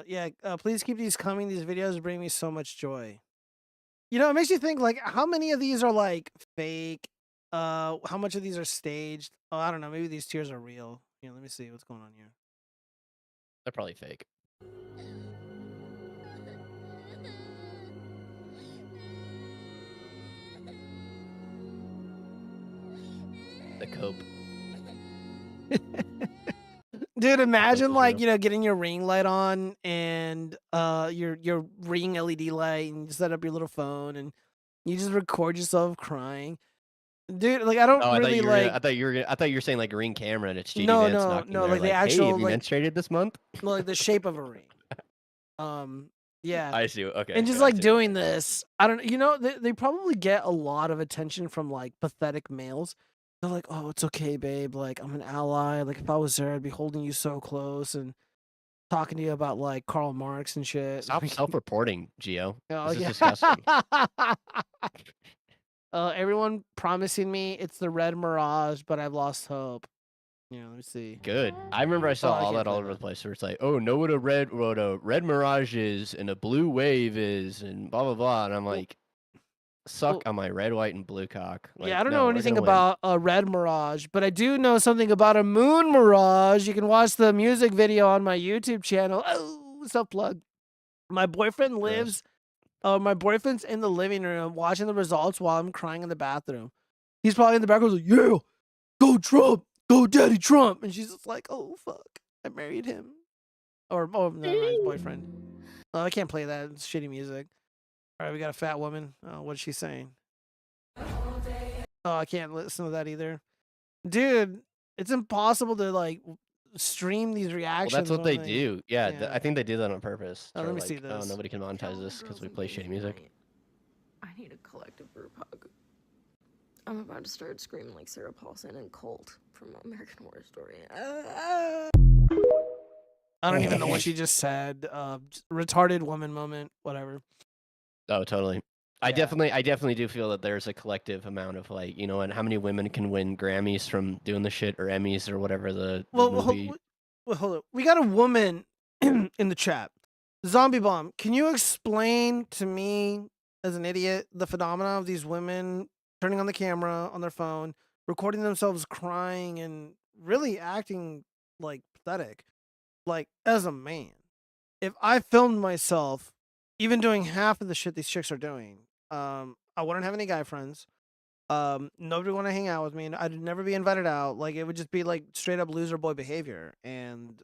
Yeah, please keep these coming. These videos bring me so much joy. You know, it makes you think, like, how many of these are, like, fake? How much of these are staged? Oh, I don't know. Maybe these tears are real. Yeah, let me see what's going on here. They're probably fake. The cope. Dude, imagine is like, real. getting your ring light on and your ring LED light and you set up your little phone and you just record yourself crying. Dude, like I don't Oh, really like I thought you were saying like Ring Camera and it's GD No, Vance no, knocking no, there, like the hey, actual, have you like- menstruated this month? like the shape of a ring. Yeah. I see. Okay. And just okay, I like see. doing this, I don't, they probably get a lot of attention from like pathetic males. They're like, oh, it's okay, babe. Like, I'm an ally. Like, if I was there, I'd be holding you so close and talking to you about like Karl Marx and shit. Stop self-reporting, Gio. Oh, This is yeah. disgusting. Everyone promising me it's the red mirage, but I've lost hope. Yeah, let me see. Good. I remember I saw I all can't that all play over that. the place. Where it's like, oh, know what a red mirage is, and a blue wave is, and blah blah blah. And I'm like, suck on my red, white, and blue cock. Like, Yeah, I don't no, know we're anything gonna win. about a red mirage, but I do know something about a moon mirage. You can watch the music video on my YouTube channel. Oh, self-plug. My boyfriend lives, my boyfriend's in the living room watching the results while I'm crying in the bathroom. He's probably in the background like, yeah, go Trump, go Daddy Trump. And she's just like, oh, fuck, I married him. Or, oh, never mind, boyfriend. Oh, I can't play that. It's shitty music. All right, we got a fat woman. Oh, what's she saying? Oh, I can't listen to that either. Dude, it's impossible to, like, stream these Well, reactions. that's what they when do. Yeah, I think they do that on purpose. Oh, They're let me like, see oh, this. nobody can monetize this because we play shitty music. I need a collective group hug. I'm about to start screaming like Sarah Paulson and Colt from American Horror Story. I don't even know what she just said. Retarded woman moment, whatever. Oh, totally. I definitely do feel that there's a collective amount of like, and how many women can win Grammys from doing the shit or Emmys or whatever the movie. Hold up. We got a woman in the chat. Zombie Bomb, can you explain to me, as an idiot, the phenomena of these women turning on the camera on their phone, recording themselves crying and really acting like pathetic. Like, as a man, if I filmed myself even doing half of the shit these chicks are doing, I wouldn't have any guy friends. Nobody would want to hang out with me, and I'd never be invited out. Like, it would just be like straight up loser boy behavior. And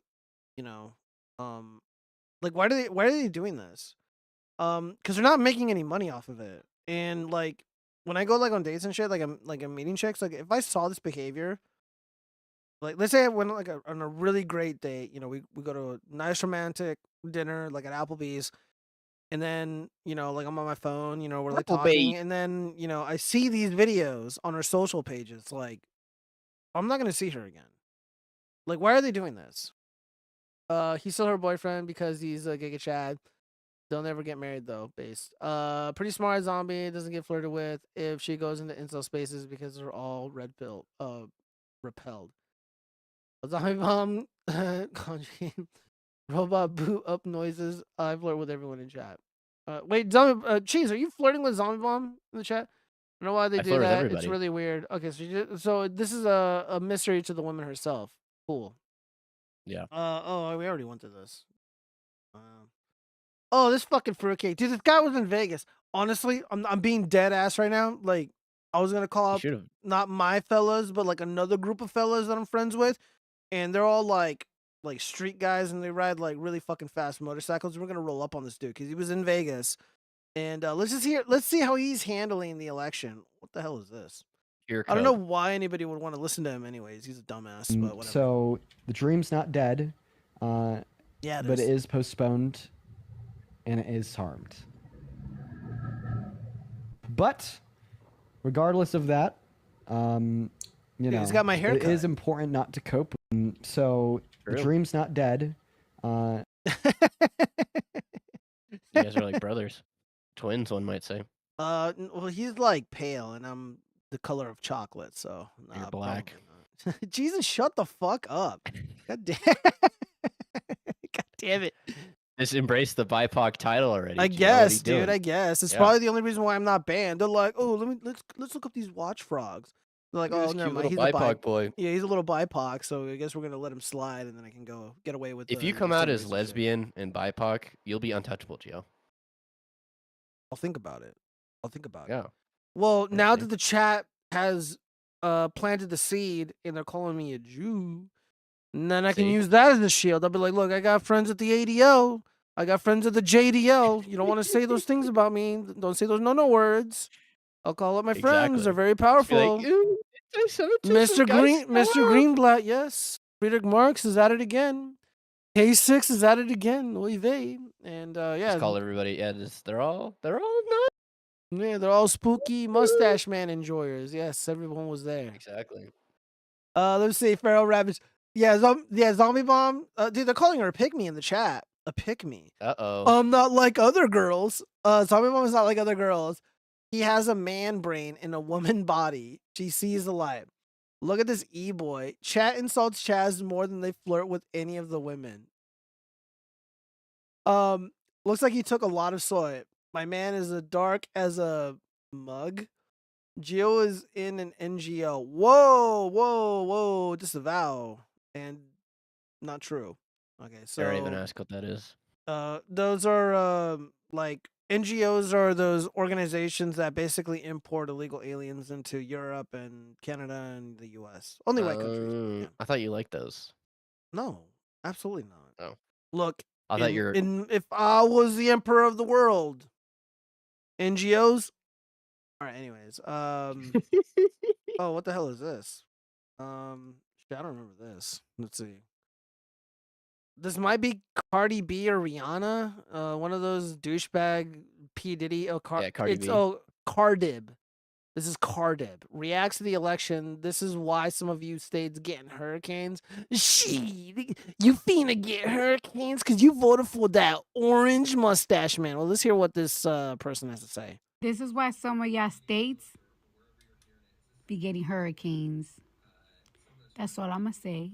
you know, um, like why are they doing this? Because they're not making any money off of it. And like when I go like on dates and shit, I'm meeting chicks. Like if I saw this behavior, like let's say I went like on a really great date, we go to a nice romantic dinner like at Applebee's, and then like I'm on my phone, we're like talking, Applebee's. and then I see these videos on her social pages. Like I'm not gonna see her again. Like why are they doing this? He's still her boyfriend because he's a Giga Chad. They'll never get married though. Based. Pretty smart zombie, doesn't get flirted with if she goes into incel spaces because they're all red pill repelled. A zombie bomb conjugating robot boot up noises. I flirt with everyone in chat. Wait, zombie Cheese, are you flirting with zombie bomb in the chat? I don't know why they I do flirt with that. It's everybody. really weird. Okay, so this is a mystery to the woman herself. Cool. Yeah. Oh, we already went through this. Oh, this fucking fruitcake, dude. This guy was in Vegas. Honestly, I'm being dead ass right now. Like, I was gonna call You up should've. not my fellas, but like another group of fellas that I'm friends with, and they're all like street guys, and they ride like really fucking fast motorcycles. We're gonna roll up on this dude because he was in Vegas, and let's see how he's handling the election. What the hell is this? Pure I don't know coke. why anybody would want to listen to him. Anyways, he's a dumbass. But whatever. So the dream's not dead. Yeah, it but is. it is postponed, and it is harmed. But regardless of that, Dude, he's got my it haircut. is important not to cope. So the True. dream's not dead. You guys are like brothers, twins, one might say. Well, he's like pale, and I'm the color of chocolate, so You're black. probably not. Jesus, shut the fuck up! God damn, God damn it! Just embrace the BIPOC title already. I Gio. What are guess, you dude. doing? I guess it's Yeah. probably the only reason why I'm not banned. They're like, oh, let's look up these watchfrogs. They're like, Look at oh, this never cute mind. little He's a BIPOC boy. Yeah, he's a little BIPOC, so I guess we're gonna let him slide, and then I can go get away with. If you come out as lesbian and BIPOC, you'll be untouchable, Gio. I'll think about it. I'll think about it. Yeah. Well, now Honestly. that the chat has planted the seed and they're calling me a Jew, and then I can See? use that as a shield. I'll be like, look, I got friends at the ADO. I got friends at the JDO. You don't want to say those things about me. Don't say those no words. I'll call up my friends. They're very Just be powerful. like, "Ooh, anti-Semitism, Mr. guys, Mr. Greenblatt, yes. Friedrich Marx is at it again. K6 is at it again. Oy vey. And yeah. Just call everybody. Yeah, they're all not. Yeah, they're all spooky mustache man enjoyers. Yes, everyone was there. Exactly. Let's see, Feral Ravage. Yeah, Zombie Bomb. Dude, they're calling her a pick me in the chat. A pick me. Uh-oh. Not like other girls. Zombie Bomb is not like other girls. He has a man brain in a woman body. She sees the light. Look at this e-boy. Chat insults Chaz more than they flirt with any of the women. Looks like he took a lot of soy. My man is as dark as a mug. Gio is in an NGO. Whoa. Disavow. And not true. Okay, so Dare even ask what that is. those are like NGOs are those organizations that basically import illegal aliens into Europe and Canada and the US. Only white countries. Yeah. I thought you liked those. No, absolutely not. Oh. Look, I thought you were. if I was the emperor of the world, NGOs. All right. Anyways, oh, what the hell is this? Shit, I don't remember this. Let's see. This might be Cardi B or Rihanna. One of those douchebag P Diddy. Oh, Cardi B. Cardib. This is Cardib. Reacts to the election. This is why some of you states getting hurricanes. You finna get hurricanes because you voted for that orange mustache man. Well, let's hear what this person has to say. This is why some of y'all states be getting hurricanes. That's all I'm gonna say.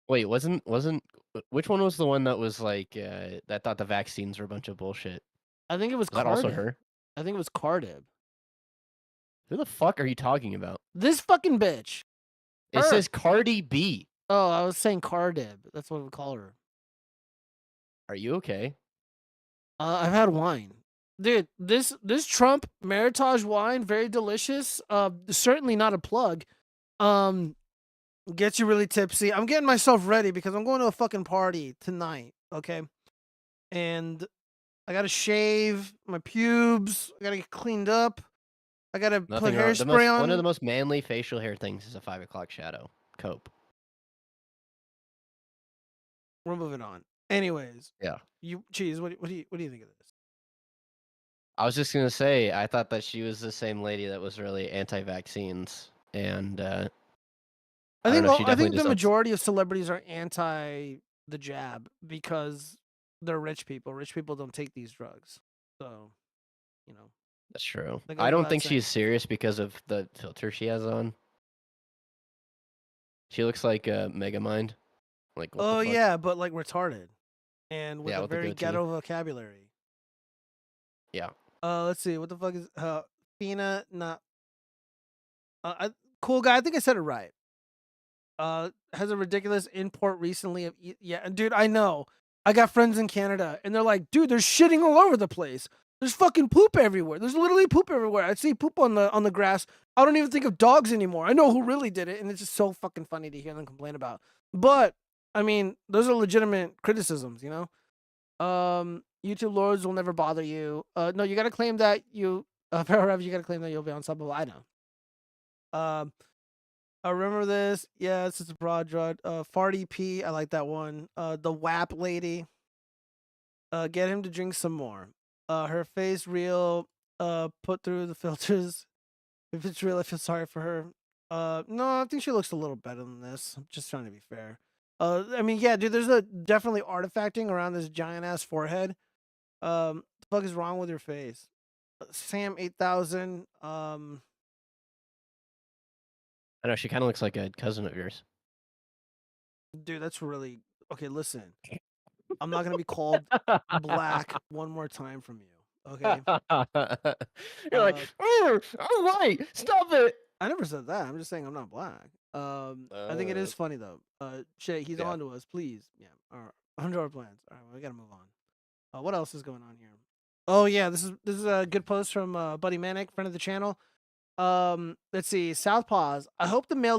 Wait, wasn't which one was the one that was like that thought the vaccines were a bunch of bullshit? I think it was Was that also Cardib. her? I think it was Cardib. Who the fuck are you talking about? This fucking bitch. It Her. says Cardi B. Oh, I was saying Cardib. That's what we call her. Are you okay? I've had wine. Dude, this Trump Meritage wine, very delicious. Certainly not a plug. Gets you really tipsy. I'm getting myself ready because I'm going to a fucking party tonight, okay? And I gotta shave my pubes. I gotta get cleaned up. I gotta put Nothing wrong. hairspray on. One of the most manly facial hair things is a 5 o'clock shadow. Cope. We're moving on. Anyways, Yeah. Cheese. What do you think of this? I was just gonna say, I thought that she was the same lady that was really anti-vaccines, and I don't think know, she I definitely think the deserves- majority of celebrities are anti the jab because they're rich people. Rich people don't take these drugs, so you know. That's true. That goes I don't without think saying. she's serious because of the filter she has on. She looks like Megamind. Like, what Oh the fuck? yeah, but like retarded, and with Yeah, a with the very goatee. ghetto vocabulary. Yeah. Let's see. What the fuck is Fina? Not. Cool guy. I think I said it right. Has a ridiculous import recently of yeah, dude. I know. I got friends in Canada, and they're like, dude, there's shitting all over the place. There's fucking poop everywhere. There's literally poop everywhere. I see poop on the grass. I don't even think of dogs anymore. I know who really did it, and it's just so fucking funny to hear them complain about. But I mean, those are legitimate criticisms, you know. YouTube lords will never bother you. No, you gotta claim that you, Pararev, you gotta claim that you'll be on top of. I know. I remember this. Yeah, it's just a broad drug. Farty P. I like that one. The WAP lady. Get him to drink some more. Her face real. Put through the filters. If it's real, I feel sorry for her. No, I think she looks a little better than this. I'm just trying to be fair. I mean, yeah, dude, there's a definitely artifacting around this giant ass forehead. The fuck is wrong with your face? Sam 8000. I know she kind of looks like a cousin of yours. Dude, that's really okay. Listen, I'm not gonna be called black one more time from you. Okay. You're like, all right, stop it. I never said that. I'm just saying I'm not black. I think it is funny though. Shay, he's on to us, please. Yeah. All right. 100 plans. All right, we gotta move on. What else is going on here? Oh yeah, this is a good post from Buddy Manic, friend of the channel. Let's see. Southpaws. I hope the male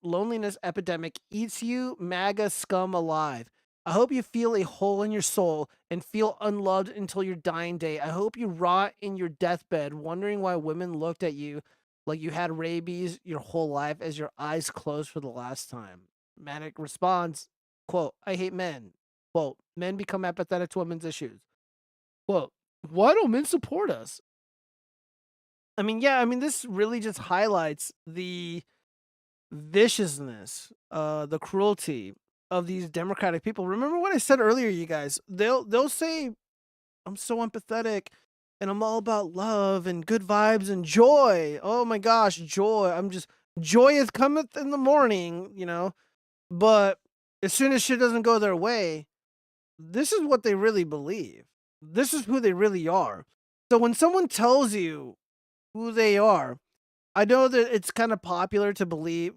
loneliness epidemic eats you, MAGA scum, alive. I hope you feel a hole in your soul and feel unloved until your dying day. I hope you rot in your deathbed, wondering why women looked at you like you had rabies your whole life as your eyes closed for the last time. Manic responds, quote, I hate men. Quote, men become apathetic to women's issues. Quote, why don't men support us? I mean, yeah, I mean, this really just highlights the viciousness, the cruelty of these democratic people. Remember what I said earlier, you guys. They'll say, I'm so empathetic and I'm all about love and good vibes and joy. Oh my gosh, joy. Joyeth cometh in the morning, you know. But as soon as shit doesn't go their way, this is what they really believe. This is who they really are. So when someone tells you who they are, I know that it's kind of popular to believe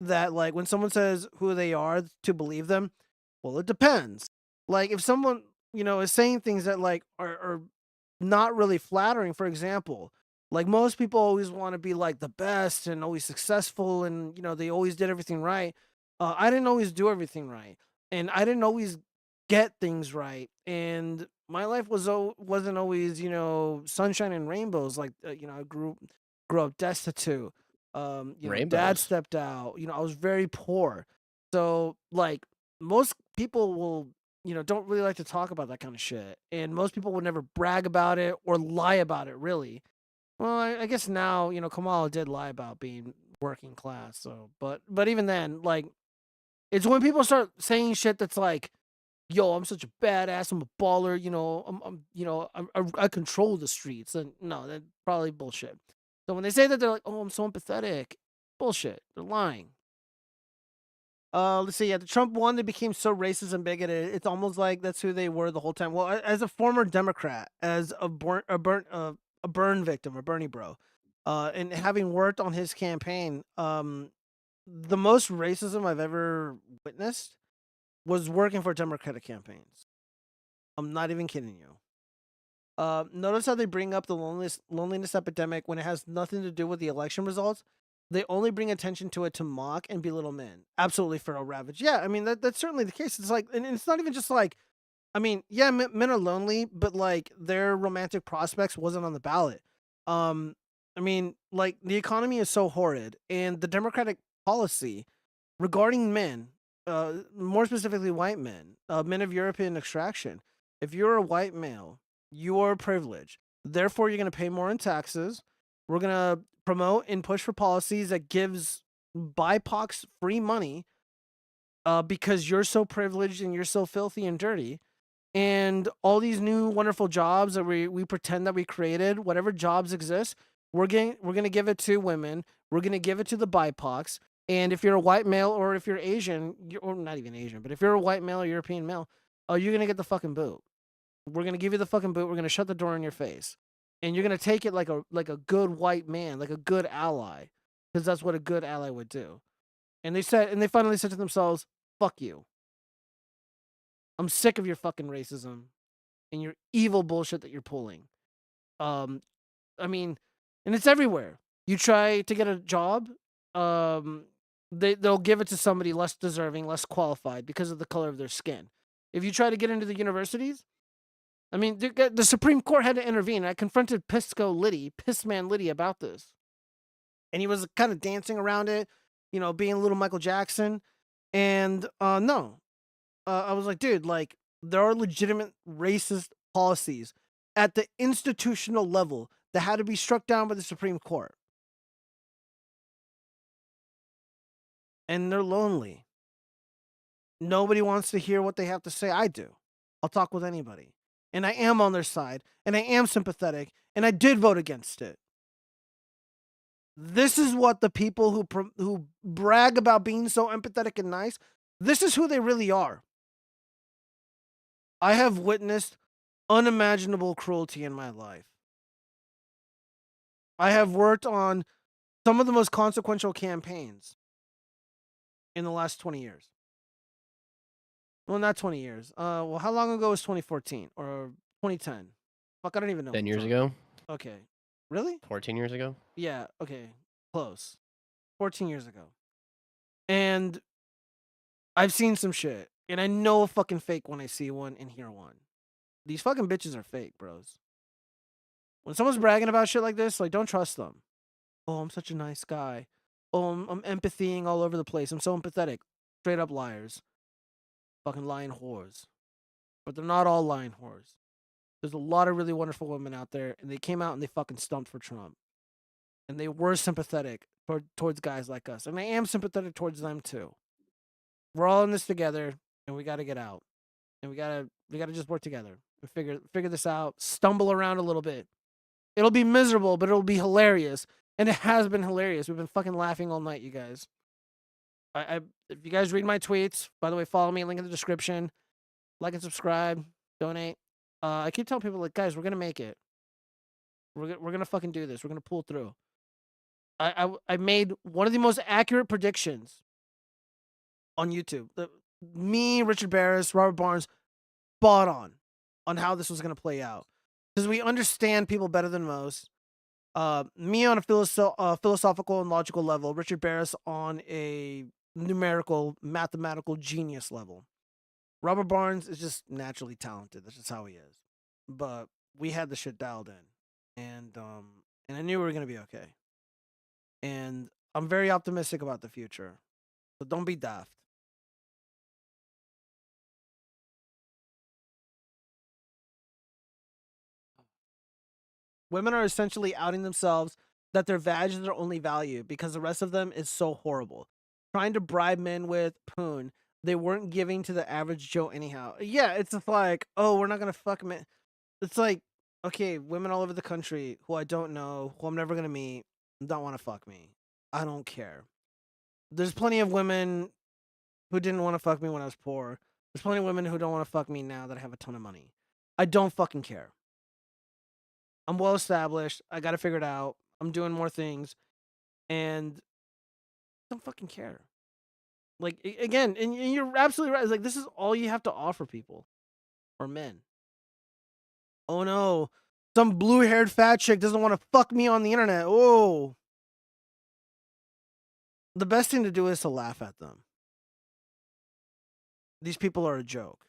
that, like, when someone says who they are, to believe them. Well, it depends. Like, if someone, you know, is saying things that, like, are not really flattering, for example, like, most people always want to be, like, the best and always successful and, you know, they always did everything right. I didn't always do everything right. And I didn't always get things right. And my life wasn't always, you know, sunshine and rainbows. Like, you know, I grew up destitute. You know, dad Rainbows. stepped out. You know, I was very poor. So, like, most people will, you know, don't really like to talk about that kind of shit. And most people would never brag about it or lie about it, really. Well, I guess now, you know, Kamala did lie about being working class. So, but even then, like, it's when people start saying shit that's like, yo, I'm such a badass, I'm a baller, you know, I control the streets. And no, that's probably bullshit. So when they say that, they're like, oh, I'm so empathetic. Bullshit. They're lying. Let's see. Yeah, the Trump one, they became so racist and bigoted. It's almost like that's who they were the whole time. Well, as a former Democrat, as a burn victim, a Bernie bro, And having worked on his campaign, the most racism I've ever witnessed was working for Democratic campaigns. I'm not even kidding you. Notice how they bring up the loneliness epidemic when it has nothing to do with the election results. They only bring attention to it to mock and belittle men. Absolutely feral ravage. Yeah, I mean that's certainly the case. It's like, and it's not even just like, I mean, yeah, men are lonely, but like their romantic prospects wasn't on the ballot. I mean, like the economy is so horrid, and the Democratic policy regarding men, more specifically white men, men of European extraction. If you're a white male, you are privileged. Therefore, you're going to pay more in taxes. We're going to promote and push for policies that gives BIPOCs free money because you're so privileged and you're so filthy and dirty. And all these new wonderful jobs that we pretend that we created, whatever jobs exist, we're gonna give it to women. We're gonna give it to the BIPOCs. And if you're a white male or if you're Asian, or not even Asian, but if you're a white male or European male, you're gonna get the fucking boot. We're gonna give you the fucking boot. We're gonna shut the door in your face, and you're gonna take it like a good white man, like a good ally, because that's what a good ally would do. And they finally said to themselves, "Fuck you. I'm sick of your fucking racism and your evil bullshit that you're pulling." I mean, and it's everywhere. You try to get a job, they'll give it to somebody less deserving, less qualified because of the color of their skin. If you try to get into the universities, I mean, the Supreme Court had to intervene. I confronted Pissman Liddy about this, and he was kind of dancing around it, being a little Michael Jackson. And no, I was like, dude, like there are legitimate racist policies at the institutional level that had to be struck down by the Supreme Court. And they're lonely. Nobody wants to hear what they have to say. I do. I'll talk with anybody. And I am on their side. And I am sympathetic. And I did vote against it. This is what the people who brag about being so empathetic and nice, this is who they really are. I have witnessed unimaginable cruelty in my life. I have worked on some of the most consequential campaigns in the last 20 years. Well, not 20 years. Well, how long ago was 2014 or 2010? Fuck, I don't even know. 10 years ago? Okay. Really? 14 years ago? Yeah, okay. Close. 14 years ago. And I've seen some shit. And I know a fucking fake when I see one and hear one. These fucking bitches are fake, bros. When someone's bragging about shit like this, like, don't trust them. Oh, I'm such a nice guy. Oh, I'm empathying all over the place. I'm so empathetic. Straight up liars. Fucking lying whores. But they're not all lying whores. There's a lot of really wonderful women out there, and they came out and they fucking stumped for Trump. And they were sympathetic towards guys like us. And I am sympathetic towards them too. We're all in this together, and we gotta get out. And we gotta just work together and figure this out. Stumble around a little bit. It'll be miserable, but it'll be hilarious. And it has been hilarious. We've been fucking laughing all night, you guys. If you guys read my tweets, by the way, follow me, link in the description. Like and subscribe, donate. I keep telling people, like, guys, we're gonna make it. We're gonna fucking do this. We're gonna pull through. I made one of the most accurate predictions on YouTube. Me, Richard Barris, Robert Barnes, spot on how this was gonna play out. Because we understand people better than most. Me on a philosophical and logical level, Richard Barris on a numerical, mathematical genius level. Robert Barnes is just naturally talented. That's just how he is. But we had the shit dialed in. And I knew we were going to be okay. And I'm very optimistic about the future. So don't be daft. Women are essentially outing themselves that their vag is their only value because the rest of them is so horrible. Trying to bribe men with poon they weren't giving to the average Joe anyhow. Yeah, it's just like, oh, we're not gonna fuck men. It's like, okay, women all over the country who I don't know, who I'm never gonna meet, don't want to fuck me. I don't care. There's plenty of women who didn't want to fuck me when I was poor. There's plenty of women who don't want to fuck me now that I have a ton of money. I don't fucking care. I'm well established. I got to figure it out. I'm doing more things, and don't fucking care. Like again, and you're absolutely right. It's like this is all you have to offer people, or men. Oh no, some blue-haired fat chick doesn't want to fuck me on the internet. Oh, the best thing to do is to laugh at them. These people are a joke,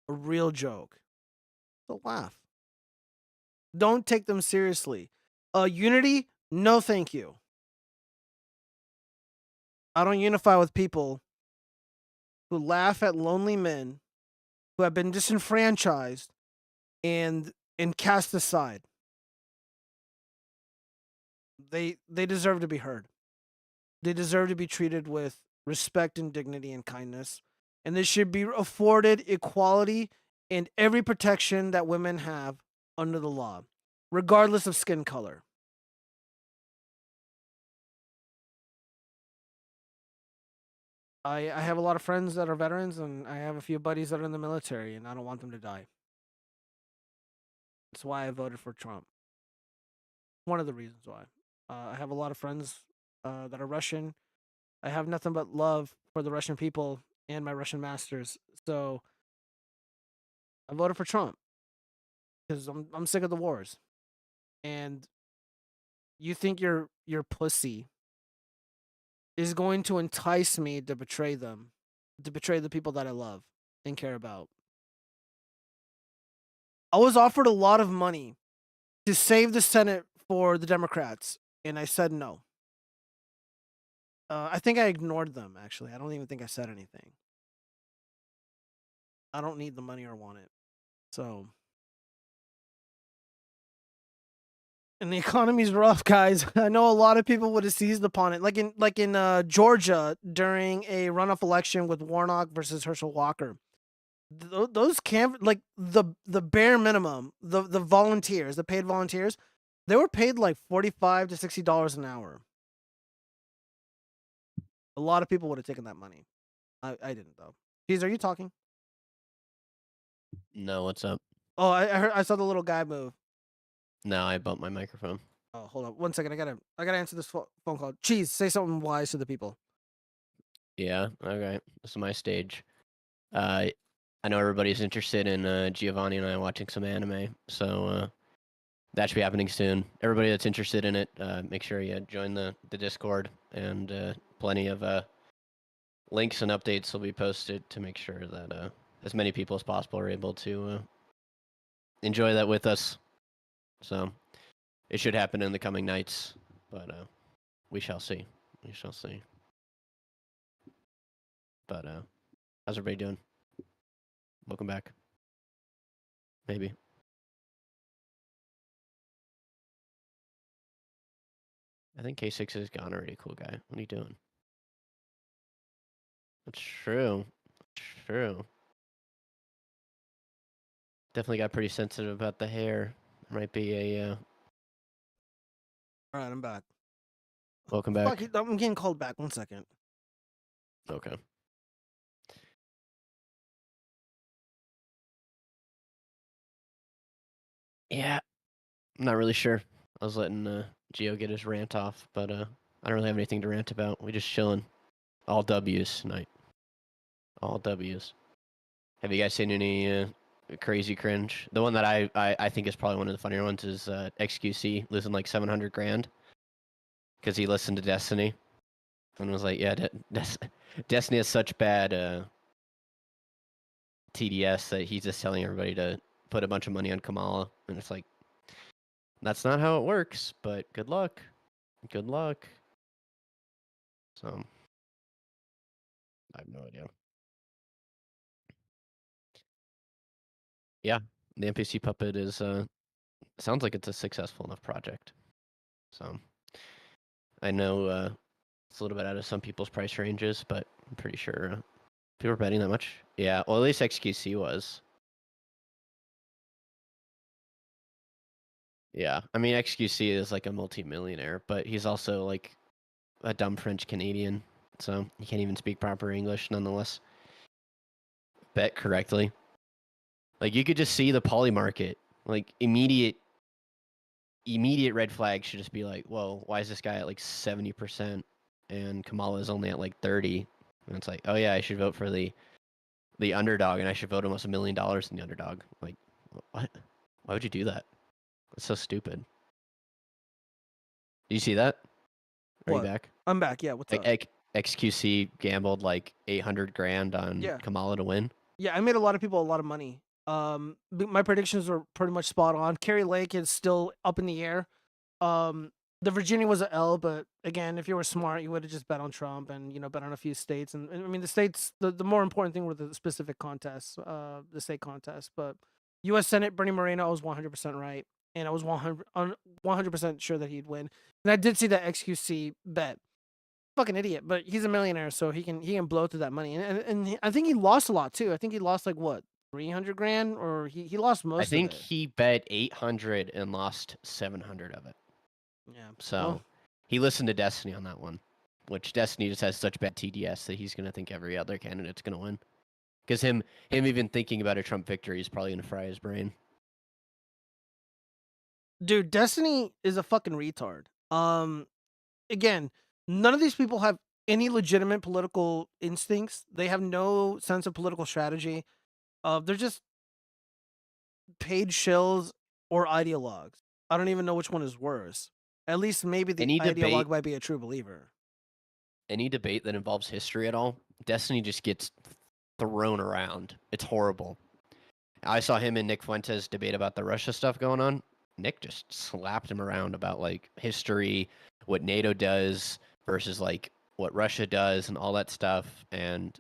a real joke. So laugh. Don't take them seriously. Unity? No, thank you. I don't unify with people who laugh at lonely men who have been disenfranchised and cast aside. They deserve to be heard. They deserve to be treated with respect and dignity and kindness, and they should be afforded equality and every protection that women have under the law, regardless of skin color. I have a lot of friends that are veterans, and I have a few buddies that are in the military, and I don't want them to die. That's why I voted for Trump. One of the reasons why. I have a lot of friends that are Russian. I have nothing but love for the Russian people and my Russian masters. So I voted for Trump because I'm sick of the wars. And you think your pussy is going to entice me to betray them, to betray the people that I love and care about. I was offered a lot of money to save the Senate for the Democrats, and I said no. I think I ignored them, actually. I don't even think I said anything. I don't need the money or want it. So, and the economy's rough, guys. I know a lot of people would have seized upon it, like in Georgia during a runoff election with Warnock versus Herschel Walker. Those like the bare minimum, the volunteers, the paid volunteers, they were paid like $45 to $60 an hour. A lot of people would have taken that money. I didn't though. Jeez, are you talking? No, what's up? Oh, I saw the little guy move. No, I bumped my microphone. Oh, hold on 1 second. I gotta answer this phone call. Cheese, say something wise to the people. Yeah, okay. This is my stage. I know everybody's interested in Giovanni and I watching some anime, so that should be happening soon. Everybody that's interested in it, make sure you join the Discord, and plenty of links and updates will be posted to make sure that as many people as possible are able to enjoy that with us. So it should happen in the coming nights, but we shall see. We shall see. But how's everybody doing? Welcome back. Maybe. I think K6 is gone already, cool guy. What are you doing? That's true. True. Definitely got pretty sensitive about the hair. Might be a All right, I'm back. welcome back. Fuck it, I'm getting called back. 1 second. Okay. Yeah. I'm not really sure. I was letting Gio get his rant off, but I don't really have anything to rant about. We just chilling. All W's tonight. All W's. Have you guys seen any crazy cringe? The one that I think is probably one of the funnier ones is XQC losing like 700 grand because he listened to Destiny and was like, yeah, Destiny has such bad TDS that he's just telling everybody to put a bunch of money on Kamala, and it's like, that's not how it works, but good luck. Good luck. So, I have no idea. Yeah, the NPC puppet is, sounds like it's a successful enough project. So, I know it's a little bit out of some people's price ranges, but I'm pretty sure people are betting that much. Yeah, well, at least XQC was. Yeah, I mean, XQC is like a multi-millionaire, but he's also like a dumb French Canadian, so he can't even speak proper English nonetheless. Bet correctly. Like, you could just see the poly market, like, immediate immediate red flag should just be like, whoa, why is this guy at like 70% and Kamala is only at like 30? And it's like, oh yeah, I should vote for the underdog, and I should vote almost $1 million in the underdog. Like, what? Why would you do that? It's so stupid. Do you see that? Are you What? back? I'm back. Yeah, what's up? Like, XQC gambled like 800 grand on Yeah. Kamala to win. Yeah, I made a lot of people a lot of money. My predictions were pretty much spot on. Carrie Lake is still up in the air. The Virginia was an L, but again, if you were smart, you would have just bet on Trump and bet on a few states. And I mean, the states, the more important thing were the specific contests, the state contests. But U.S. Senate, Bernie Moreno, I was 100% right, and I was 100% sure that he'd win. And I did see that XQC bet. Fucking idiot, but he's a millionaire, so he can blow through that money. And I think he lost a lot too. I think he lost like what, 300 grand, or he lost most. I think of it. he bet 800 and lost 700 of it. Yeah. So Well, he listened to Destiny on that one, which Destiny just has such bad TDS that he's gonna think every other candidate's gonna win. Because him even thinking about a Trump victory is probably gonna fry his brain. dude, Destiny is a fucking retard. Again, none of these people have any legitimate political instincts. They have no sense of political strategy. They're just paid shills or ideologues. I don't even know which one is worse. At least maybe the Any ideologue debate- might be a true believer. Any debate that involves history at all, Destiny just gets thrown around. It's horrible. I saw him and Nick Fuentes debate about the Russia stuff going on. Nick just slapped him around about like history, what NATO does versus like what Russia does and all that stuff. And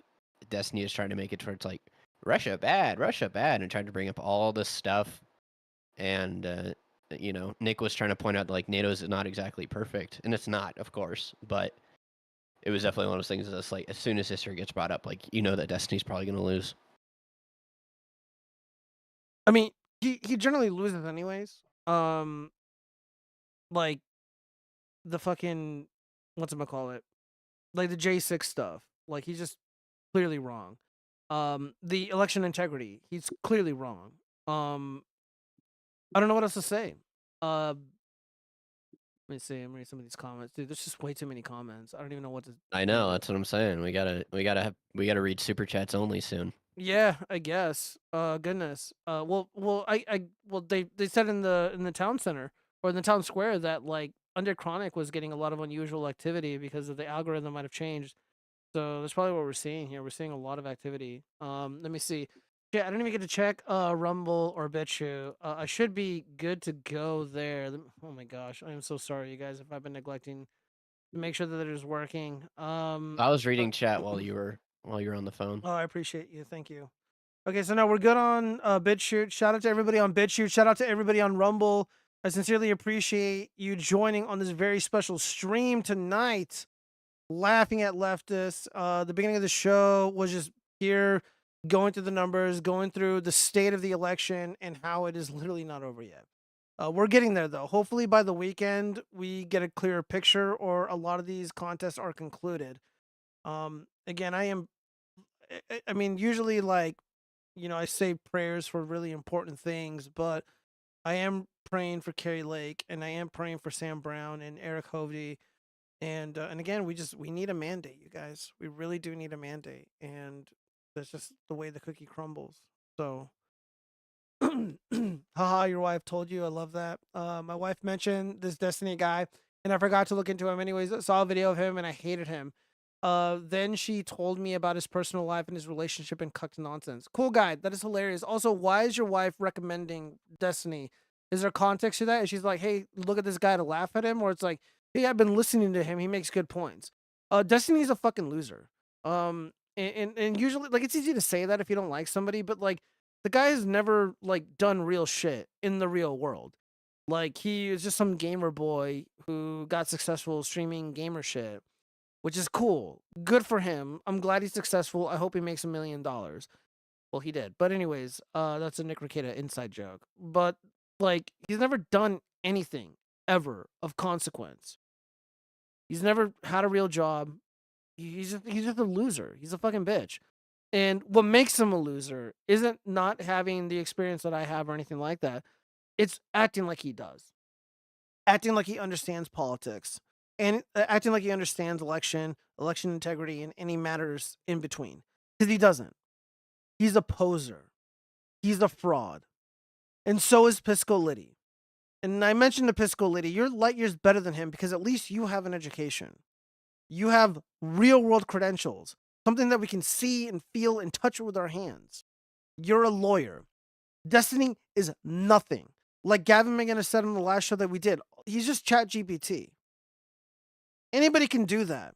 Destiny is trying to make it towards like Russia bad, and trying to bring up all this stuff. And Nick was trying to point out like NATO is not exactly perfect, and it's not, of course, but it was definitely one of those things that's like as soon as history gets brought up, like that Destiny's probably gonna lose. I mean, he generally loses anyways. Like the fucking whatchamacallit, like the J6 stuff. Like he's just clearly wrong. The election integrity, he's clearly wrong. I don't know what else to say. Let me see. I'm reading some of these comments, dude. There's just way too many comments. I don't even know what to. I know, that's what I'm saying. We gotta read super chats only soon. Yeah, I guess. Goodness. Well, they said in the town center or in the town square that like Under Chronic was getting a lot of unusual activity because of the algorithm might have changed. So that's probably what we're seeing here. We're seeing a lot of activity. Let me see. Yeah, I didn't even get to check Rumble or BitChute. I should be good to go there. Oh my gosh, I am so sorry, you guys, if I've been neglecting to make sure that it is working. I was reading chat while you were on the phone. Oh, I appreciate you. Thank you. Okay, so now we're good on BitChute. Shout out to everybody on BitChute. Shout out to everybody on Rumble. I sincerely appreciate you joining on this very special stream tonight. Laughing at leftists. The beginning of the show was just here going through the numbers, going through the state of the election and how it is literally not over yet. We're getting there though. Hopefully by the weekend we get a clearer picture or a lot of these contests are concluded. Again, I mean, usually like, I say prayers for really important things, but I am praying for Carrie Lake and I am praying for Sam Brown and Eric Hovde. And again, we need a mandate, you guys. We really do need a mandate, and that's just the way the cookie crumbles. So, haha, your wife told you. I love that. My wife mentioned this Destiny guy, and I forgot to look into him. Anyways, I saw a video of him, and I hated him. Then she told me about his personal life and his relationship and cucked nonsense. Cool guy. That is hilarious. Also, why is your wife recommending Destiny? Is there context to that? And she's like, hey, look at this guy to laugh at him, or it's like, hey, I've been listening to him. He makes good points. Destiny's a fucking loser. And usually, like, it's easy to say that if you don't like somebody, but like, the guy has never like done real shit in the real world. Like, he is just some gamer boy who got successful streaming gamer shit, which is cool. Good for him. I'm glad he's successful. I hope he makes $1 million. Well, he did. But anyways, that's a Nick Rekieta inside joke. But like, he's never done anything ever of consequence. He's never had a real job. He's just a loser. He's a fucking bitch. And what makes him a loser isn't not having the experience that I have or anything like that. It's acting like he does. acting like he understands politics and acting like he understands election integrity, and any matters in between. Because he doesn't. He's a poser. He's a fraud. And so is Pisco Liddy. And I mentioned to Pisco Liddy, you're light years better than him because at least you have an education. You have real world credentials, something that we can see and feel and touch with our hands. You're a lawyer. Destiny is nothing. Like Gavin McGinnis said on the last show that we did, he's just Chat GPT. Anybody can do that.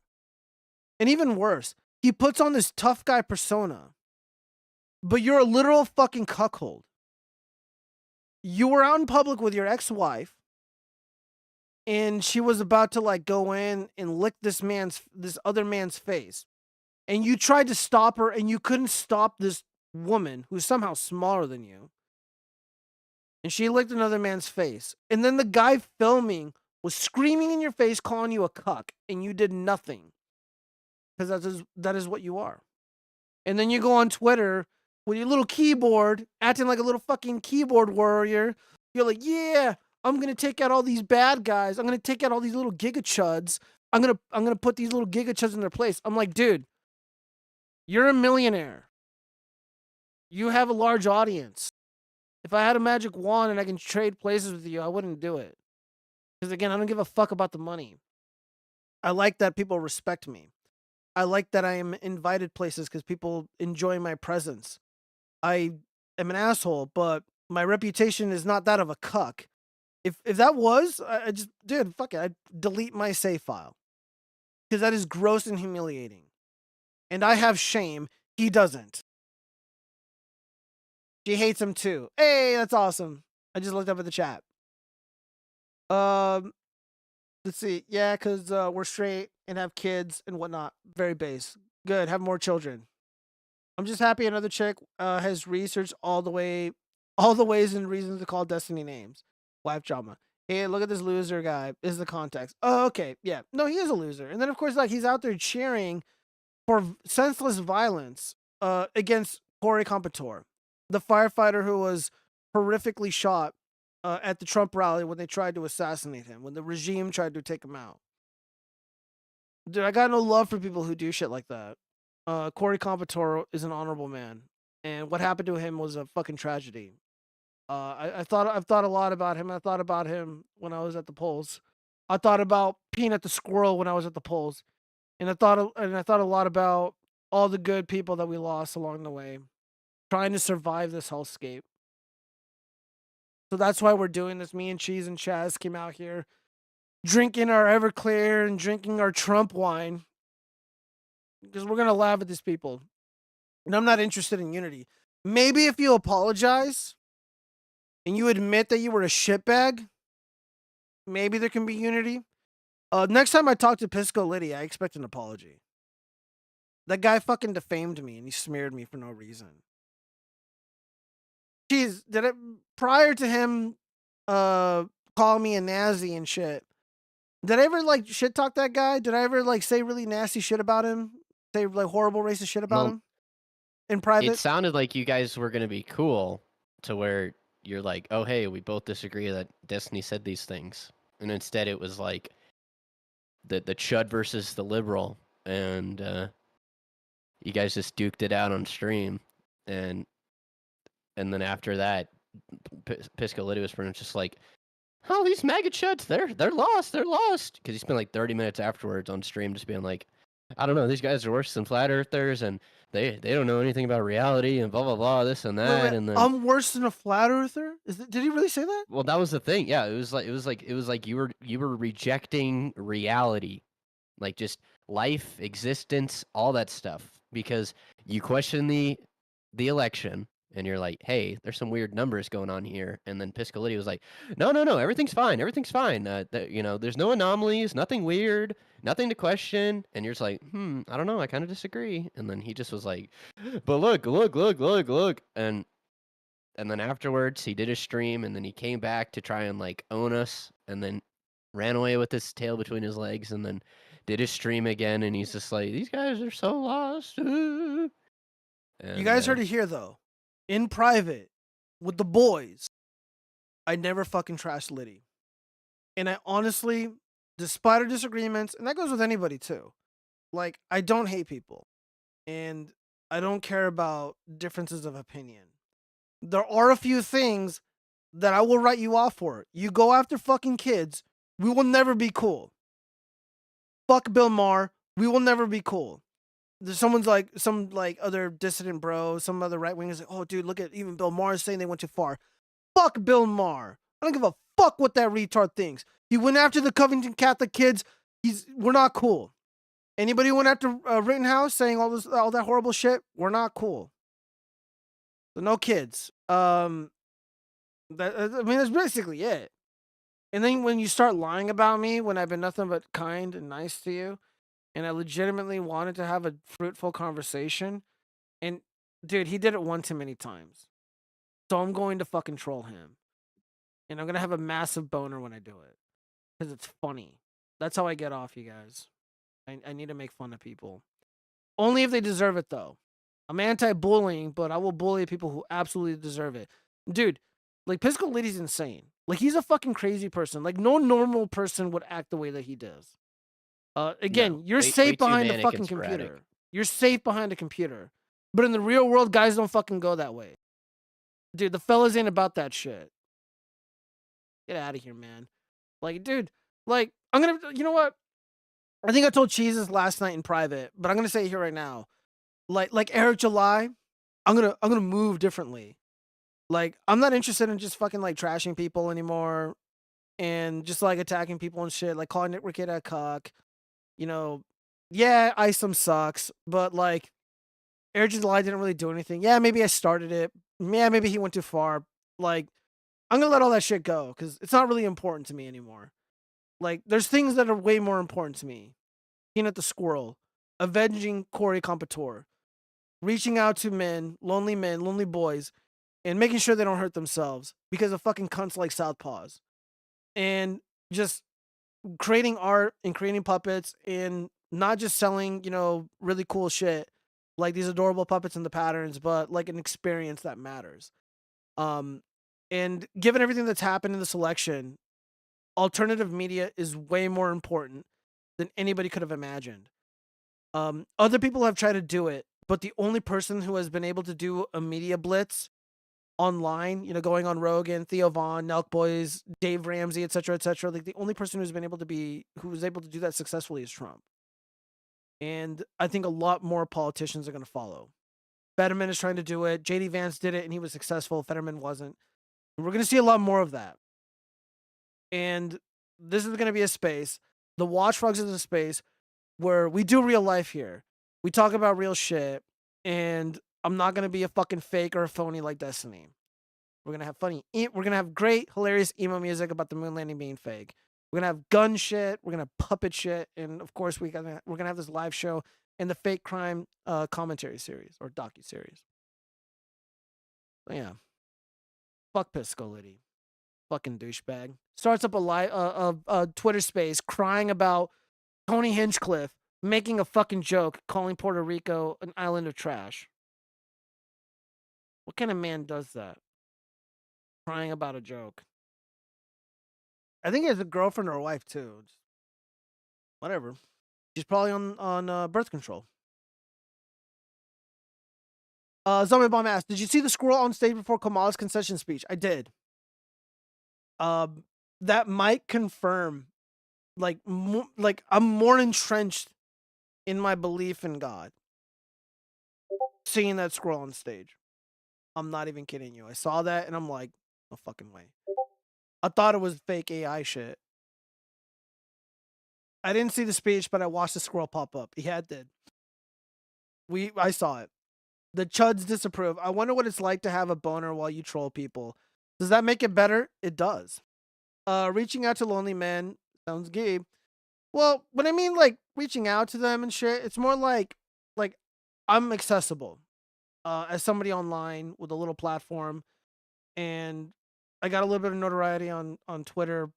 And even worse, he puts on this tough guy persona, but you're a literal fucking cuckold. You were out in public with your ex-wife, and she was about to like go in and lick this other man's face. And you tried to stop her, and you couldn't stop this woman who's somehow smaller than you. And she licked another man's face. And then the guy filming was screaming in your face, calling you a cuck, and you did nothing. Because that is what you are. And then you go on Twitter with your little keyboard, acting like a little fucking keyboard warrior. You're like, yeah, I'm going to take out all these bad guys. I'm going to take out all these little gigachuds. I'm going to put these little gigachuds in their place. I'm like, dude, you're a millionaire. You have a large audience. If I had a magic wand and I can trade places with you, I wouldn't do it. Because again, I don't give a fuck about the money. I like that people respect me. I like that I am invited places because people enjoy my presence. I am an asshole, but my reputation is not that of a cuck. If that was, I just, dude, fuck it. I'd delete my save file. Because that is gross and humiliating. And I have shame. He doesn't. She hates him too. Hey, that's awesome. I just looked up at the chat. Let's see. Yeah, because we're straight and have kids and whatnot. Very base. Good. Have more children. I'm just happy another chick has researched all the ways and reasons to call Destiny names. Wife drama. Hey, look at this loser guy. This is the context. Oh, okay. Yeah. No, he is a loser. And then, of course, like he's out there cheering for senseless violence against Corey Competore, the firefighter who was horrifically shot at the Trump rally when they tried to assassinate him, when the regime tried to take him out. Dude, I got no love for people who do shit like that. Corey Competore is an honorable man, and what happened to him was a fucking tragedy. I've thought a lot about him. I thought about him when I was at the polls. I thought about Peanut the squirrel when I was at the polls, and I thought a lot about all the good people that we lost along the way, trying to survive this hellscape. So that's why we're doing this. Me and Cheese and Chaz came out here drinking our Everclear and drinking our Trump wine because we're going to laugh at these people. And I'm not interested in unity. Maybe if you apologize and you admit that you were a shitbag, maybe there can be unity. Next time I talk to Pisco Liddy, I expect an apology. That guy fucking defamed me and he smeared me for no reason. Jeez, prior to him calling me a Nazi and shit, did I ever like shit talk that guy? Did I ever like say really nasty shit about him? Say like horrible racist shit about him in private? It sounded like you guys were gonna be cool to where you're like, oh hey, we both disagree that Destiny said these things, and instead it was like the chud versus the liberal, and you guys just duked it out on stream, and then after that, Pisco Liddy was pretty much just like, oh, these MAGA chuds, they're lost, because he spent like 30 minutes afterwards on stream just being like, I don't know, these guys are worse than flat earthers, and they don't know anything about reality, and blah blah blah, this and that. Wait, and then I'm worse than a flat earther? Did he really say that? Well, that was the thing. Yeah, it was like you were rejecting reality, like just life, existence, all that stuff, because you question the election. And you're like, hey, there's some weird numbers going on here. And then Pisco Liddy was like, no, everything's fine. There's no anomalies, nothing weird, nothing to question. And you're just like, I don't know, I kind of disagree. And then he just was like, but look. And then afterwards, he did a stream, and then he came back to try and like own us, and then ran away with his tail between his legs, and then did his stream again. And he's just like, these guys are so lost. And, you guys heard it here, though. In private, with the boys, I never fucking trashed Liddy. And I honestly, despite our disagreements, and that goes with anybody too, like, I don't hate people. And I don't care about differences of opinion. There are a few things that I will write you off for. You go after fucking kids, we will never be cool. Fuck Bill Maher, we will never be cool. There's someone's like, some like other dissident bro, some other right wing is like, oh dude, look at even Bill Maher saying they went too far. Fuck Bill Maher. I don't give a fuck what that retard thinks. He went after the Covington Catholic kids. We're not cool. Anybody who went after Rittenhouse saying all that horrible shit, we're not cool. So no kids. I mean, that's basically it. And then when you start lying about me when I've been nothing but kind and nice to you, and I legitimately wanted to have a fruitful conversation, and dude, he did it one too many times. So I'm going to fucking troll him. And I'm going to have a massive boner when I do it. Because it's funny. That's how I get off, you guys. I need to make fun of people. Only if they deserve it, though. I'm anti-bullying, but I will bully people who absolutely deserve it. Dude, like, Pisco Liddy's insane. Like, he's a fucking crazy person. Like, no normal person would act the way that he does. Again, No, you're way safe too behind a manic fucking and sporadic. computer. You're safe behind a computer. But in the real world, guys don't fucking go that way. Dude, the fellas ain't about that shit. Get out of here, man. Like, dude, like, I'm gonna, you know what? I think I told Cheeses last night in private, but I'm gonna say it here right now. Like Eric July, I'm gonna move differently. Like, I'm not interested in just fucking like trashing people anymore and just like attacking people and shit, like calling Nick Rickett a cock. You know, yeah, Isom sucks, but like Eric July didn't really do anything. Yeah, maybe I started it. Yeah, maybe he went too far. Like, I'm gonna let all that shit go because it's not really important to me anymore. Like, there's things that are way more important to me. Peanut the Squirrel, avenging Corey Compouture, reaching out to men, lonely boys, and making sure they don't hurt themselves because of fucking cunts like Southpaws. And just creating art and creating puppets and not just selling, you know, really cool shit like these adorable puppets and the patterns, but like an experience that matters. And given everything that's happened in the election, alternative media is way more important than anybody could have imagined. Other people have tried to do it, but the only person who has been able to do a media blitz online, you know, going on Rogan, Theo Vaughn, Nelk Boys, Dave Ramsey, etc., like the only person who was able to do that successfully is Trump. And I think a lot more politicians are going to follow. Fetterman is trying to do it. JD Vance did it and he was successful. Fetterman wasn't. We're going to see a lot more of that. And this is going to be a space. The Watchfrogs is a space where we do real life here. We talk about real shit. And I'm not going to be a fucking fake or a phony like Destiny. We're going to have we're going to have great, hilarious emo music about the moon landing being fake. We're going to have gun shit. We're going to have puppet shit. And of course, we're going to have this live show and the fake crime commentary series or docu-series. So yeah. Fuck Pisco Liddy. Fucking douchebag. Starts up a Twitter space crying about Tony Hinchcliffe making a fucking joke calling Puerto Rico an island of trash. What kind of man does that? Crying about a joke. I think he has a girlfriend or a wife too. Whatever. She's probably on birth control. Zombie Bomb asked, did you see the squirrel on stage before Kamala's concession speech? I did. That might confirm, like I'm more entrenched in my belief in God seeing that squirrel on stage. I'm not even kidding you. I saw that and I'm like, no fucking way. I thought it was fake AI shit. I didn't see the speech, but I watched the squirrel pop up. Yeah, it did. I saw it. The chuds disapprove. I wonder what it's like to have a boner while you troll people. Does that make it better? It does. Reaching out to lonely men sounds gay. Well, when I mean like reaching out to them and shit, it's more like I'm accessible as somebody online with a little platform, and I got a little bit of notoriety on Twitter,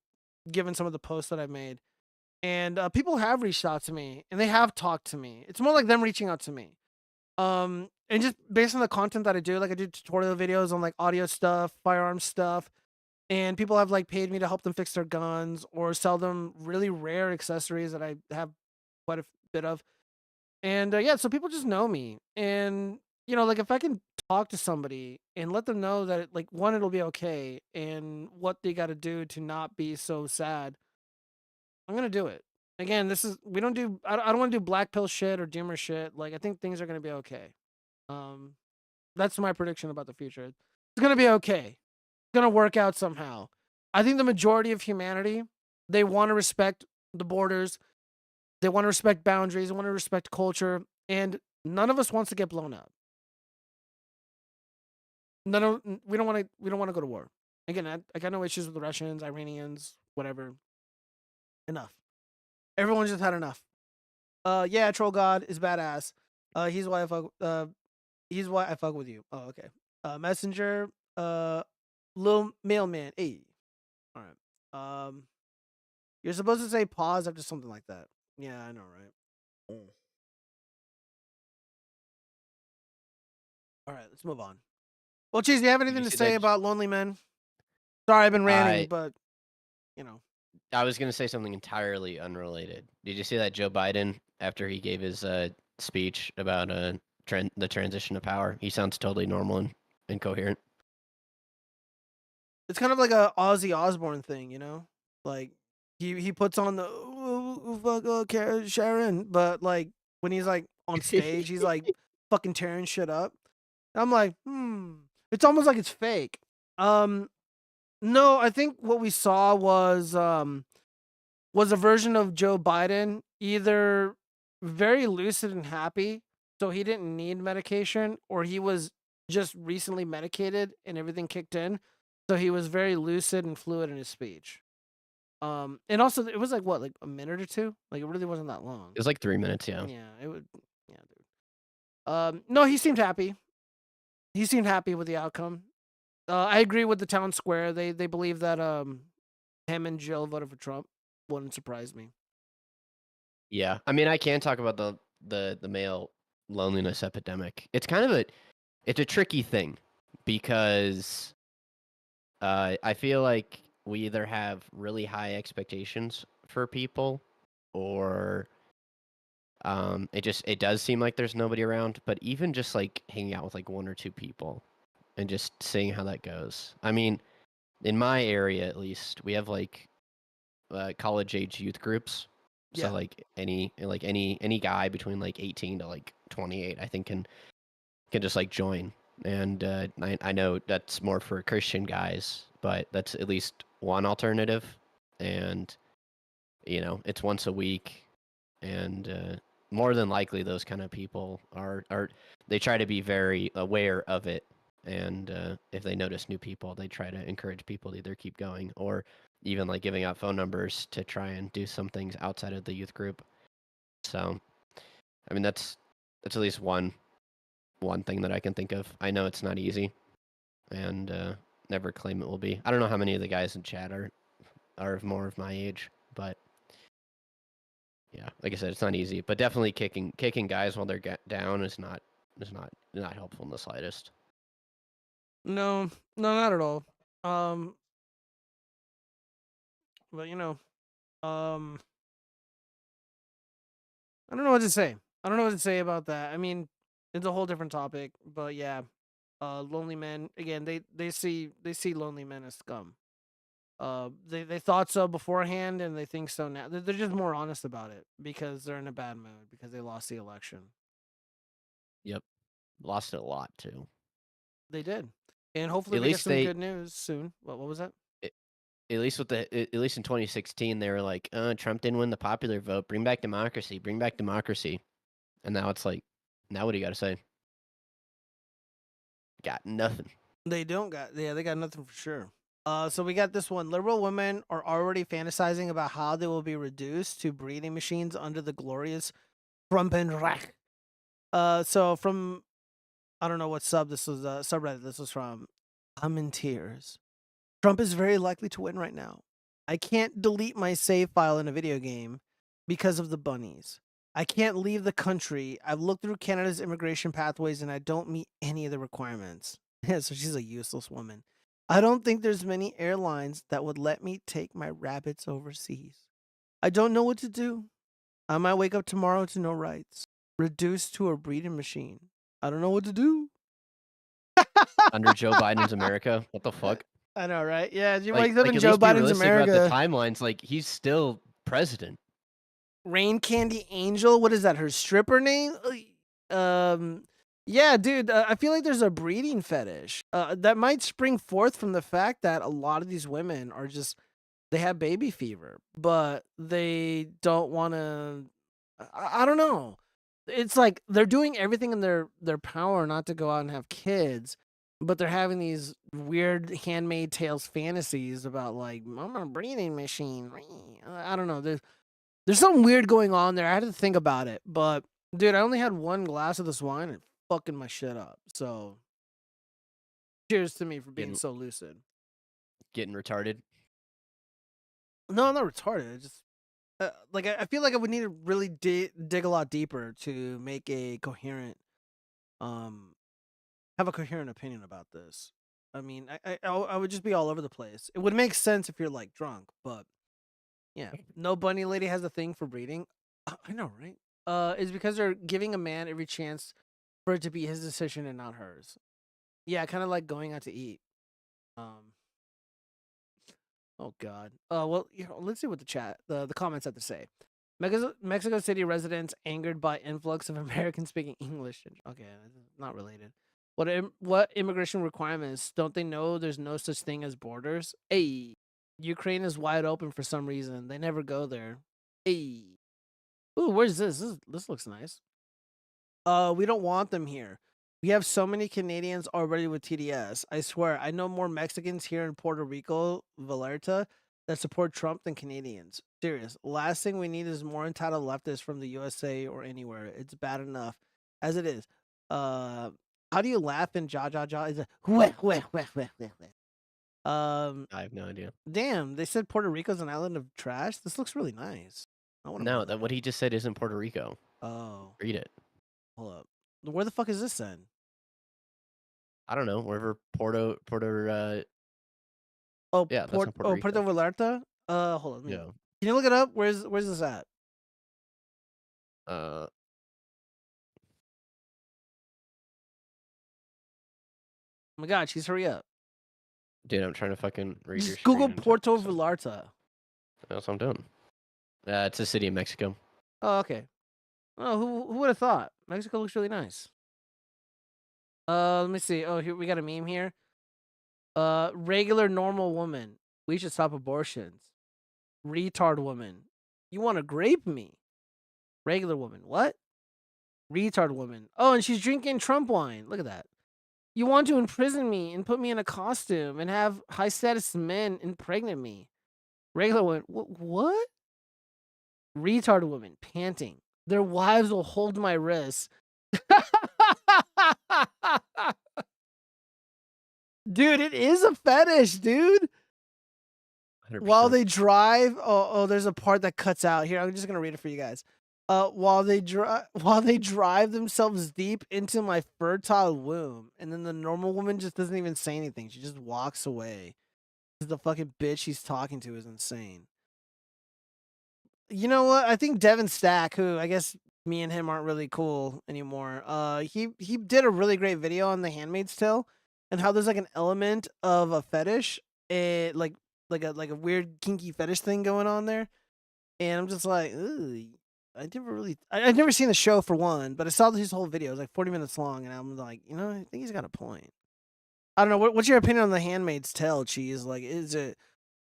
given some of the posts that I've made, and people have reached out to me and they have talked to me. It's more like them reaching out to me, and just based on the content that I do, like I do tutorial videos on like audio stuff, firearm stuff, and people have like paid me to help them fix their guns or sell them really rare accessories that I have quite a bit of. And yeah, so people just know me, and you know, like if I can talk to somebody and let them know that like one, it'll be okay, and what they got to do to not be so sad, I'm gonna do it. Again, this is we don't do. I don't want to do black pill shit or doomer shit. Like I think things are gonna be okay. Um, that's my prediction about the future. It's gonna be okay. It's gonna work out somehow. I think the majority of humanity, they want to respect the borders. They want to respect boundaries. They want to respect culture, and none of us wants to get blown up. We don't want to. We don't want to go to war. Again, I got no issues with the Russians, Iranians, whatever. Enough. Everyone just had enough. Yeah, Troll God is badass. He's why I fuck. He's why I fuck with you. Oh, okay. Messenger. Little mailman. Hey. All right. You're supposed to say pause after something like that. Yeah, I know, right? All right, let's move on. Well, Cheese, do you have anything to say about lonely men? Sorry, I've been ranting, but you know. I was gonna say something entirely unrelated. Did you see that Joe Biden, after he gave his speech about the transition of power, he sounds totally normal and incoherent. It's kind of like a Ozzy Osbourne thing, you know? Like he puts on the fuck Sharon, but like when he's like on stage, he's like fucking tearing shit up. I'm like, it's almost like it's fake. No, I think what we saw was a version of Joe Biden, either very lucid and happy, so he didn't need medication, or he was just recently medicated and everything kicked in, so he was very lucid and fluid in his speech. And also it was like what, like a minute or two? Like it really wasn't that long. It was like 3 minutes, yeah. Yeah, it would. Yeah, dude. No, he seemed happy. He seemed happy with the outcome. I agree with the town square. They believe that him and Jill voted for Trump. Wouldn't surprise me. Yeah, I mean, I can talk about the male loneliness epidemic. It's kind of it's a tricky thing because I feel like we either have really high expectations for people, or it does seem like there's nobody around. But even just like hanging out with like one or two people and just seeing how that goes. I mean, in my area at least, we have like college age youth groups. So Yeah. like any guy between like 18 to like 28, I think can just like join. And I know that's more for Christian guys, but that's at least one alternative. And you know, it's once a week, and more than likely those kind of people are they try to be very aware of it. And if they notice new people, they try to encourage people to either keep going or even like giving out phone numbers to try and do some things outside of the youth group. So, I mean, that's at least one thing that I can think of. I know it's not easy, and never claim it will be. I don't know how many of the guys in chat are more of my age, but yeah, like I said, it's not easy. But definitely kicking guys while they're down is not helpful in the slightest. No, not at all. But you know, I don't know what to say. I don't know what to say about that. I mean, it's a whole different topic, but yeah, lonely men again. They see lonely men as scum. They thought so beforehand, and they think so now. They're just more honest about it because they're in a bad mood because they lost the election. Yep, lost it a lot too. They did, and hopefully At we get least some good news soon. What was that? At least in 2016, they were like, Trump didn't win the popular vote. Bring back democracy. Bring back democracy. And now it's like, now what do you got to say? Got nothing. They don't got, yeah, they got nothing for sure. So we got this one. Liberal women are already fantasizing about how they will be reduced to breeding machines under the glorious Trumpenreich. So from, I don't know what subreddit this was from. I'm in tears. Trump is very likely to win right now. I can't delete my save file in a video game because of the bunnies. I can't leave the country. I've looked through Canada's immigration pathways and I don't meet any of the requirements. So she's a useless woman. I don't think there's many airlines that would let me take my rabbits overseas. I don't know what to do. I might wake up tomorrow to no rights, reduced to a breeding machine. I don't know what to do. Under Joe Biden's America. What the fuck? I know, right? Yeah, you Like, wake up in at Joe least be Biden's realistic about the America. timelines. Like, he's still president. Rain Candy Angel. What is that? Her stripper name? Yeah, dude. I feel like there's a breeding fetish that might spring forth from the fact that a lot of these women are just they have baby fever, but they don't want to. I don't know. It's like they're doing everything in their power not to go out and have kids, but they're having these weird Handmaid Tales fantasies about like I'm a breeding machine. I don't know. There's something weird going on there. I had to think about it, but dude, I only had one glass of this wine and fucking my shit up. So, cheers to me for being so lucid. Getting retarded. No, I'm not retarded. I just like I feel like I would need to really dig a lot deeper to make a coherent, have a coherent opinion about this. I mean, I would just be all over the place. It would make sense if you're like drunk, but yeah, no bunny lady has a thing for breeding. I know, right? It's because they're giving a man every chance for it to be his decision and not hers. Yeah, kind of like going out to eat. Oh God. Well, let's see what the comments have to say. Mexico City residents angered by influx of Americans speaking English. Okay, not related. What immigration requirements? Don't they know there's no such thing as borders? Hey, Ukraine is wide open for some reason. They never go there. Hey. Ooh, where's this? This looks nice. We don't want them here. We have so many Canadians already with TDS. I swear, I know more Mexicans here in Puerto Rico, Vallarta, that support Trump than Canadians. Serious. Last thing we need is more entitled leftists from the USA or anywhere. It's bad enough as it is. How do you laugh in ja ja ja? Is it weh, weh, weh, weh, weh, weh. I have no idea. Damn, they said Puerto Rico's an island of trash. This looks really nice. No, that what he just said isn't Puerto Rico. Oh. Read it. Hold up. Where the fuck is this then? I don't know. Wherever Puerto. Oh, yeah, that's not Puerto Rico. Puerto Vallarta. Hold on. Yeah. Can you look it up? Where's this at? Uh. Oh my God, she's hurry up. Dude, I'm trying to fucking read your Just Google screen and Puerto Vallarta. That's what I'm doing. It's a city in Mexico. Oh, okay. Oh, who would have thought? Mexico looks really nice. Let me see. Oh, here we got a meme here. Regular normal woman. We should stop abortions. Retard woman. You want to grape me? Regular woman. What? Retard woman. Oh, and she's drinking Trump wine. Look at that. You want to imprison me and put me in a costume and have high status men impregnate me. Regular woman. What? Retard woman. Panting. Their wives will hold my wrists. Dude, it is a fetish, dude. 100%. While they drive, there's a part that cuts out here. I'm just gonna read it for you guys. While they drive themselves deep into my fertile womb, and then the normal woman just doesn't even say anything. She just walks away. The fucking bitch she's talking to is insane. You know what? I think Devin Stack, who I guess me and him aren't really cool anymore. He did a really great video on The Handmaid's Tale and how there's like an element of a fetish, like a weird kinky fetish thing going on there. And I'm just like, ugh, I've never seen the show for one, but I saw his whole video. It was like 40 minutes long, and I'm like, I think he's got a point. I don't know. What's your opinion on The Handmaid's Tale, Cheese? Like, is it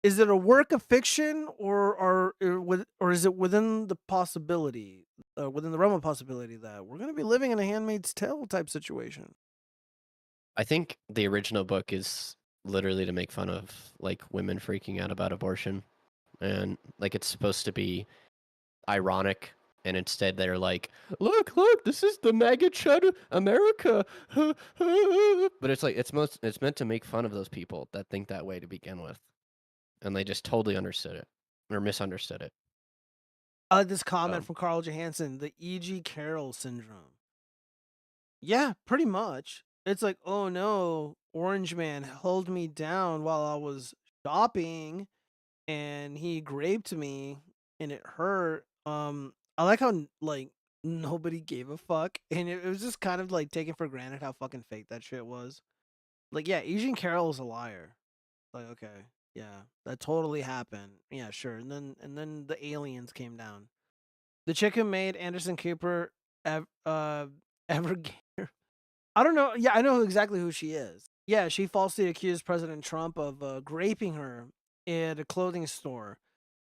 a work of fiction, or is it within the possibility, within the realm of possibility that we're going to be living in a Handmaid's Tale type situation? I think the original book is literally to make fun of like women freaking out about abortion, and like it's supposed to be ironic, and instead they're like, look, this is the MAGA chud America. But it's like it's meant to make fun of those people that think that way to begin with, and they just totally understood it or misunderstood it. This comment from Carl Johansson, the E.G. Carroll syndrome. Yeah, pretty much. It's like, oh no, Orange Man held me down while I was shopping, and he raped me, and it hurt. I like how like nobody gave a fuck, and it was just kind of like taken for granted how fucking fake that shit was. Like, yeah, Asian Carol is a liar. Like, okay, yeah, that totally happened. Yeah, sure. And then the aliens came down. The chick who made Anderson Cooper ever I don't know. Yeah, I know exactly who she is. Yeah, she falsely accused President Trump of raping her at a clothing store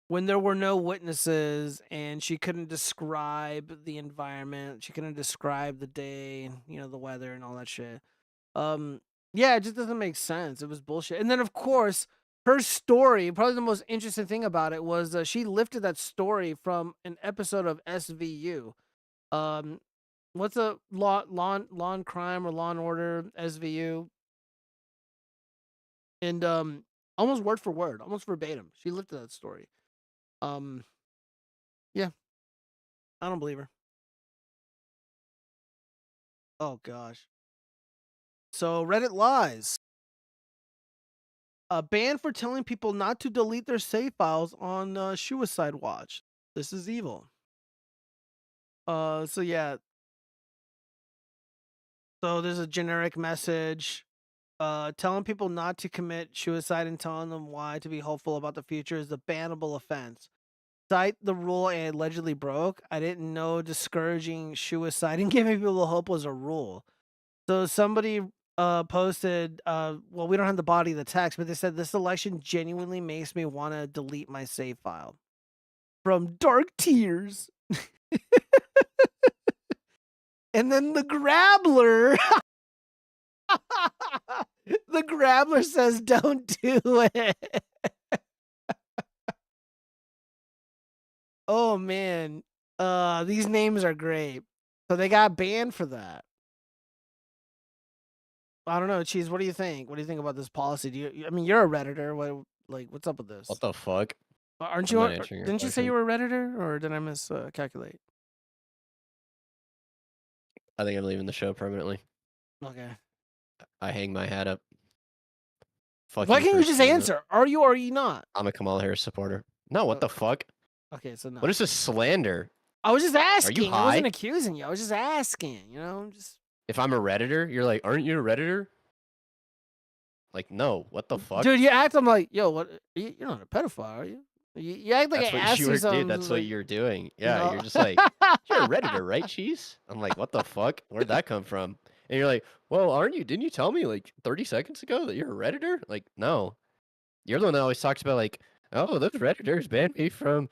when there were no witnesses, and she couldn't describe the environment. She couldn't describe the day, the weather and all that shit. Um, yeah, it just doesn't make sense. It was bullshit. And then, of course, her story, probably the most interesting thing about it was she lifted that story from an episode of SVU. Um, what's a law and crime or Law and Order SVU? And almost word for word, almost verbatim, she lifted that story. Yeah, I don't believe her. Oh gosh. So Reddit lies. A ban for telling people not to delete their save files on Suicide Watch. This is evil. So yeah. So there's a generic message. Telling people not to commit suicide and telling them why to be hopeful about the future is a bannable offense. Cite the rule I allegedly broke. I didn't know discouraging suicide and giving people hope was a rule. So somebody posted, well, we don't have the body of the text, but they said this election genuinely makes me want to delete my save file. From Dark Tears. And then the Grabbler. The Grabbler says don't do it. Oh man. These names are great. So they got banned for that. I don't know, Cheese. What do you think? What do you think about this policy? I mean, you're a Redditor. What's up with this? What the fuck? Aren't I'm you? not answering your Didn't you say question. you were a Redditor, or did I miscalculate? I think I'm leaving the show permanently. Okay. I hang my hat up. Fuck Why you, can't you First just Amendment. answer? Are you or are you not? I'm a Kamala Harris supporter. No, what the fuck? Okay, so no. What is this slander? I was just asking. Are you high? I wasn't accusing you. I was just asking. Just. If I'm a Redditor, you're like, aren't you a Redditor? Like, no. What the fuck? Dude, you act. I'm like, yo, what? You're not a pedophile, are you? You act like That's I what asked you you were, something. dude. That's what like, you're doing. Yeah, no. you're just like, you're a Redditor, right, Cheese? I'm like, what the fuck? Where'd that come from? And you're like, well, aren't you? Didn't you tell me like 30 seconds ago that you're a Redditor? Like, no. You're the one that always talks about like, oh, those Redditors banned me from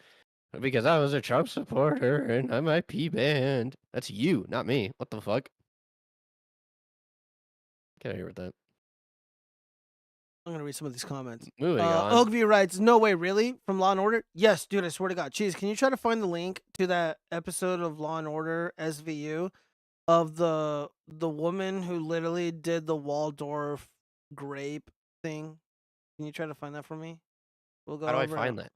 because I was a Trump supporter and I might be banned. That's you, not me. What the fuck? Get out of here with that. I'm gonna read some of these comments. Moving on. Ogview writes, "No way, really? From Law and Order? Yes, dude. I swear to God, Cheese. Can you try to find the link to that episode of Law and Order SVU of the woman who literally did the Waldorf grape thing? Can you try to find that for me? We'll go. How do I over find that?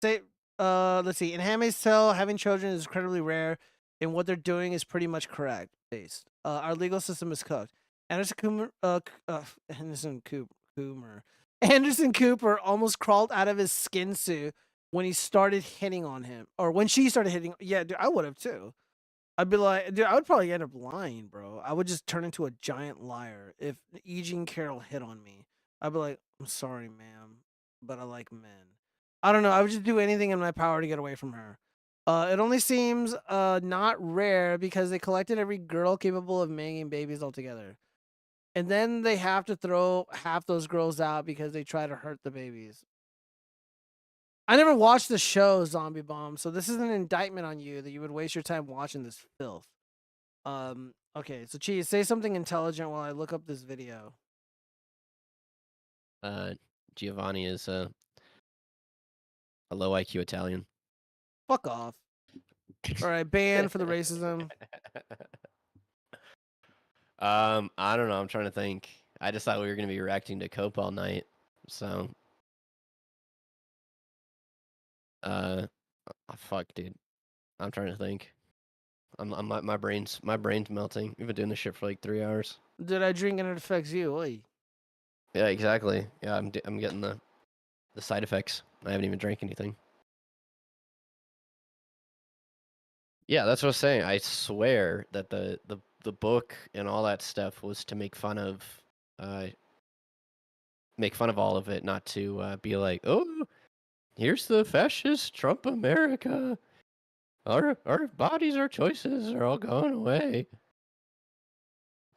Say, let's see. In Handmaid's Tale, having children is incredibly rare, and what they're doing is pretty much correct. Based. Our legal system is cooked. Anderson Cooper almost crawled out of his skin suit when he started hitting on him, or when she started hitting. Yeah, dude, I would have too. I'd be like, dude, I would probably end up lying, bro. I would just turn into a giant liar if Eugene Carroll hit on me. I'd be like, I'm sorry, ma'am, but I like men. I don't know. I would just do anything in my power to get away from her. It only seems not rare because they collected every girl capable of making babies altogether. And then they have to throw half those girls out because they try to hurt the babies. I never watched the show Zombie Bomb, so this is an indictment on you that you would waste your time watching this filth. Okay, so Cheese, say something intelligent while I look up this video. Giovanni is a low IQ Italian. Fuck off. All right, banned for the racism. I don't know. I'm trying to think. I just thought we were gonna be reacting to Cope all night, so. Fuck, dude. I'm trying to think. My brain's melting. We've been doing this shit for like 3 hours. Did I drink and it affects you? Oy. Yeah, exactly. Yeah, I'm getting the side effects. I haven't even drank anything. Yeah, that's what I was saying. I swear that the book and all that stuff was to make fun of all of it, not to be like, oh, here's the fascist Trump America. Our bodies, our choices are all going away.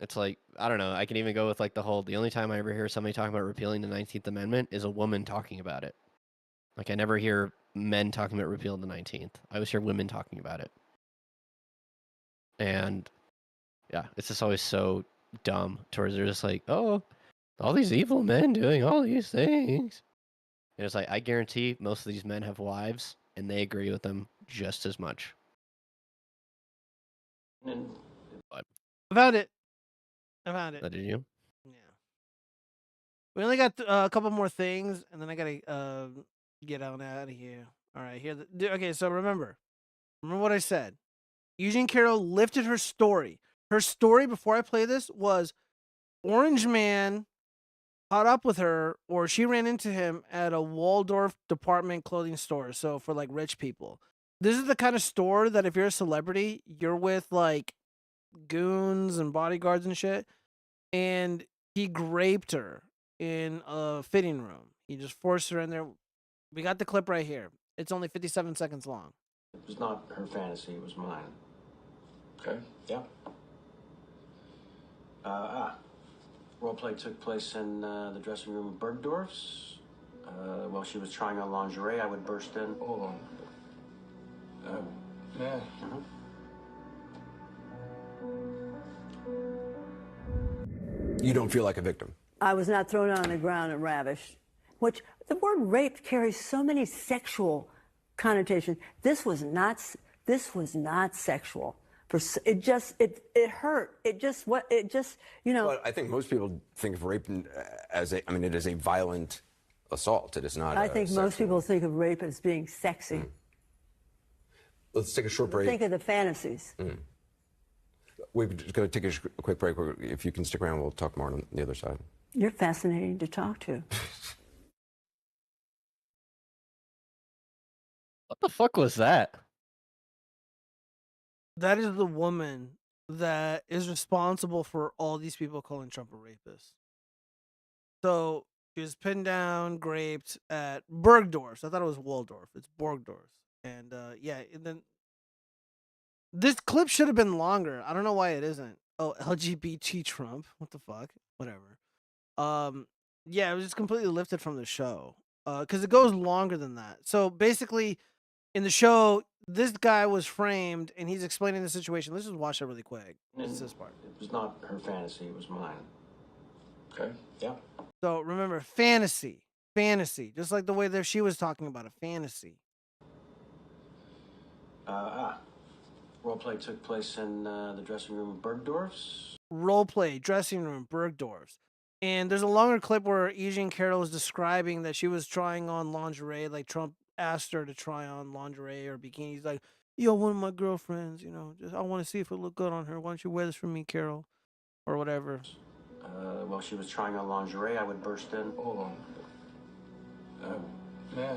It's like, I don't know. I can even go with like the only time I ever hear somebody talking about repealing the 19th Amendment is a woman talking about it. Like I never hear men talking about repealing the 19th. I always hear women talking about it. And yeah, it's just always so dumb towards they're just like, oh, all these evil men doing all these things. And it's like, I guarantee most of these men have wives and they agree with them just as much. But, I found it. did you? Yeah. We only got a couple more things, and then I gotta get on out of here. All right, here. Okay, so remember what I said. Eugene Carroll lifted her story. Her story before I play this was Orange Man caught up with her, or she ran into him at a Waldorf department clothing store. So for like rich people, this is the kind of store that if you're a celebrity, you're with like goons and bodyguards and shit. And he graped her in a fitting room. He just forced her in there. We got the clip right here. It's only 57 seconds long. It was not her fantasy, it was mine. Okay. Yeah. Roleplay took place in the dressing room of Bergdorf's. While she was trying on lingerie, I would burst in. Hold on. Yeah. You don't feel like a victim? I was not thrown on the ground and ravished, which the word rape carries so many sexual connotations. This was not sexual. It hurt. Well, I think most people think of rape as it is a violent assault. It is not. I think most people think of rape as being sexy. Let's take a short break. Think of the fantasies. We're just going to take a quick break. If you can stick around, we'll talk more on the other side. You're fascinating to talk to. What the fuck was that? That is the woman that is responsible for all these people calling Trump a rapist. So she was pinned down, graped at Bergdorf's. I thought it was Waldorf. It's Borgdorf's. And and then this clip should have been longer. I don't know why it isn't. Oh, LGBT Trump. What the fuck? Whatever. It was just completely lifted from the show. Because it goes longer than that. So basically, in the show, this guy was framed and he's explaining the situation. Let's just watch that really quick. This is this part. It was not her fantasy, it was mine. Okay. Yeah. So remember, fantasy. Just like the way that she was talking about a fantasy. Roleplay took place in the dressing room of Bergdorf's. Roleplay, dressing room, Bergdorf's. And there's a longer clip where Eugene Carroll is describing that she was trying on lingerie, like Trump asked her to try on lingerie or bikinis. Like, one of my girlfriends, just I want to see if it look good on her. Why don't you wear this for me, Carol? Or whatever. While she was trying on lingerie, I would burst in. Hold on. Yeah.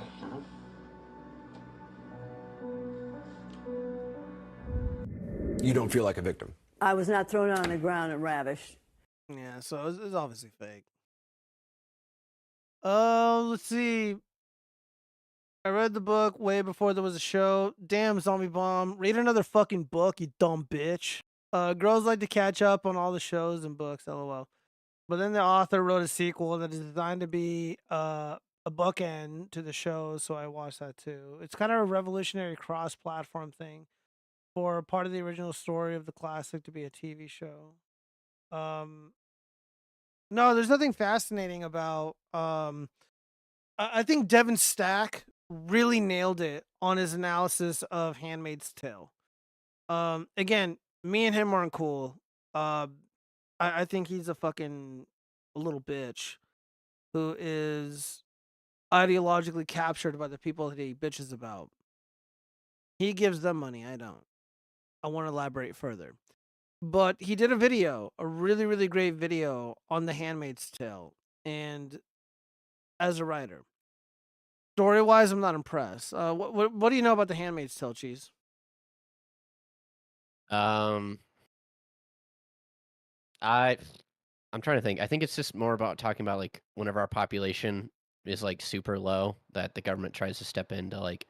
You don't feel like a victim? I was not thrown on the ground and ravished. Yeah, so it's obviously fake. Let's see. I read the book way before there was a show. Damn, Zombie Bomb. Read another fucking book, you dumb bitch. Girls like to catch up on all the shows and books, lol. But then the author wrote a sequel that is designed to be a bookend to the show, so I watched that too. It's kind of a revolutionary cross-platform thing for part of the original story of the classic to be a TV show. No, there's nothing fascinating about. I think Devin Stack really nailed it on his analysis of Handmaid's Tale. Again, me and him aren't cool. I think he's a fucking little bitch who is ideologically captured by the people that he bitches about. He gives them money, I don't. I want to elaborate further. But he did a video, a really, really great video on The Handmaid's Tale. And as a writer, story-wise, I'm not impressed. What do you know about The Handmaid's Tale, Cheese? I'm trying to think. I think it's just more about talking about like whenever our population is like super low, that the government tries to step in to like,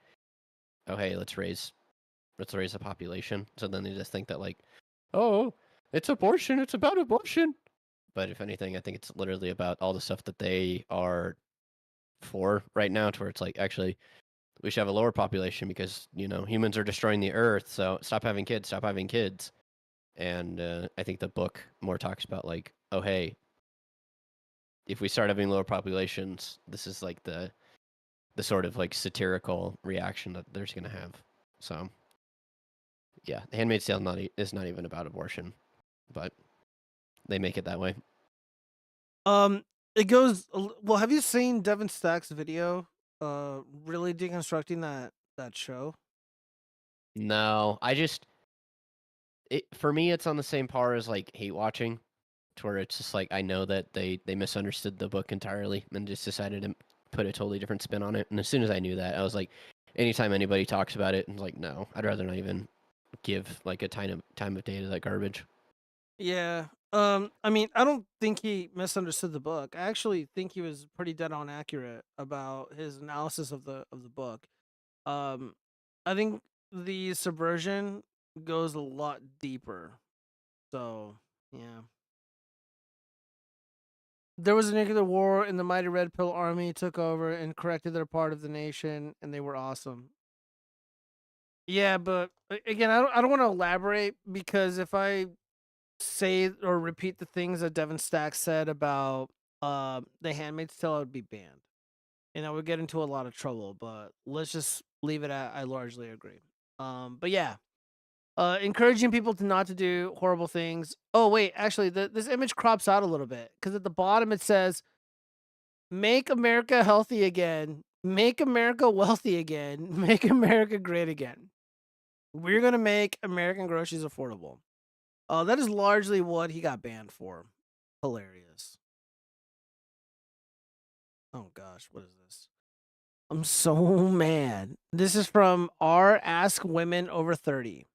oh hey, let's raise the population. So then they just think that like, oh, it's abortion. It's about abortion. But if anything, I think it's literally about all the stuff that they are for right now, to where it's like, actually, we should have a lower population because, you know, humans are destroying the earth. So stop having kids. Stop having kids. And I think the book more talks about like, oh hey, if we start having lower populations, this is like the sort of like satirical reaction that there's going to have. So yeah, The Handmaid's Tale is not even about abortion, but they make it that way. It goes well. Have you seen Devin Stack's video? Really deconstructing that show. No, for me, it's on the same par as like hate watching, to where it's just like I know that they misunderstood the book entirely and just decided to put a totally different spin on it. And as soon as I knew that, I was like, anytime anybody talks about it, I'm like, no, I'd rather not even give like a time of day to that garbage. Yeah. I mean, I don't think he misunderstood the book. I actually think he was pretty dead on accurate about his analysis of the book. I think the subversion goes a lot deeper. So, yeah. There was a nuclear war, and the mighty Red Pill Army took over and corrected their part of the nation, and they were awesome. Yeah, but again, I don't want to elaborate, because if I say or repeat the things that Devin Stack said about The Handmaid's Tale, I would be banned, and I would get into a lot of trouble. But let's just leave it at I largely agree. But yeah, encouraging people to not to do horrible things. Oh wait, actually, this image crops out a little bit, because at the bottom it says, "Make America healthy again. Make America wealthy again. Make America great again. We're gonna make American groceries affordable." That is largely what he got banned for. Hilarious. Oh gosh, what is this? I'm so mad. This is from R Ask Women Over 30.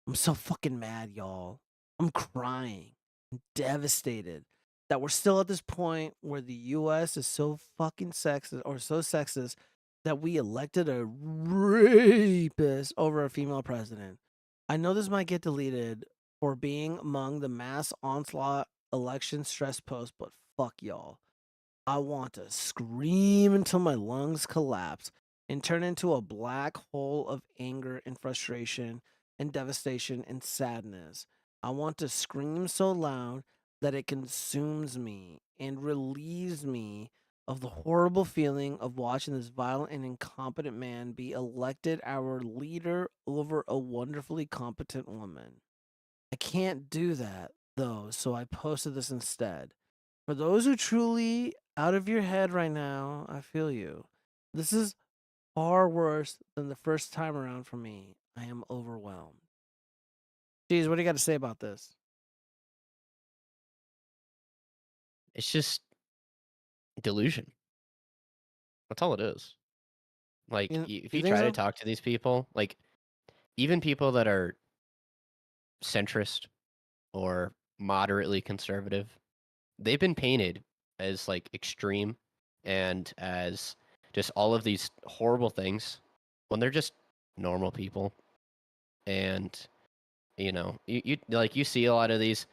I'm so fucking mad, y'all. I'm crying. I'm devastated that we're still at this point where the US is so fucking sexist, or so sexist, that we elected a rapist over a female president. I know this might get deleted for being among the mass onslaught election stress posts, but fuck y'all. I want to scream until my lungs collapse and turn into a black hole of anger and frustration and devastation and sadness. I want to scream so loud that it consumes me and relieves me of the horrible feeling of watching this violent and incompetent man be elected our leader over a wonderfully competent woman. I can't do that, though, so I posted this instead. For those who truly out of your head right now, I feel you. This is far worse than the first time around for me. I am overwhelmed. Geez, what do you got to say about this? It's just delusion. That's all it is. Like, if you try to talk to these people, like, even people that are centrist or moderately conservative, they've been painted as like extreme and as just all of these horrible things when they're just normal people. And you know, you see a lot of these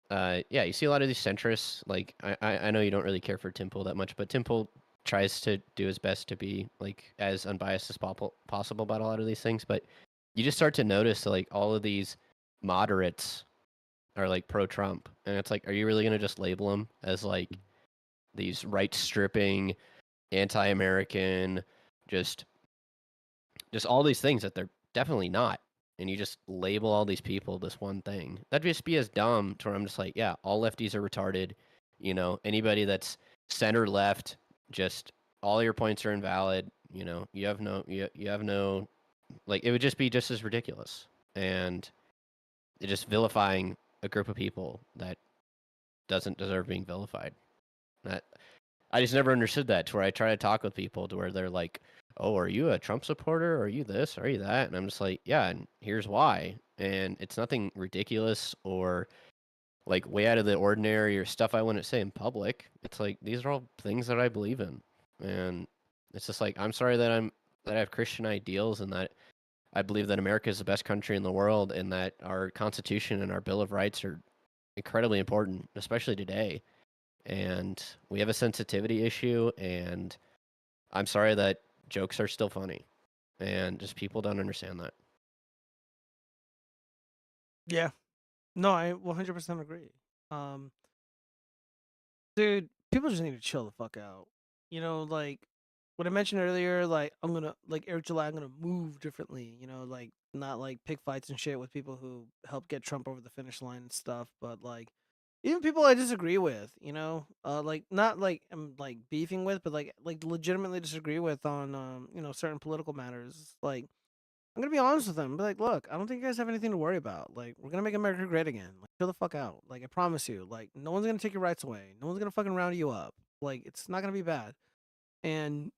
you see a lot of these centrists. Like I know you don't really care for Tim Pool that much, but Tim Pool tries to do his best to be like as unbiased as possible about a lot of these things. But you just start to notice like all of these moderates are like pro-Trump, and it's like, are you really gonna just label them as like these right-stripping, anti-American, just all these things that they're definitely not? And you just label all these people this one thing. That'd just be as dumb to where I'm just like, yeah, all lefties are retarded. You know, anybody that's center left, just all your points are invalid. You know, you have no, like, it would just be just as ridiculous. and they're just vilifying a group of people that doesn't deserve being vilified. That I just never understood that. To where I try to talk with people to where they're like, "Oh, are you a Trump supporter? Are you this? Are you that?" And I'm just like, "Yeah, and here's why." And it's nothing ridiculous or like way out of the ordinary or stuff I wouldn't say in public. It's like these are all things that I believe in, and it's just like I'm sorry that I have Christian ideals and that I believe that America is the best country in the world and that our Constitution and our Bill of Rights are incredibly important, especially today. And we have a sensitivity issue, and I'm sorry that jokes are still funny, and just people don't understand that. Yeah. No, I 100% agree. Dude, people just need to chill the fuck out. You know, like what I mentioned earlier, like I'm gonna like Eric July, I'm gonna move differently. You know, like not like pick fights and shit with people who help get Trump over the finish line and stuff, but like even people I disagree with. You know, like not like I'm like beefing with, but like legitimately disagree with on you know certain political matters. Like I'm gonna be honest with them. Be like, look, I don't think you guys have anything to worry about. Like, we're gonna make America great again. Like, chill the fuck out. Like, I promise you. Like, no one's gonna take your rights away. No one's gonna fucking round you up. Like, it's not gonna be bad. And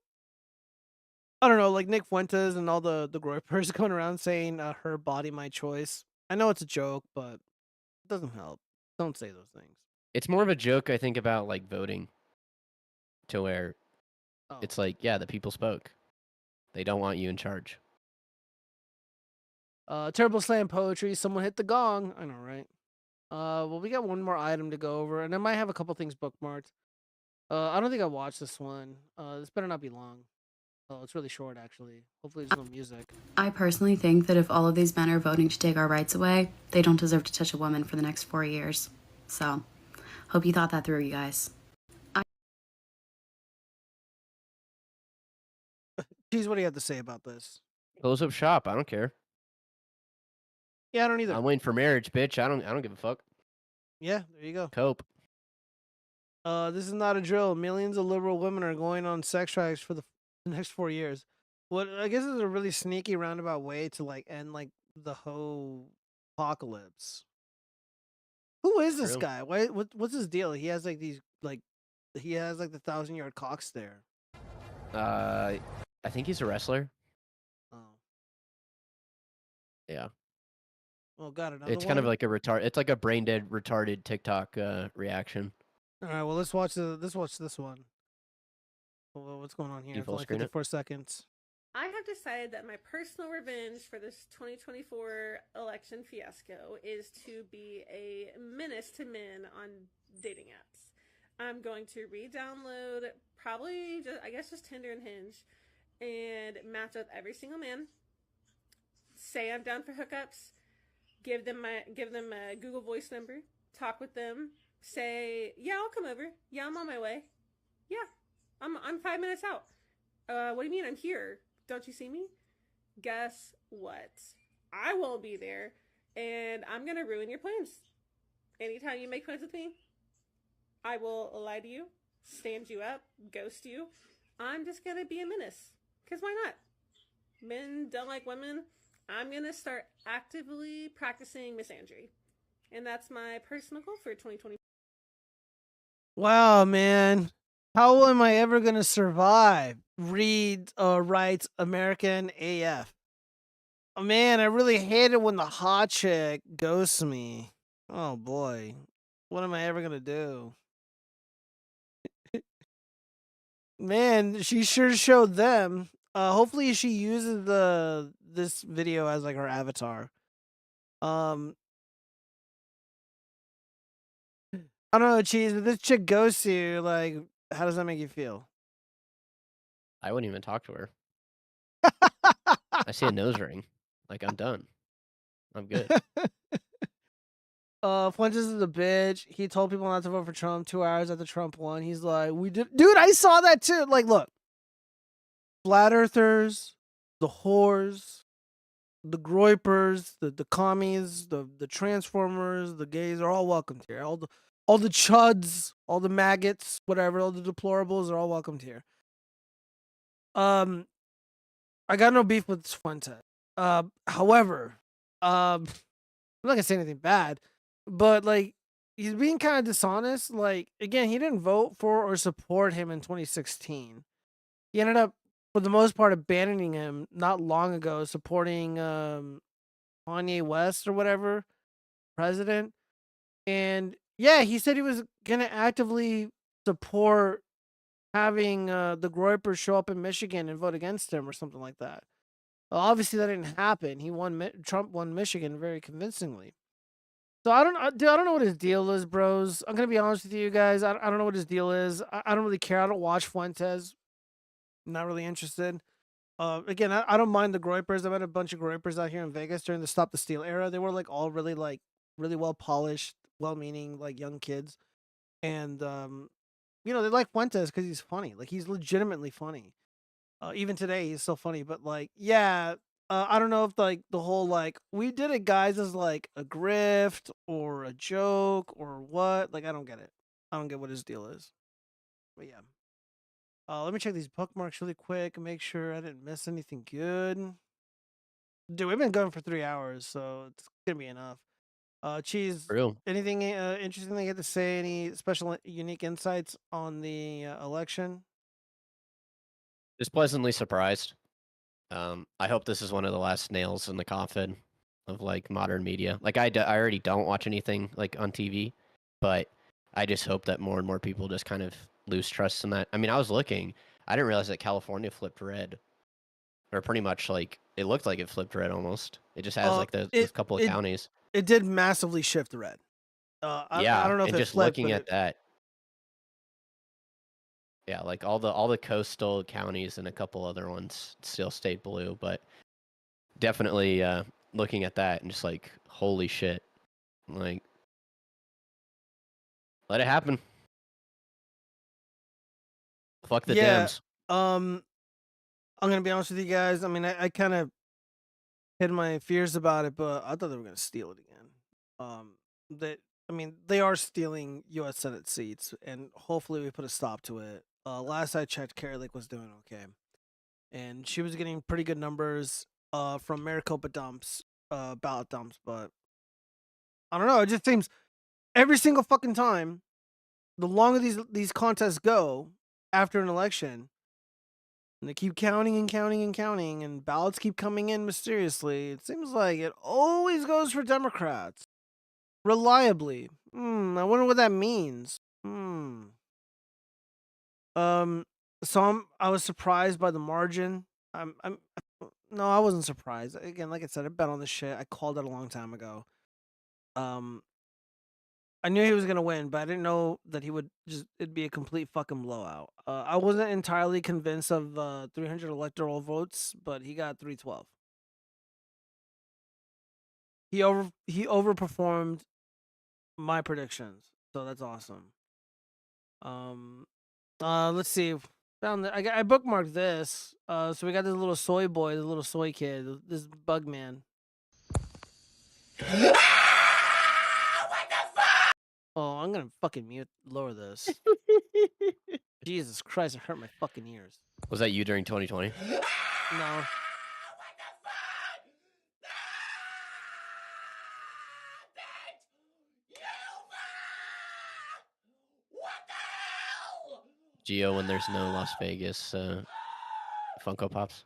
I don't know, like Nick Fuentes and all the groypers going around saying her body, my choice. I know it's a joke, but it doesn't help. Don't say those things. It's more of a joke, I think, about like voting, to where it's like, yeah, the people spoke. They don't want you in charge. Terrible slam poetry. Someone hit the gong. I know, right? Well, we got one more item to go over, and I might have a couple things bookmarked. I don't think I watched this one. This better not be long. Oh, it's really short, actually. Hopefully there's no music. I personally think that if all of these men are voting to take our rights away, they don't deserve to touch a woman for the next 4 years. So, hope you thought that through, you guys. Geez, what do you have to say about this? Close up shop. I don't care. Yeah, I don't either. I'm waiting for marriage, bitch. I don't give a fuck. Yeah, there you go. Cope. This is not a drill. Millions of liberal women are going on sex drives for the next 4 years. What I guess is a really sneaky roundabout way to like end like the whole apocalypse. Who is this True. guy? What's his deal? He has like these like he has like the 1,000-yard cock stare. I think he's a wrestler. Oh. Yeah. Oh, got another It's one? kind of like a retard. It's like a brain dead, retarded TikTok reaction. All right, well let's watch this one. Well, what's going on here? You It's full only screen it? 54 seconds. I have decided that my personal revenge for this 2024 election fiasco is to be a menace to men on dating apps. I'm going to re-download probably just Tinder and Hinge and match up every single man. Say I'm down for hookups. Give them a Google Voice number. Talk with them. Say, yeah, I'll come over. Yeah, I'm on my way. Yeah, I'm 5 minutes out. What do you mean? I'm here. Don't you see me? Guess what? I won't be there, and I'm gonna ruin your plans. Anytime you make plans with me, I will lie to you, stand you up, ghost you. I'm just gonna be a menace. Cause why not? Men don't like women. I'm gonna start actively practicing misandry. And that's my personal goal for 2020. Wow, man. How am I ever gonna survive? Read writes American AF. Oh, man, I really hate it when the hot chick ghosts me. Oh boy. What am I ever gonna do? Man, she sure showed them. Hopefully she uses this video as like her avatar. I don't know, Cheese, but this chick ghosts you, like, how does that make you feel? I wouldn't even talk to her. I see a nose ring. Like, I'm done. I'm good. Fuentes is a bitch. He told people not to vote for Trump 2 hours after Trump won. He's like, we did. Dude, I saw that too. Like, look. Flat earthers, the whores, the groypers, the commies, the transformers, the gays are all welcomed here. All the chuds, all the maggots, whatever, all the deplorables are all welcomed here. I got no beef with Fuentes. However, I'm not gonna say anything bad, but like he's being kind of dishonest. Like again, he didn't vote for or support him in 2016. He ended up, for the most part, abandoning him not long ago, supporting Kanye West or whatever president. And yeah, he said he was gonna actively support having the Groypers show up in Michigan and vote against him or something like that. Well, obviously, that didn't happen. He won. Trump won Michigan very convincingly. So I don't, dude. I don't know what his deal is, bros. I'm gonna be honest with you guys. I don't know what his deal is. I don't really care. I don't watch Fuentes. I'm not really interested. Again, I don't mind the Groypers. I met a bunch of Groypers out here in Vegas during the Stop the Steal era. They were like all really well polished, well meaning like young kids, and they like Fuentes because he's funny. Like he's legitimately funny. Even today, he's so funny. But like, yeah, I don't know if like the whole like we did it, guys, is like a grift or a joke or what. Like, I don't get it. I don't get what his deal is. But yeah. Let me check these bookmarks really quick and make sure I didn't miss anything good. Dude, we've been going for 3 hours, so it's gonna be enough. Cheese. Real. Anything interesting they get to say? Any special, unique insights on the election? Just pleasantly surprised. I hope this is one of the last nails in the coffin of like modern media. Like I already don't watch anything like on TV, but I just hope that more and more people just kind of lose trust in that. I mean, I was looking. I didn't realize that California flipped red, or pretty much like it looked like it flipped red almost. It just has like those couple of counties. It did massively shift red. Yeah, I don't know if and it just flipped, looking at that. Yeah, like all the coastal counties and a couple other ones still stayed blue, but definitely looking at that and just like holy shit, like let it happen. Fuck the Dems. I'm gonna be honest with you guys. I mean, I kind of hid my fears about it, but I thought they were gonna steal it again. They are stealing U.S. Senate seats, and hopefully we put a stop to it. Last I checked, Carrie Lake was doing okay, and she was getting pretty good numbers from Maricopa dumps, ballot dumps. But I don't know. It just seems every single fucking time, the longer these contests go after an election, and they keep counting and counting and counting, and ballots keep coming in mysteriously, it seems like it always goes for Democrats. Reliably. I wonder what that means. So I was surprised by the margin. No, I wasn't surprised. Again, like I said, I bet on this shit. I called it a long time ago. I knew he was gonna win, but I didn't know that it'd be a complete fucking blowout. I wasn't entirely convinced of 300 electoral votes, but he got 312. He overperformed my predictions, so that's awesome. Let's see. Found I bookmarked this. So we got this little soy boy, this little soy kid, this bug man. Oh, I'm gonna fucking lower this. Jesus Christ, it hurt my fucking ears. Was that you during 2020? No. Geo when there's no Las Vegas Funko Pops.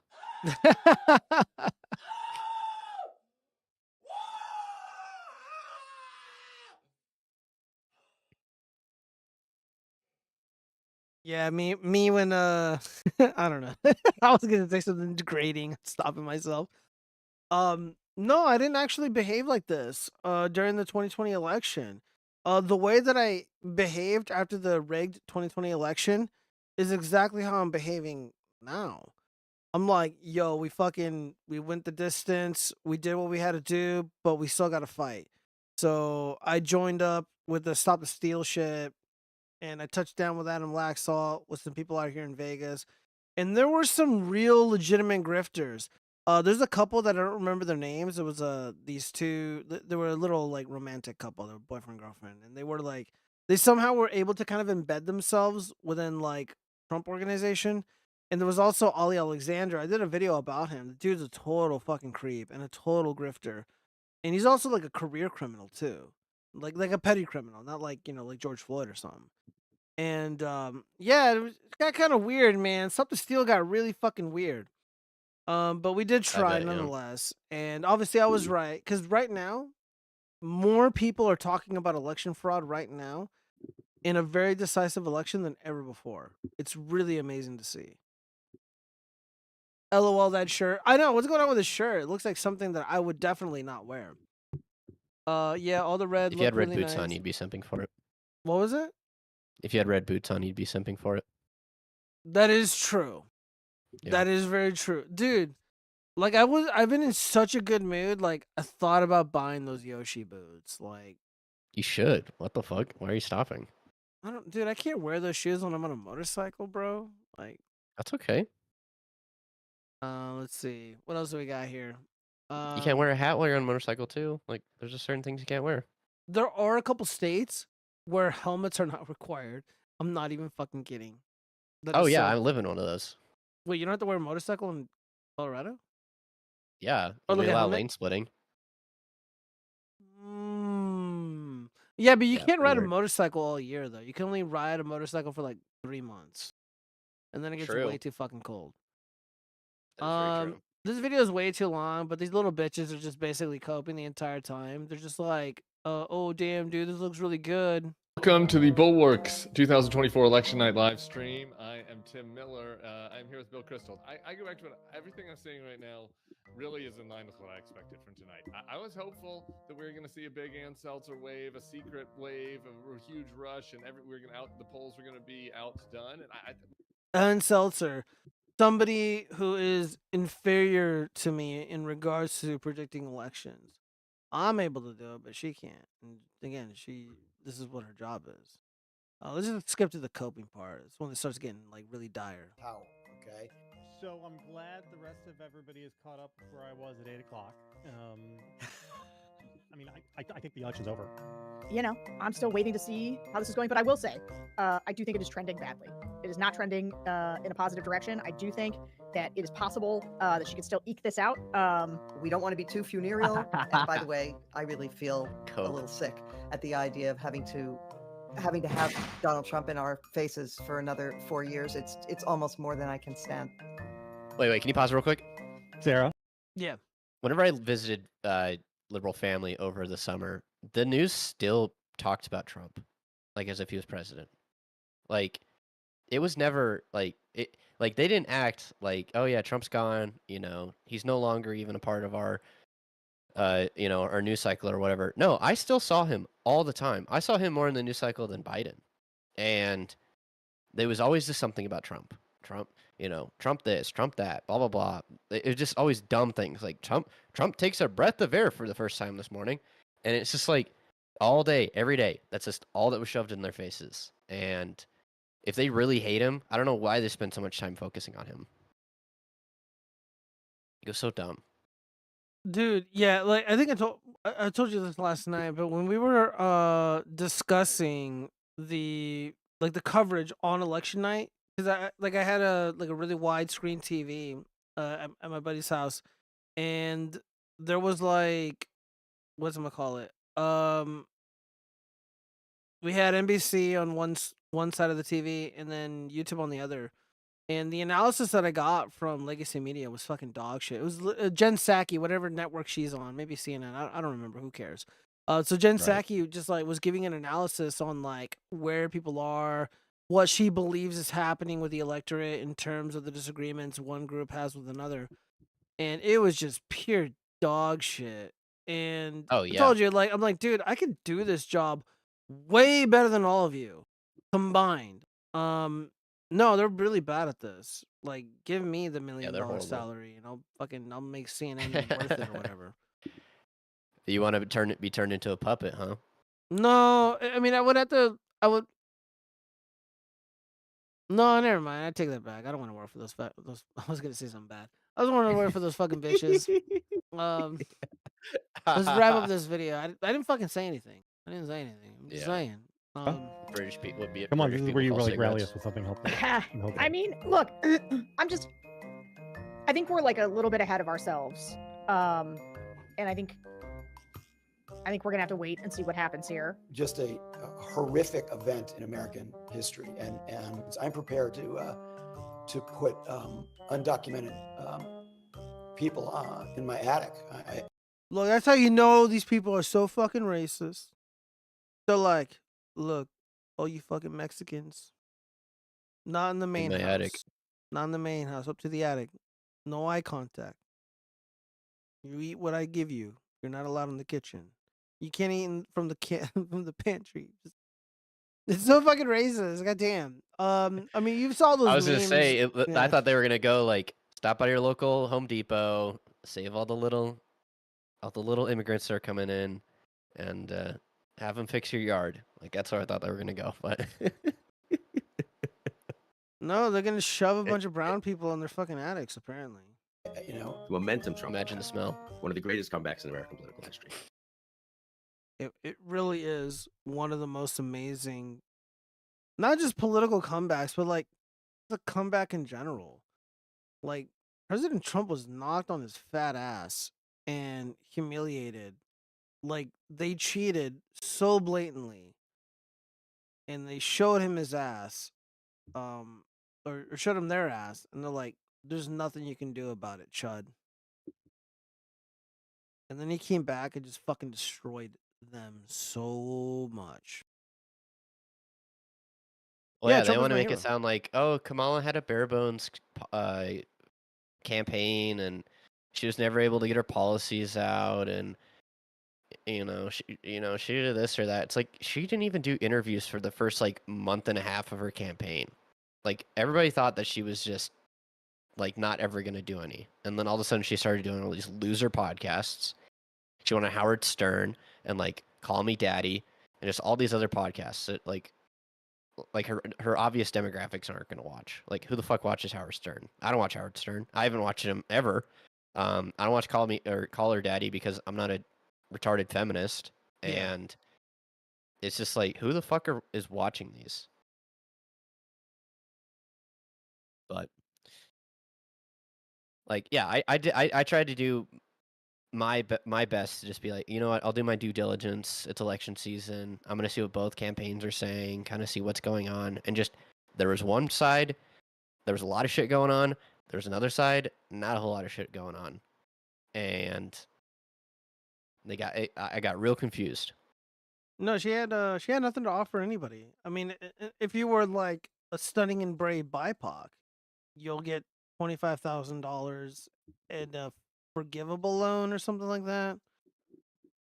Yeah, me when I don't know. I was gonna say something degrading, stopping myself. No, I didn't actually behave like this during the 2020 election. The way that I behaved after the rigged 2020 election is exactly how I'm behaving now. I'm like, yo, we went the distance, we did what we had to do, but we still gotta fight. So I joined up with the Stop the Steal shit, and I touched down with Adam Laxalt with some people out here in Vegas. And there were some real legitimate grifters. There's a couple that I don't remember their names. It was these two. They were a little like romantic couple. They were boyfriend girlfriend, and they were like they somehow were able to kind of embed themselves within like Trump organization. And there was also Ali Alexander. I did a video about him. The dude's a total fucking creep and a total grifter. and he's also like a career criminal too, like a petty criminal, not like like George Floyd or something. And yeah, it got kind of weird, man. Something Steel got really fucking weird. But we did try nonetheless, and obviously I was right because right now, more people are talking about election fraud right now in a very decisive election than ever before. It's really amazing to see. LOL, that shirt. I know what's going on with this shirt. It looks like something that I would definitely not wear. Yeah, all the red. If you had red really boots on, nice. you'd be simping for it. What was it? If you had red boots on, you'd be simping for it. That is true. Yeah. That is very true, dude. Like I've been in such a good mood. Like I thought about buying those Yoshi boots. Like You should. What the fuck? Why are you stopping? dude, I can't wear those shoes when I'm on a motorcycle, bro. Like That's okay. let's see, what else do we got here? You can't wear a hat while you're on a motorcycle too. Like, there's just certain things you can't wear. There are a couple states where helmets are not required. I'm not even fucking kidding. Oh yeah, I live in one of those. Wait, you don't have to wear a motorcycle in Colorado? Yeah, Or we like a allow helmet? lane splitting. Yeah, but you Yeah, can't pretty ride a weird. motorcycle all year though. You can only ride a motorcycle for like 3 months, and then it gets True. way too fucking cold. That is very true. This video is way too long, but these little bitches are just basically coping the entire time. They're just like, oh damn, dude, this looks really good. Welcome to the Bulwarks 2024 Election Night live stream. I am Tim Miller. I'm here with Bill Crystal. I go back to everything I'm saying right now really is in line with what I expected from tonight. I was hopeful that we were going to see a big Ann Seltzer wave, a secret wave, a huge rush, and the polls were going to be outdone. And Ann Seltzer, somebody who is inferior to me in regards to predicting elections. I'm able to do it, but she can't. And again, this is what her job is. Let's just skip to the coping part. It's when it starts getting like really dire. How? Okay. So I'm glad the rest of everybody is caught up where I was at 8 o'clock. I mean, I think the election's over. You know, I'm still waiting to see how this is going, but I will say, I do think it is trending badly. It is not trending in a positive direction. I do think that it is possible that she could still eke this out. We don't want to be too funereal. And by the way, I really feel a little sick at the idea of having to have Donald Trump in our faces for another 4 years. It's almost more than I can stand. Wait, can you pause real quick? Sarah? Yeah. Whenever I visited liberal family over the summer, the news still talked about Trump, like as if he was president. Like, it was never like it. Like they didn't act like, oh yeah, Trump's gone. You know, he's no longer even a part of our, our news cycle or whatever. No, I still saw him all the time. I saw him more in the news cycle than Biden, and there was always just something about Trump. Trump this, Trump that, blah blah blah. It was just always dumb things like Trump takes a breath of air for the first time this morning, and it's just like all day, every day. That's just all that was shoved in their faces. And if they really hate him, I don't know why they spend so much time focusing on him. It was so dumb. Dude, yeah, like I think I told you this last night, but when we were discussing the coverage on election night, because I had a really widescreen TV at my buddy's house, and there was like whatchamacallit, we had NBC on one side of the TV and then YouTube on the other. And the analysis that I got from Legacy Media was fucking dog shit. It was Jen Psaki, whatever network she's on, maybe CNN. I don't remember. Who cares? So Jen Psaki just like was giving an analysis on like where people are, what she believes is happening with the electorate in terms of the disagreements one group has with another, and it was just pure dog shit. And Oh I yeah. told you, like, I'm like, dude, I could do this job way better than all of you combined. No, they're really bad at this. Like, give me the $1 million horrible. salary, and I'll make CNN worth it or whatever. You want to be turned into a puppet, huh? No, I mean, I would. No, never mind. I take that back. I don't want to work for those. I was gonna say something bad. I don't want to work for those fucking bitches. Let's wrap up this video. I didn't fucking say anything. I didn't say anything. I'm just saying. British people would be. Come on, British this is people where you call really rally cigarettes. us with something helpful. I mean, look, I think we're like a little bit ahead of ourselves. And I think I think we're gonna have to wait and see what happens here. Just a horrific event in American history, and I'm prepared to put undocumented people in my attic. Look, that's how you know these people are so fucking racist. They're like, look, all you fucking Mexicans, not in the main my house. attic. Not in the main house, up to the attic. No eye contact. You eat what I give you. You're not allowed in the kitchen. You can't eat from the from the pantry. It's so fucking racist. Goddamn. I mean, you saw those. I was gonna memes. say, I Yeah. thought they were gonna go like stop by your local Home Depot, save all the little immigrants that are coming in, and have them fix your yard. Like that's where I thought they were gonna go, but No, they're gonna shove a bunch of brown people in their fucking attics. Apparently. You know, momentum Trump. Imagine the smell. One of the greatest comebacks in American political history. It really is one of the most amazing, not just political comebacks, but like the comeback in general. Like President Trump was knocked on his fat ass and humiliated. Like they cheated so blatantly, and they showed him his ass, or showed him their ass, and they're like, "There's nothing you can do about it, Chud." And then he came back and just fucking destroyed them so much. Well, Yeah, yeah, they Trump was want to my make hero. it sound like, oh, Kamala had a bare bones campaign, and she was never able to get her policies out, and she did this or that. It's like she didn't even do interviews for the first like month and a half of her campaign. Like everybody thought that she was just like not ever gonna do any, and then all of a sudden she started doing all these loser podcasts. She went on Howard Stern and like Call Me Daddy and just all these other podcasts that like her obvious demographics aren't gonna watch. Like who the fuck watches Howard Stern? I don't watch Howard Stern. I haven't watched him ever. I don't watch Call Her Daddy because I'm not a retarded feminist, and it's just like who the fuck is watching these? But like yeah, I tried to do my best to just be like, you know what, I'll do my due diligence. It's election season. I'm gonna see what both campaigns are saying, kind of see what's going on, and just there was one side, there was a lot of shit going on. There was another side, not a whole lot of shit going on, and I got real confused. No, she had nothing to offer anybody. I mean, if you were like a stunning and brave BIPOC, you'll get $25,000 and a forgivable loan or something like that.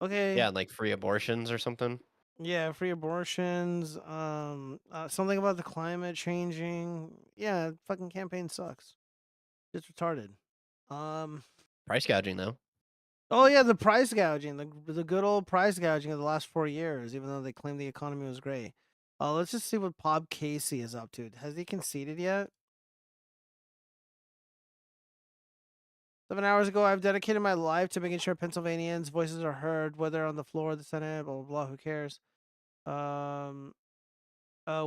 Okay. Yeah, like free abortions or something. Yeah, free abortions. Something about the climate changing. Yeah, fucking campaign sucks. It's retarded. Price gouging though. Oh yeah, the price gouging, the good old price gouging of the last 4 years, even though they claimed the economy was great. Let's just see what Bob Casey is up to. Has he conceded yet? 7 hours ago, I've dedicated my life to making sure Pennsylvanians' voices are heard, whether on the floor of the Senate, blah, blah, blah, who cares?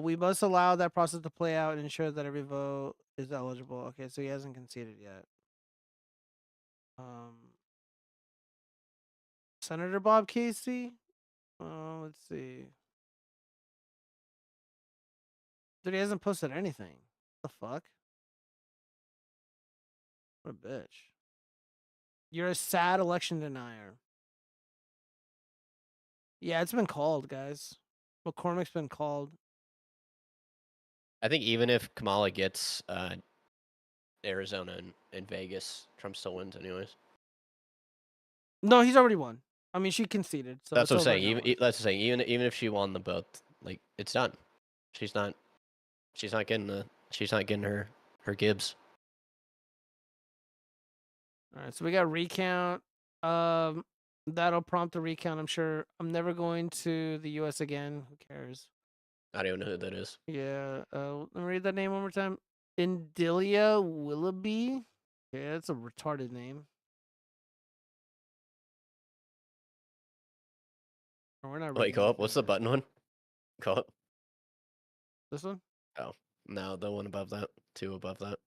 We must allow that process to play out and ensure that every vote is eligible. Okay, so he hasn't conceded yet. Senator Bob Casey? Let's see. Dude, he hasn't posted anything. What the fuck? What a bitch. You're a sad election denier. Yeah, it's been called, guys. McCormick's been called. I think even if Kamala gets Arizona and Vegas, Trump still wins anyways. No, he's already won. I mean, she conceded. So That's what I'm it's over saying. now. That's what I'm saying. Even if she won the both, like it's done. She's not getting her Gibbs. All right, so we got recount. That'll prompt a recount. I'm sure. I'm never going to the U.S. again. Who cares? I don't even know who that is. Yeah. Let me read that name one more time. Indilia Willoughby. Yeah, that's a retarded name. We're not. Wait, go up. What's the button one? Go up. This one? Oh, no, the one above that. 2 above that.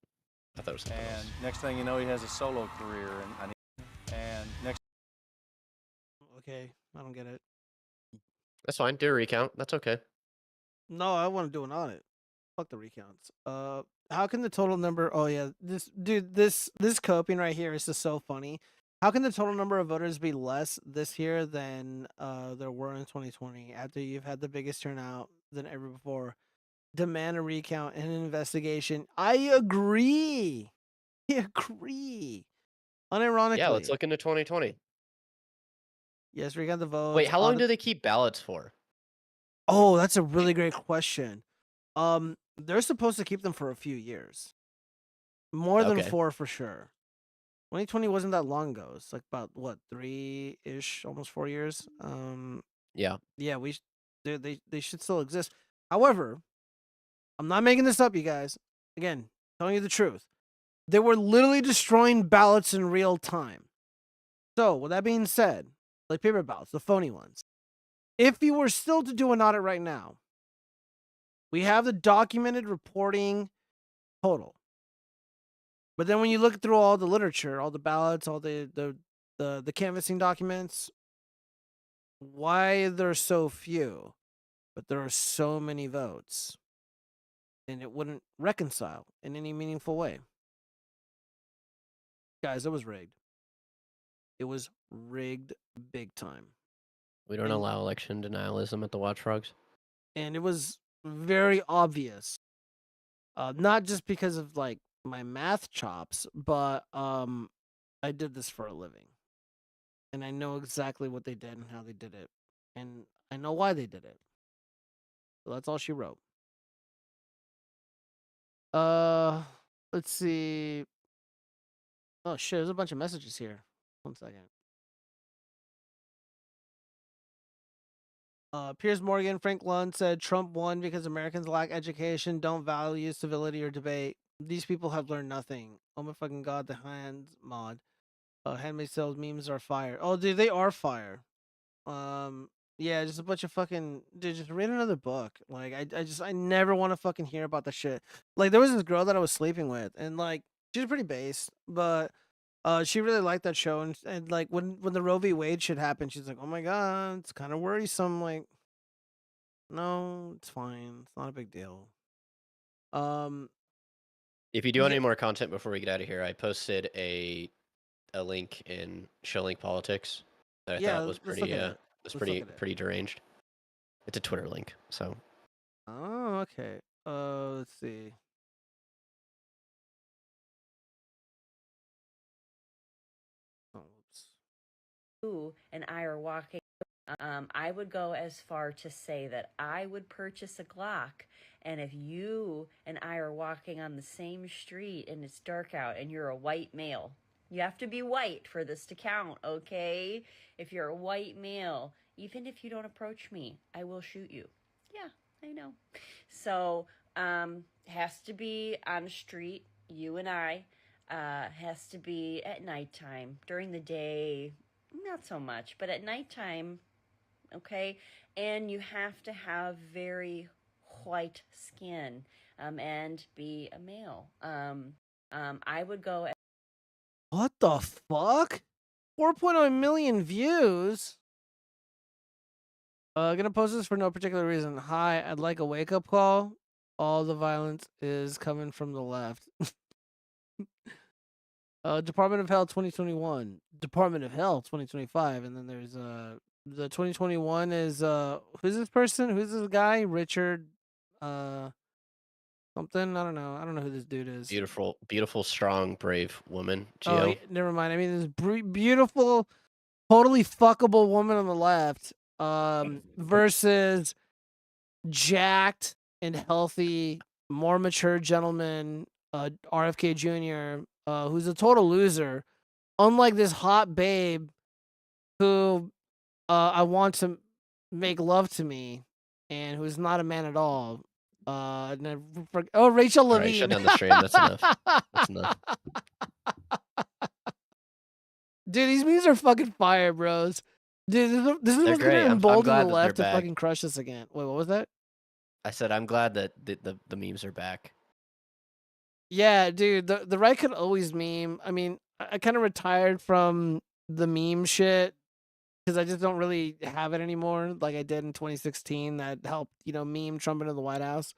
I thought it was something else. And next thing you know, he has a solo career, and next. Okay. I don't get it. That's fine. Do a recount. That's okay. No, I want to do an audit. Fuck the recounts. How can the total number? Oh yeah, this coping right here is just so funny. How can the total number of voters be less this year than there were in 2020 after you've had the biggest turnout than ever before? Demand a recount and an investigation. I agree. I agree. Unironically. Yeah, let's look into 2020. Yes, recount the votes. Wait, how long do they keep ballots for? Oh, that's a really great question. They're supposed to keep them for a few years. More than Okay. 4 for sure. 2020 wasn't that long ago. It's like about what, 3-ish, almost 4 years. Yeah. Yeah, they should still exist. However, I'm not making this up, you guys. Again, telling you the truth. They were literally destroying ballots in real time. So, with that being said, like paper ballots, the phony ones. If you were still to do an audit right now, we have the documented reporting total. But then when you look through all the literature, all the ballots, all the canvassing documents, why there's so few, but there are so many votes, and it wouldn't reconcile in any meaningful way. Guys, it was rigged. It was rigged big time. We don't allow election denialism at the Watchfrogs. And it was very obvious. Not just because of like my math chops, but I did this for a living. And I know exactly what they did and how they did it. And I know why they did it. So that's all she wrote. Let's see. Oh shit, there's a bunch of messages here. 1 second. Piers Morgan, Frank Lund said Trump won because Americans lack education, don't value civility or debate. These people have learned nothing. Oh my fucking god, the hands mod. Handmaid's Tale memes are fire. Oh dude, they are fire. Yeah, just a bunch of fucking dude, just read another book. Like I never want to fucking hear about the shit. Like there was this girl that I was sleeping with, and like she was pretty based, but she really liked that show, and like when the Roe v. Wade shit happened, she's like, oh my god, it's kind of worrisome. Like, no, it's fine, it's not a big deal. If you do want any more content before we get out of here, I posted a link in Showlink Politics that I thought was pretty deranged. It's a Twitter link, so. Oh, okay. Let's see. You and I are walking. I would go as far to say that I would purchase a Glock, and if you and I are walking on the same street and it's dark out and you're a white male, you have to be white for this to count, okay? If you're a white male, even if you don't approach me, I will shoot you. Yeah, I know. So, has to be on the street, you and I, has to be at nighttime. During the day, not so much, but at nighttime, okay? And you have to have very white skin, and be a male. I would go. What the fuck? 4.0 million views. Gonna post this for no particular reason. Hi, I'd like a wake-up call. All the violence is coming from the left. Department of Health 2021. Department of Health 2025. And then there's the 2021 is who's this person? Who's this guy? Richard something? I don't know. I don't know who this dude is. Beautiful, strong, brave woman. Oh, Gio. yeah, never mind. I mean, this beautiful, totally fuckable woman on the left, versus jacked and healthy, more mature gentleman, RFK Jr., who's a total loser. Unlike this hot babe, who I want to make love to me, and who's not a man at all. Rachel Levine. All right, shut down the stream. That's enough. That's enough. Dude, these memes are fucking fire, bros. Dude, this is what's gonna embolden the left to fucking crush us again. Wait, what was that? I said I'm glad that the memes are back. Yeah, dude, the right could always meme. I mean, I kind of retired from the meme shit because I just don't really have it anymore like I did in 2016 that helped, meme Trump into the White House.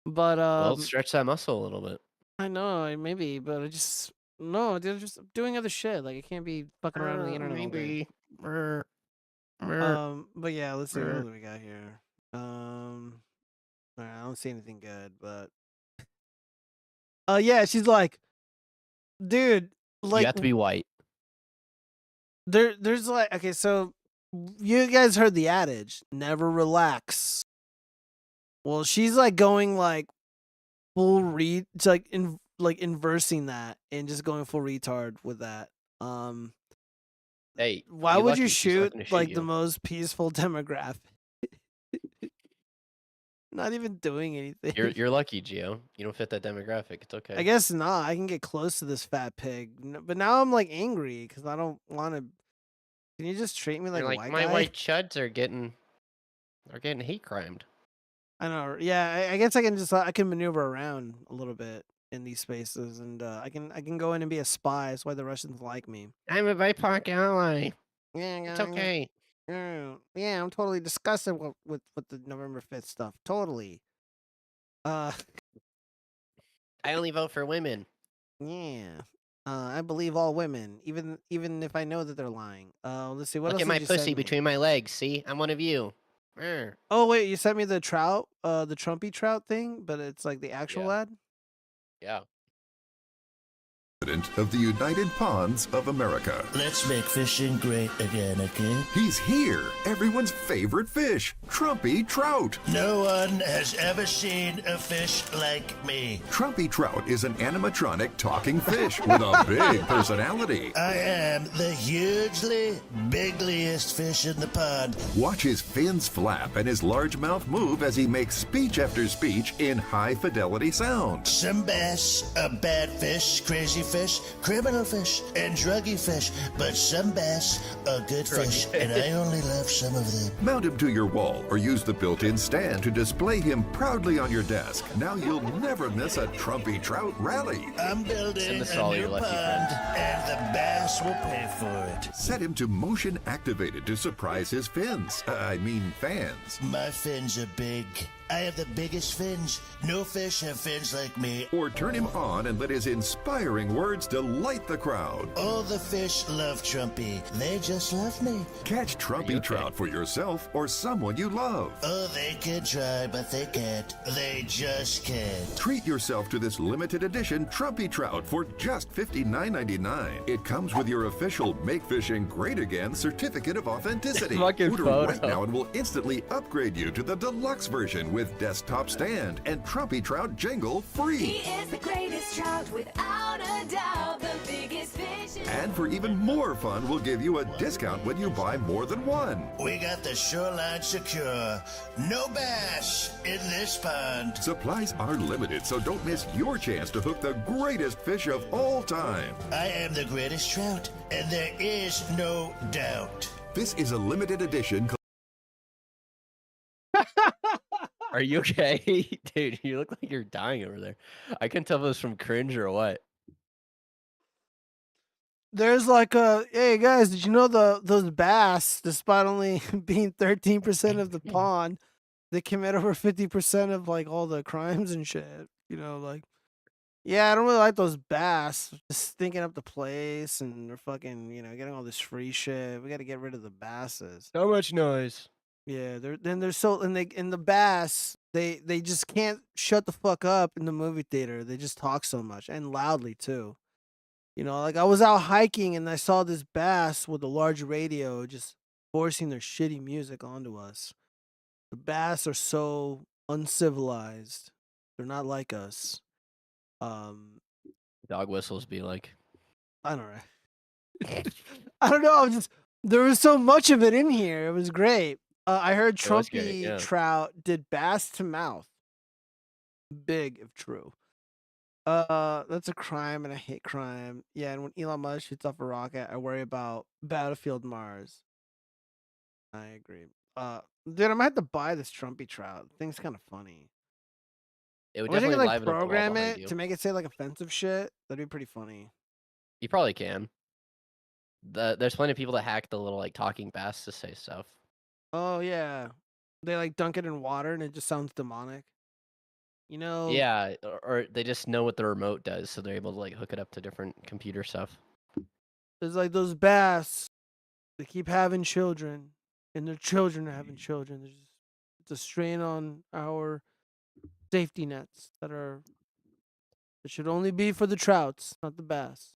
But Well, stretch that muscle a little bit. I know, maybe, but I just no, they're just doing other shit. Like I can't be fucking around on the internet all day. But yeah, let's see what do we got here. I don't see anything good, but yeah, she's like, dude, like You have to be white. there's like, okay, so you guys heard the adage, never relax. Well, she's like going like full it's like inversing that and just going full retard with that. Hey, why would you lucky she's not shoot gonna shoot like the you. most peaceful demographic? Not even doing anything. You're lucky, Gio. You don't fit that demographic. It's okay. I guess not. I can get close to this fat pig, but now I'm like angry because I don't want to. Can you just treat me like You're a like white my guy? white chuds are getting hate crimed. I know. Yeah, I guess I can maneuver around a little bit in these spaces, and I can go in and be a spy. That's why the Russians like me. I'm a BIPOC ally. Yeah, It's okay. Yeah, I'm totally disgusted with the November 5th stuff. Totally. I only vote for women. Yeah. I believe all women, even if I know that they're lying. Let's see. What Look else at my did you send pussy me? between my legs. See, I'm one of you. Oh wait, you sent me the trout, the Trumpy trout thing, but it's like the actual ad. Yeah. President of the United Ponds of America. Let's make fishing great again, okay? He's here, everyone's favorite fish, Trumpy Trout. No one has ever seen a fish like me. Trumpy Trout is an animatronic talking fish with a big personality. I am the hugely bigliest fish in the pond. Watch his fins flap and his large mouth move as he makes speech after speech in high-fidelity sound. Some bass are bad fish, crazy fish, criminal fish, and druggy fish, but some bass are good fish, and I only love some of them. Mount him to your wall or use the built-in stand to display him proudly on your desk. Now you'll never miss a Trumpy Trout rally. I'm building a new pond, and the bass will pay for it. Set him to motion activated to surprise his fans. My fins are big. I have the biggest fins. No fish have fins like me. Or turn him on and let his inspiring words delight the crowd. All the fish love Trumpy. They just love me. Catch Trumpy Trout for yourself or someone you love. Oh, they can try, but they can't. They just can't. Treat yourself to this limited edition Trumpy Trout for just $59.99. It comes with your official Make Fishing Great Again certificate of authenticity. Fucking Order photo. right now and we'll instantly upgrade you to the deluxe version with desktop stand and Trumpy Trout jingle free. He is the greatest trout, without a doubt, the biggest fish. And for even more fun, we'll give you a discount when you buy more than one. We got the shoreline secure. No bass in this pond. Supplies are limited, so don't miss your chance to hook the greatest fish of all time. I am the greatest trout, and there is no doubt. This is a limited edition. Are you okay? Dude, you look like you're dying over there. I couldn't tell if it was from cringe or what. There's like hey guys, did you know those bass, despite only being 13% of the pond, they commit over 50% of like all the crimes and shit. Like, yeah, I don't really like those bass. Just stinking up the place, and they're fucking, getting all this free shit. We got to get rid of the basses. So much noise. Yeah, the bass, they just can't shut the fuck up in the movie theater. They just talk so much and loudly too. Like I was out hiking and I saw this bass with a large radio just forcing their shitty music onto us. The bass are so uncivilized. They're not like us. Dog whistles be like. I don't know. I don't know. There was so much of it in here. It was great. I heard Trumpy Trout did bass to mouth. Big if true. That's a crime and I hate crime. Yeah, and when Elon Musk shoots off a rocket, I worry about Battlefield Mars. I agree. Dude, I might have to buy this Trumpy Trout. The thing's kind of funny. It would I wish I definitely could like liven up the wall program behind it you. to make it say like offensive shit. That'd be pretty funny. You probably can. There's plenty of people that hack the little like talking bass to say stuff. Oh yeah, they like dunk it in water and it just sounds demonic. You know? Yeah, or they just know what the remote does, so they're able to like hook it up to different computer stuff. There's like those bass. They keep having children, and their children are having children. It's a strain on our safety nets that should only be for the trouts, not the bass.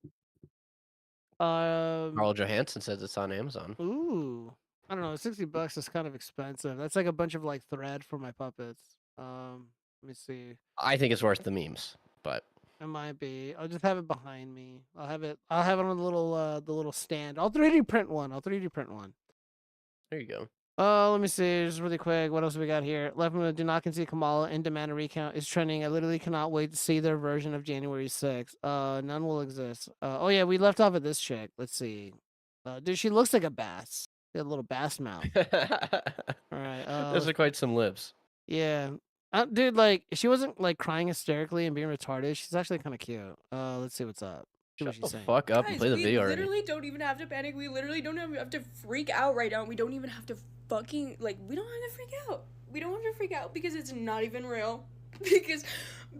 Carl Johansson says it's on Amazon. Ooh, I don't know. $60 is kind of expensive. That's like a bunch of like thread for my puppets. Let me see. I think it's worth the memes, but It might be. I'll just have it behind me. I'll have it on the little stand. I'll 3D print one. There you go. Let me see, just really quick. What else we got here? Left with do not concede Kamala and demand a recount is trending. I literally cannot wait to see their version of January 6th. None will exist. Oh yeah, we left off at this chick. Let's see. Dude, she looks like a bass. She had a little bass mouth. All right. Those are quite some lips. Yeah. Dude, like, she wasn't like crying hysterically and being retarded. She's actually kind of cute. Let's see what's up. See what Shut the she's saying. fuck up and play the we video already. literally don't even have to panic. We literally don't have to freak out right now. We don't even have to fucking, like, we don't have to freak out. We don't have to freak out because it's not even real. Because,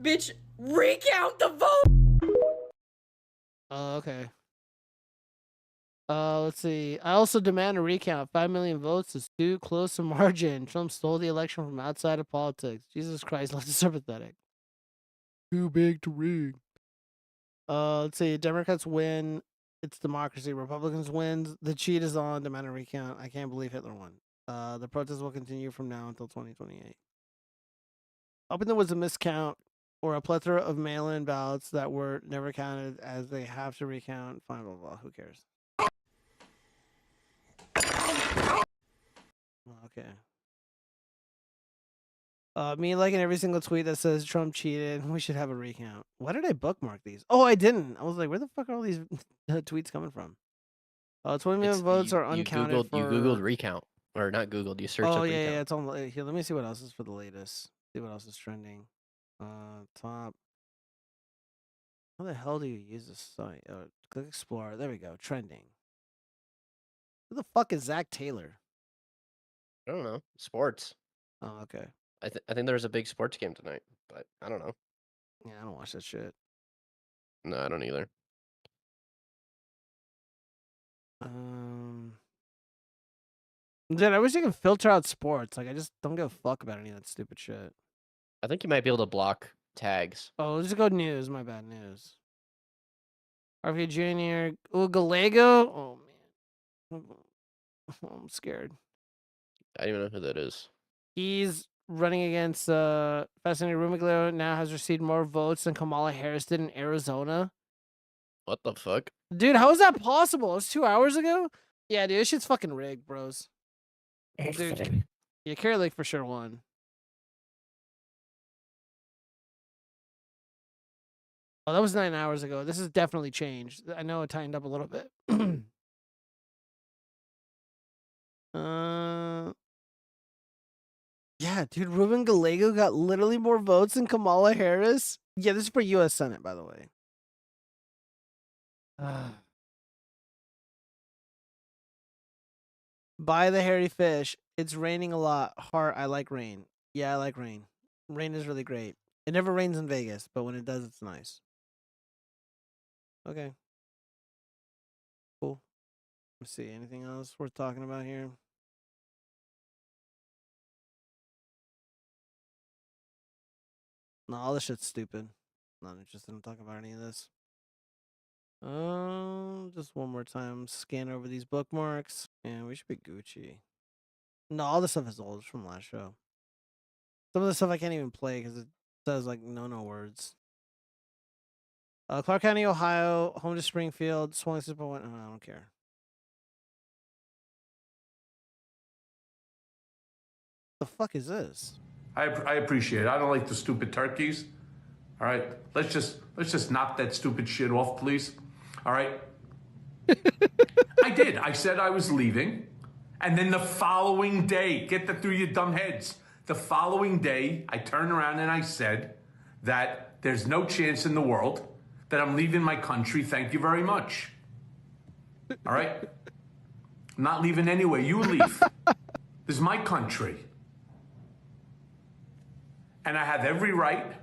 bitch, recount the vote! Okay. Let's see. I also demand a recount. 5 million votes is too close a margin. Trump stole the election from outside of politics. Jesus Christ, let's sympathetic. Too big to rig. Let's see. Democrats win. It's democracy. Republicans win. The cheat is on. Demand a recount. I can't believe Hitler won. The protest will continue from now until 2028. Hoping there was a miscount or a plethora of mail-in ballots that were never counted as they have to recount. Fine, blah, blah. Who cares? Okay. Me liking every single tweet that says Trump cheated. We should have a recount. Why did I bookmark these? Oh, I didn't. I was like, where the fuck are all these tweets coming from? 20 million votes are uncounted. You Googled recount. Or not Googled, you searched up recount. Yeah, it's on here. Let me see what else is for the latest. See what else is trending. Top. How the hell do you use this site? Click Explorer. There we go. Trending. Who the fuck is Zach Taylor? I don't know. Sports. Oh, okay. I think there was a big sports game tonight, but I don't know. Yeah, I don't watch that shit. No, I don't either. Dude, I wish you could filter out sports. Like, I just don't give a fuck about any of that stupid shit. I think you might be able to block tags. Oh, let's just go news. My bad, news. RFK Jr. Oh, Gallego? Oh, man. I'm scared. I don't even know who that is. He's running against Fascinating Rumigler. Now has received more votes than Kamala Harris did in Arizona. What the fuck? Dude, how is that possible? It was 2 hours ago? Yeah, dude, this shit's fucking rigged, bros. Dude, yeah, Carrie Lake for sure won. Oh, that was 9 hours ago. This has definitely changed. I know it tightened up a little bit. Yeah, dude, Ruben Gallego got literally more votes than Kamala Harris. Yeah, this is for U.S. Senate, by the way. Buy the hairy fish. It's raining a lot. Heart, I like rain. Yeah, I like rain. Rain is really great. It never rains in Vegas, but when it does, it's nice. Okay. Cool. Let's see. Anything else worth talking about here? No, all this shit's stupid. Not interested in talking about any of this. Just one more time. Scan over these bookmarks. And we should be Gucci. No, all this stuff is old. It's from last show. Some of the stuff I can't even play because it says like no words. Clark County, Ohio, home to Springfield, Swanee Super One. Oh, I don't care. The fuck is this? I appreciate it. I don't like the stupid turkeys. All right, let's just knock that stupid shit off, please. All right. I did. I said I was leaving, and then the following day, get that through your dumb heads. The following day, I turned around and I said that there's no chance in the world that I'm leaving my country. Thank you very much. All right? I'm not leaving anywhere. You leave. This is my country. And I have every right,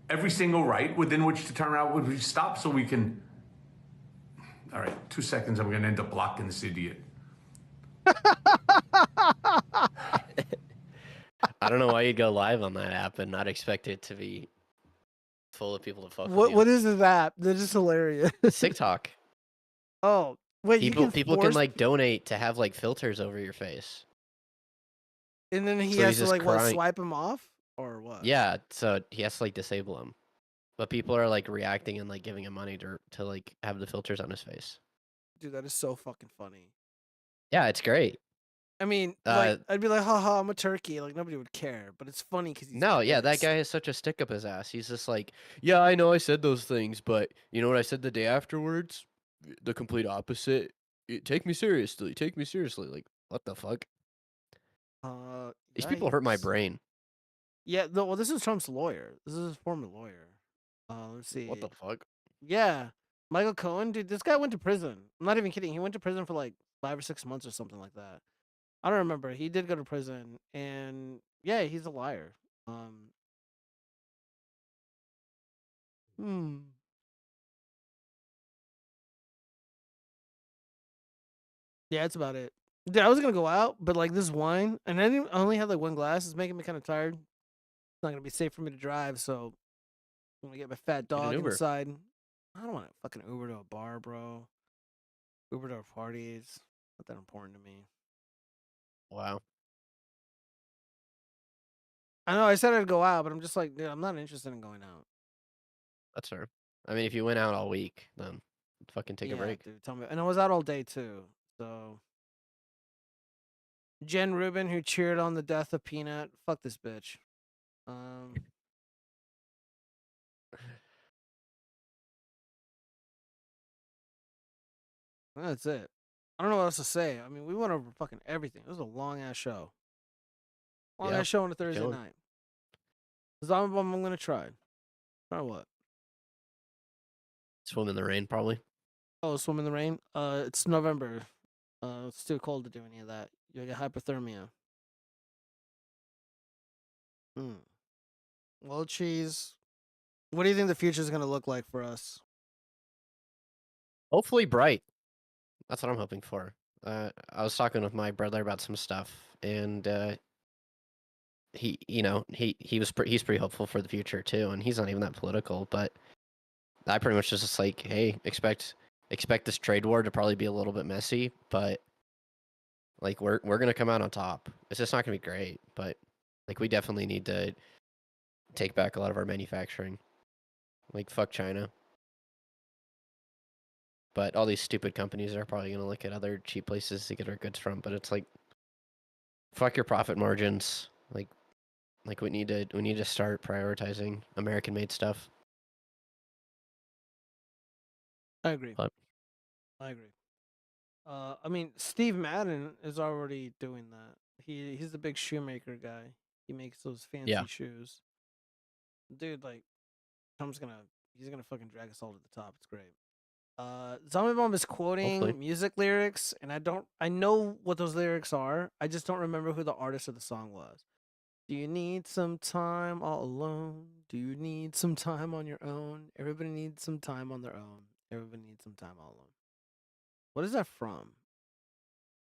every single right within which to turn around when we stop so we can. All right, 2 seconds, I'm going to end up blocking this idiot. I don't know why you'd go live on that app and not expect it to be full of people to fuck with you. What is this app? They're just hilarious. TikTok. Oh, wait, People can force... like donate to have like filters over your face. And then he So has he's to just what, crying. swipe him off or what? Yeah, so he has to like disable them. But people are like reacting and like giving him money to like have the filters on his face. Dude, that is so fucking funny. Yeah, it's great. I mean, like, I'd be like, haha, I'm a turkey. Like, nobody would care. But it's funny because he's... No, yeah, that guy has such a stick up his ass. He's just like, yeah, I know I said those things, but you know what I said the day afterwards? The complete opposite. Take me seriously. Take me seriously. Like, what the fuck? These people hurt my brain. Yeah, no, well, this is Trump's lawyer. This is his former lawyer. Let's see. What the fuck? Yeah. Michael Cohen, dude, this guy went to prison. I'm not even kidding. He went to prison for like 5 or 6 months or something like that. I don't remember. He did go to prison, and yeah, he's a liar. Yeah, that's about it. Dude, I was gonna go out, but like this wine, and I only had like one glass. It's making me kind of tired. It's not gonna be safe for me to drive, so I'm gonna get my fat dog Uber. inside. I don't want to fucking Uber to a bar, bro. Uber to parties. Not that important to me. Wow. I know I said I'd go out, but I'm just like, dude, I'm not interested in going out. That's fair. I mean, if you went out all week, then fucking take a break. Dude, tell me. And I was out all day too. So Jen Rubin, who cheered on the death of Peanut, fuck this bitch. That's it. I don't know what else to say. I mean, we went over fucking everything. It was a long ass show. Long ass show on a Thursday night. Zombie bomb, I'm gonna try. Try what? Swim in the rain, probably. Oh, swim in the rain. It's November. It's too cold to do any of that. You'll get hypothermia. Well, cheese. What do you think the future is gonna look like for us? Hopefully bright. That's what I'm hoping for. I was talking with my brother about some stuff, and he's pretty hopeful for the future too, and he's not even that political, but I pretty much just like, hey, expect this trade war to probably be a little bit messy, but like we're gonna come out on top. It's just not gonna be great, but like we definitely need to take back a lot of our manufacturing. Like fuck China. But all these stupid companies are probably gonna look at other cheap places to get our goods from, but it's like fuck your profit margins. Like we need to start prioritizing American made stuff. I agree. But I agree. I mean, Steve Madden is already doing that. He's the big shoemaker guy. He makes those fancy shoes. Dude, like, he's gonna fucking drag us all to the top. It's great. Zombie Bomb is quoting Hopefully. music lyrics, and I know what those lyrics are. I just don't remember who the artist of the song was. Do you need some time all alone? Do you need some time on your own? Everybody needs some time on their own. Everybody needs some time all alone. What is that from?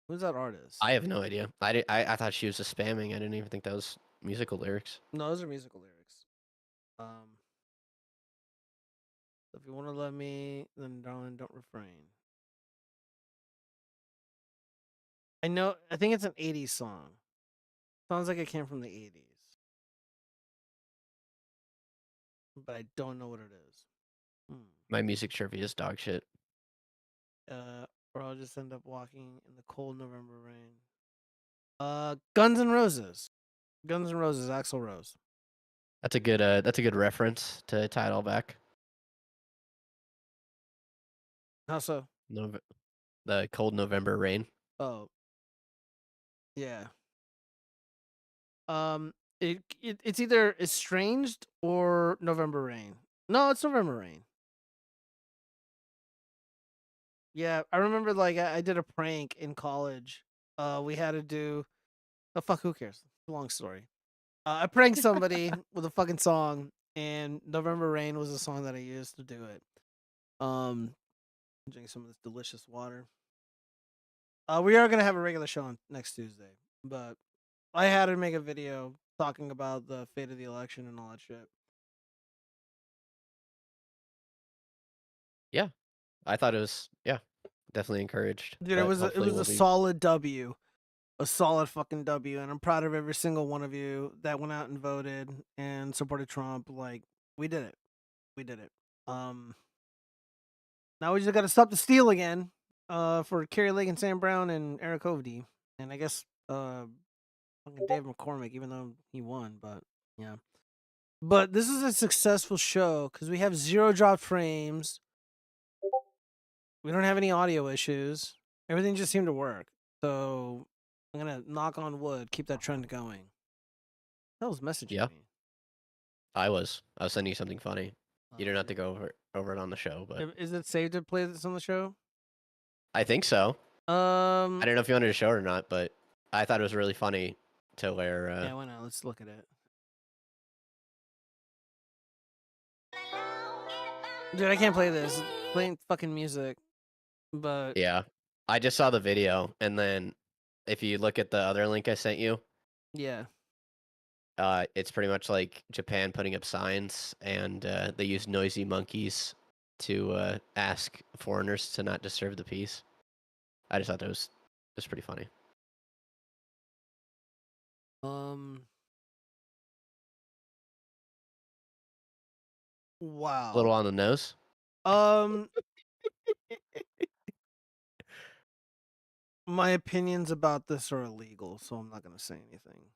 Who's that artist? I have no idea. I thought she was just spamming. I didn't even think that was musical lyrics. No, those are musical lyrics. If you want to love me, then darling, don't refrain. I think it's an 80s song. Sounds like it came from the 80s. But I don't know what it is. My music trivia is dog shit. Or I'll just end up walking in the cold November rain. Guns N' Roses. Guns N' Roses, Axl Rose. That's a good reference to tie it all back. How so? The cold November rain. Oh. Yeah. It's either Estranged or November Rain. No, it's November Rain. Yeah, I remember like I did a prank in college. We had to do. Oh fuck, who cares? Long story. I pranked somebody with a fucking song, and November Rain was the song that I used to do it. Drink some of this delicious water. We are gonna have a regular show on next Tuesday, but I had to make a video talking about the fate of the election and all that shit. Yeah, I thought it was definitely encouraged. Dude, But it hopefully was we'll a be solid W. A solid fucking W, and I'm proud of every single one of you that went out and voted and supported Trump. Like, we did it. We did it. Now we just gotta stop the steal again. For Kerry Lake and Sam Brown and Eric Hovde. And I guess fucking Dave McCormick, even though he won, but yeah. But this is a successful show because we have 0 drop frames. We don't have any audio issues. Everything just seemed to work. So I'm gonna knock on wood, keep that trend going. That was messaging Yeah. me. I was sending you something funny. You don't have to go over it on the show, but Is it safe to play this on the show? I think so. I don't know if you wanted to show it or not, but I thought it was really funny to where. Yeah, why not? Let's look at it. Dude, I can't play this. It's playing fucking music. But Yeah, I just saw the video, and then if you look at the other link I sent you, yeah. It's pretty much like Japan putting up signs, and they use noisy monkeys to ask foreigners to not disturb the peace. I just thought that was pretty funny. Wow. A little on the nose. My opinions about this are illegal, so I'm not gonna say anything.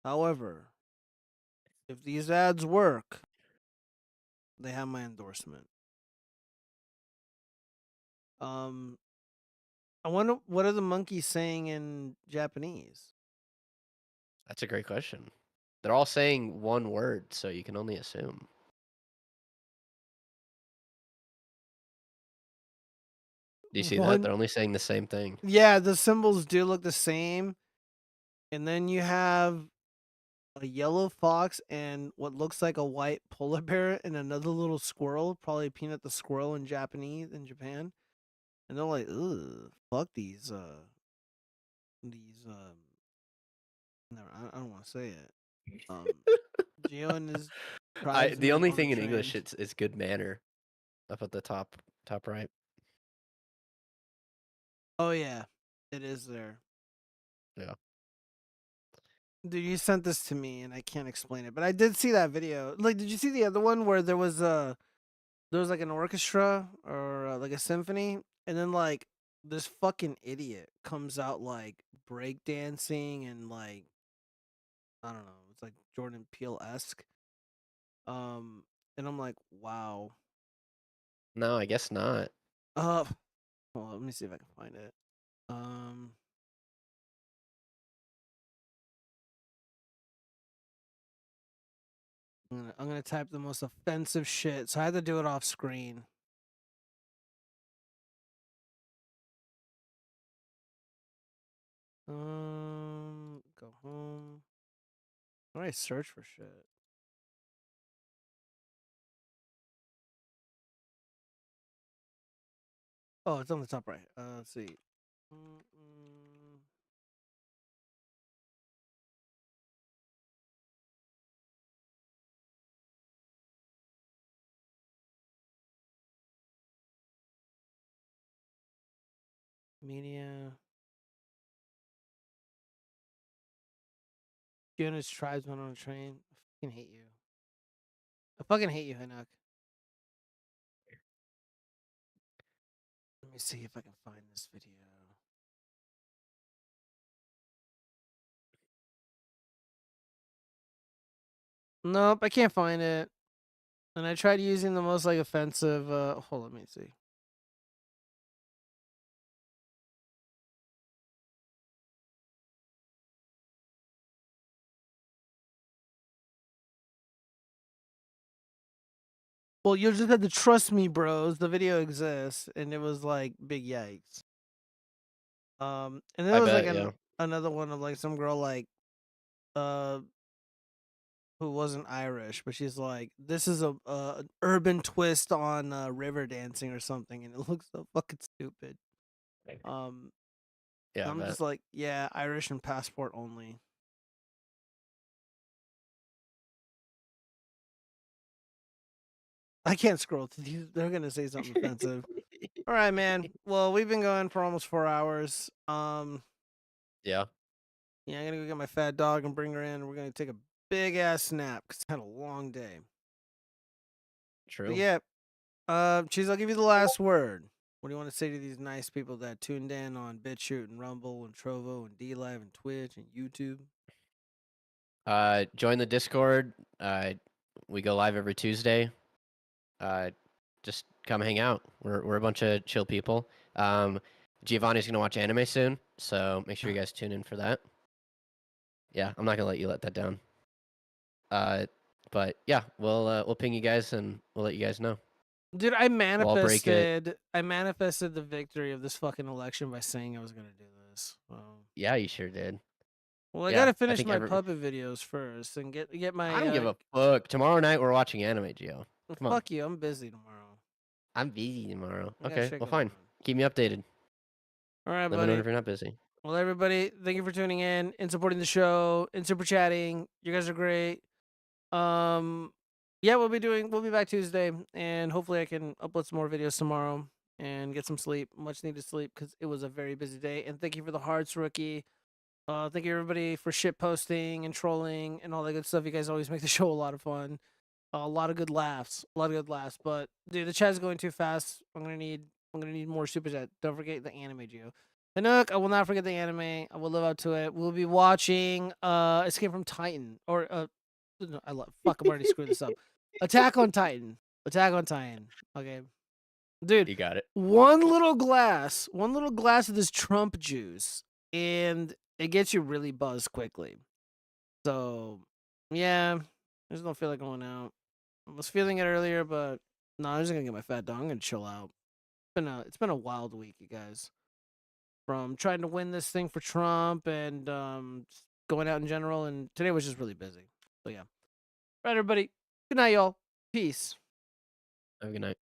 However, if these ads work, they have my endorsement. I wonder what are the monkeys saying in Japanese? That's a great question. They're all saying one word, so you can only assume. Do you see that? They're only saying the same thing. Yeah, the symbols do look the same. And then you have a yellow fox and what looks like a white polar bear and another little squirrel, probably Peanut the squirrel in Japanese in Japan. And they're like, ugh, fuck these no, I don't want to say it. Gio and his The only on thing the in English trend. is good manner. Up at the top right. Oh yeah, it is there. Yeah. Dude, you sent this to me and I can't explain it, but I did see that video. Like, did you see the other one where there was like an orchestra or like a symphony, and then like this fucking idiot comes out like breakdancing and like I don't know, it's like Jordan Peele-esque. And I'm like, wow. No, I guess not. Well, let me see if I can find it. I'm gonna type the most offensive shit, so I had to do it off screen. Go home. How do I search for shit? Oh, it's on the top right. Let's see. Media. Jonas tribesman on a train. I fucking hate you. I fucking hate you, Hinak. Let me see if I can find this video. Nope, I can't find it. And I tried using the most like offensive. Hold on, let me see. Well, you just had to trust me, bros. The video exists, and it was like big yikes. And then there was like another one of like some girl like uh who wasn't Irish, but she's like, this is a an urban twist on river dancing or something, and it looks so fucking stupid. Yeah, I'm just like, yeah, Irish and passport only. I can't scroll to these. They're gonna say something offensive. All right, man. Well, we've been going for almost 4 hours. Yeah. Yeah, I'm gonna go get my fat dog and bring her in. We're gonna take a big ass snap because it's had a long day. True. But yeah, Cheese, I'll give you the last word. What do you want to say to these nice people that tuned in on BitChute and Rumble and Trovo and dlive and Twitch and YouTube? Join the Discord. We go live every Tuesday. Just come hang out. We're a bunch of chill people. Giovanni's gonna watch anime soon, so make sure you guys tune in for that. Yeah, I'm not gonna let you let that down. But yeah, we'll ping you guys and we'll let you guys know. Dude, I manifested the victory of this fucking election by saying I was gonna do this. Yeah, you sure did. Well, I gotta finish my puppet videos first and get my. I don't give a fuck. Tomorrow night we're watching anime, Gio. Come on. Fuck you. I'm busy tomorrow. I'm busy tomorrow. I gotta Okay, check well it fine. Keep me updated. All right, Let me buddy. know if you're not busy. Well, everybody, thank you for tuning in and supporting the show and super chatting. You guys are great. Yeah, we'll be back Tuesday, and hopefully I can upload some more videos tomorrow and get some sleep, much needed sleep, because it was a very busy day. And thank you for the hearts, Rookie. Thank you everybody for shit posting and trolling and all that good stuff. You guys always make the show a lot of fun. A lot of good laughs. But dude, the chat's going too fast. I'm gonna need more super chat. Don't forget the anime, Gio. Anook, I will not forget the anime. I will live up to it. We'll be watching Escape from Titan. Or no, I'm already screwed this up. Attack on Titan. Okay. Dude, you got it. One little glass of this Trump juice, and it gets you really buzzed quickly. So yeah, I just don't feel like going out. I was feeling it earlier, but no, I'm just gonna get my fat dog. I'm gonna chill out. It's been a wild week, you guys. From trying to win this thing for Trump and just going out in general, and today was just really busy. So yeah. All right, everybody. Good night, y'all. Peace. Have a good night.